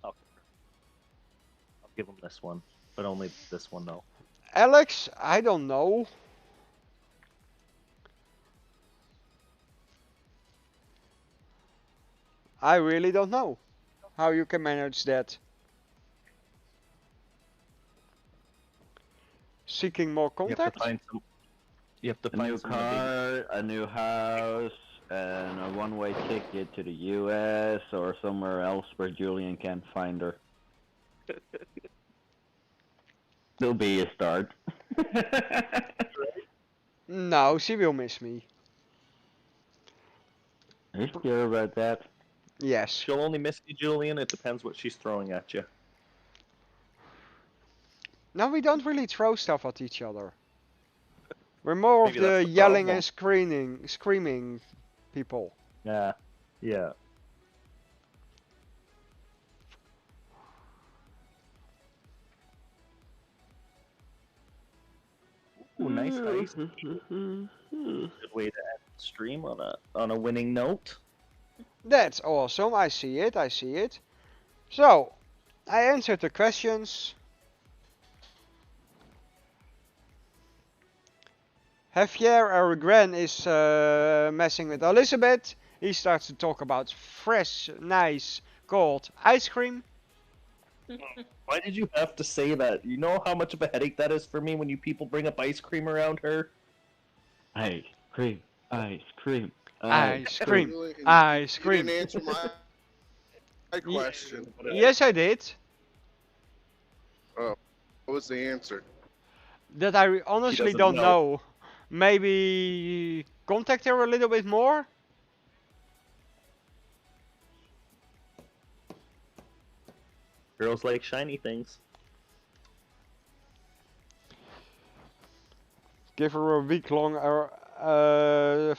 I'll give them this one, but only this one though. Alex, I don't know. I really don't know how you can manage that. Seeking more You have contact? to find some. You have to A find new some car, a new house, and a one-way ticket to the US or somewhere else where Julian can't find her. There'll be a start. No, she will miss me. Are you sure about that? Yes. She'll only miss you, Julian. It depends what she's throwing at you. No, we don't really throw stuff at each other. We're more Maybe of the that's the yelling problem. and screaming people. Yeah. Yeah. Ooh, nice ice. Good way to end the stream on a winning note. That's awesome. I see it. I see it. So, I answered the questions. Javier, our Gran, is messing with Elizabeth. He starts to talk about fresh, nice, cold ice cream. Why did you have to say that? You know how much of a headache that is for me when you people bring up ice cream around her? Ice cream, ice cream, Ice cream, Really? ice You cream. didn't answer my question. Yes, I did. What was the answer? That I honestly doesn't don't know. know. Maybe contact her a little bit more? Girls like shiny things. Give her a week-long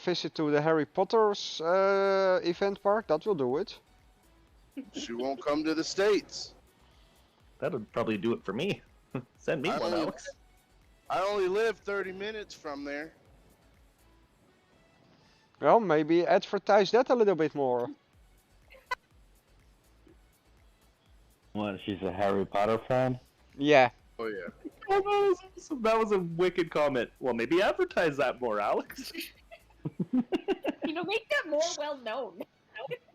visit to the Harry Potter's event park. That will do it. She won't come to the States. That would probably do it for me. Send me I one, only- Alex. I only live 30 minutes from there. Well, maybe advertise that a little bit more. What, she's a Harry Potter fan? Yeah. Oh yeah. Oh, that was a wicked comment. Well, maybe advertise that more, Alex. You know, make that more well known.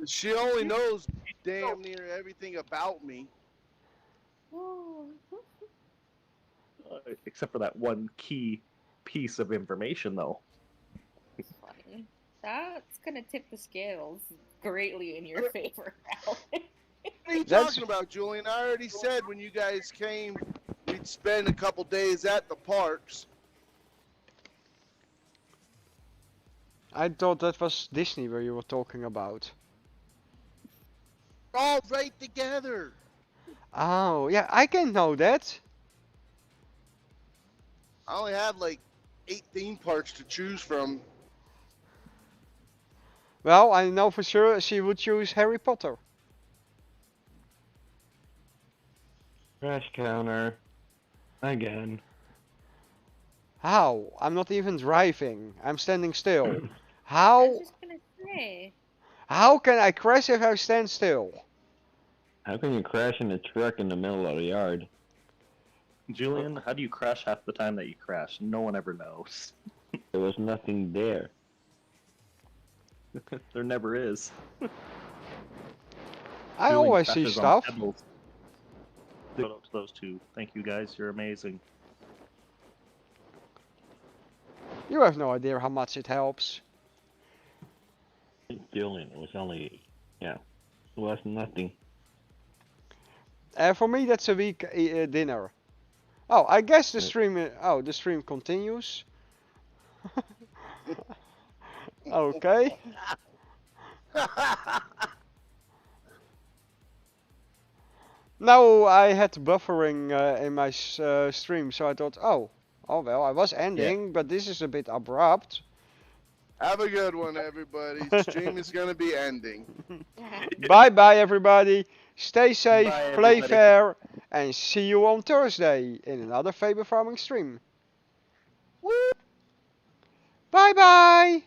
She only knows damn near everything about me. Oh, Except for that one key piece of information, though. it's funny. That's gonna tip the scales greatly in your favor, Al. What are you That's- talking about, Julian? I already said when you guys came, we'd spend a couple days at the parks. I thought that was Disney where you were talking about. All right together. Oh, yeah, I can know that. I only have like 8 theme parks to choose from. Well, I know for sure she would choose Harry Potter. Crash counter. Again. How? I'm not even driving. I'm standing still. I was How? just gonna say. How can I crash if I stand still? How can you crash in a truck in the middle of the yard? Julian, how do you crash half the time that you crash? No one ever knows. There was nothing there. There never is. I Julian always see crashes on stuff. pebbles. Shout out to those two. Thank you guys. You're amazing. You have no idea how much it helps. Julian, it was only, it was nothing. For me, that's a week dinner. Oh, I guess the Yeah. stream. The stream continues. Okay. Now I had buffering in my stream, so I thought, oh well, I was ending, but this is a bit abrupt. Have a good one, everybody. Stream is gonna be ending. Bye bye, everybody. Stay safe, Bye, play everybody. fair, and see you on Thursday in another Faber Farming stream. Bye bye.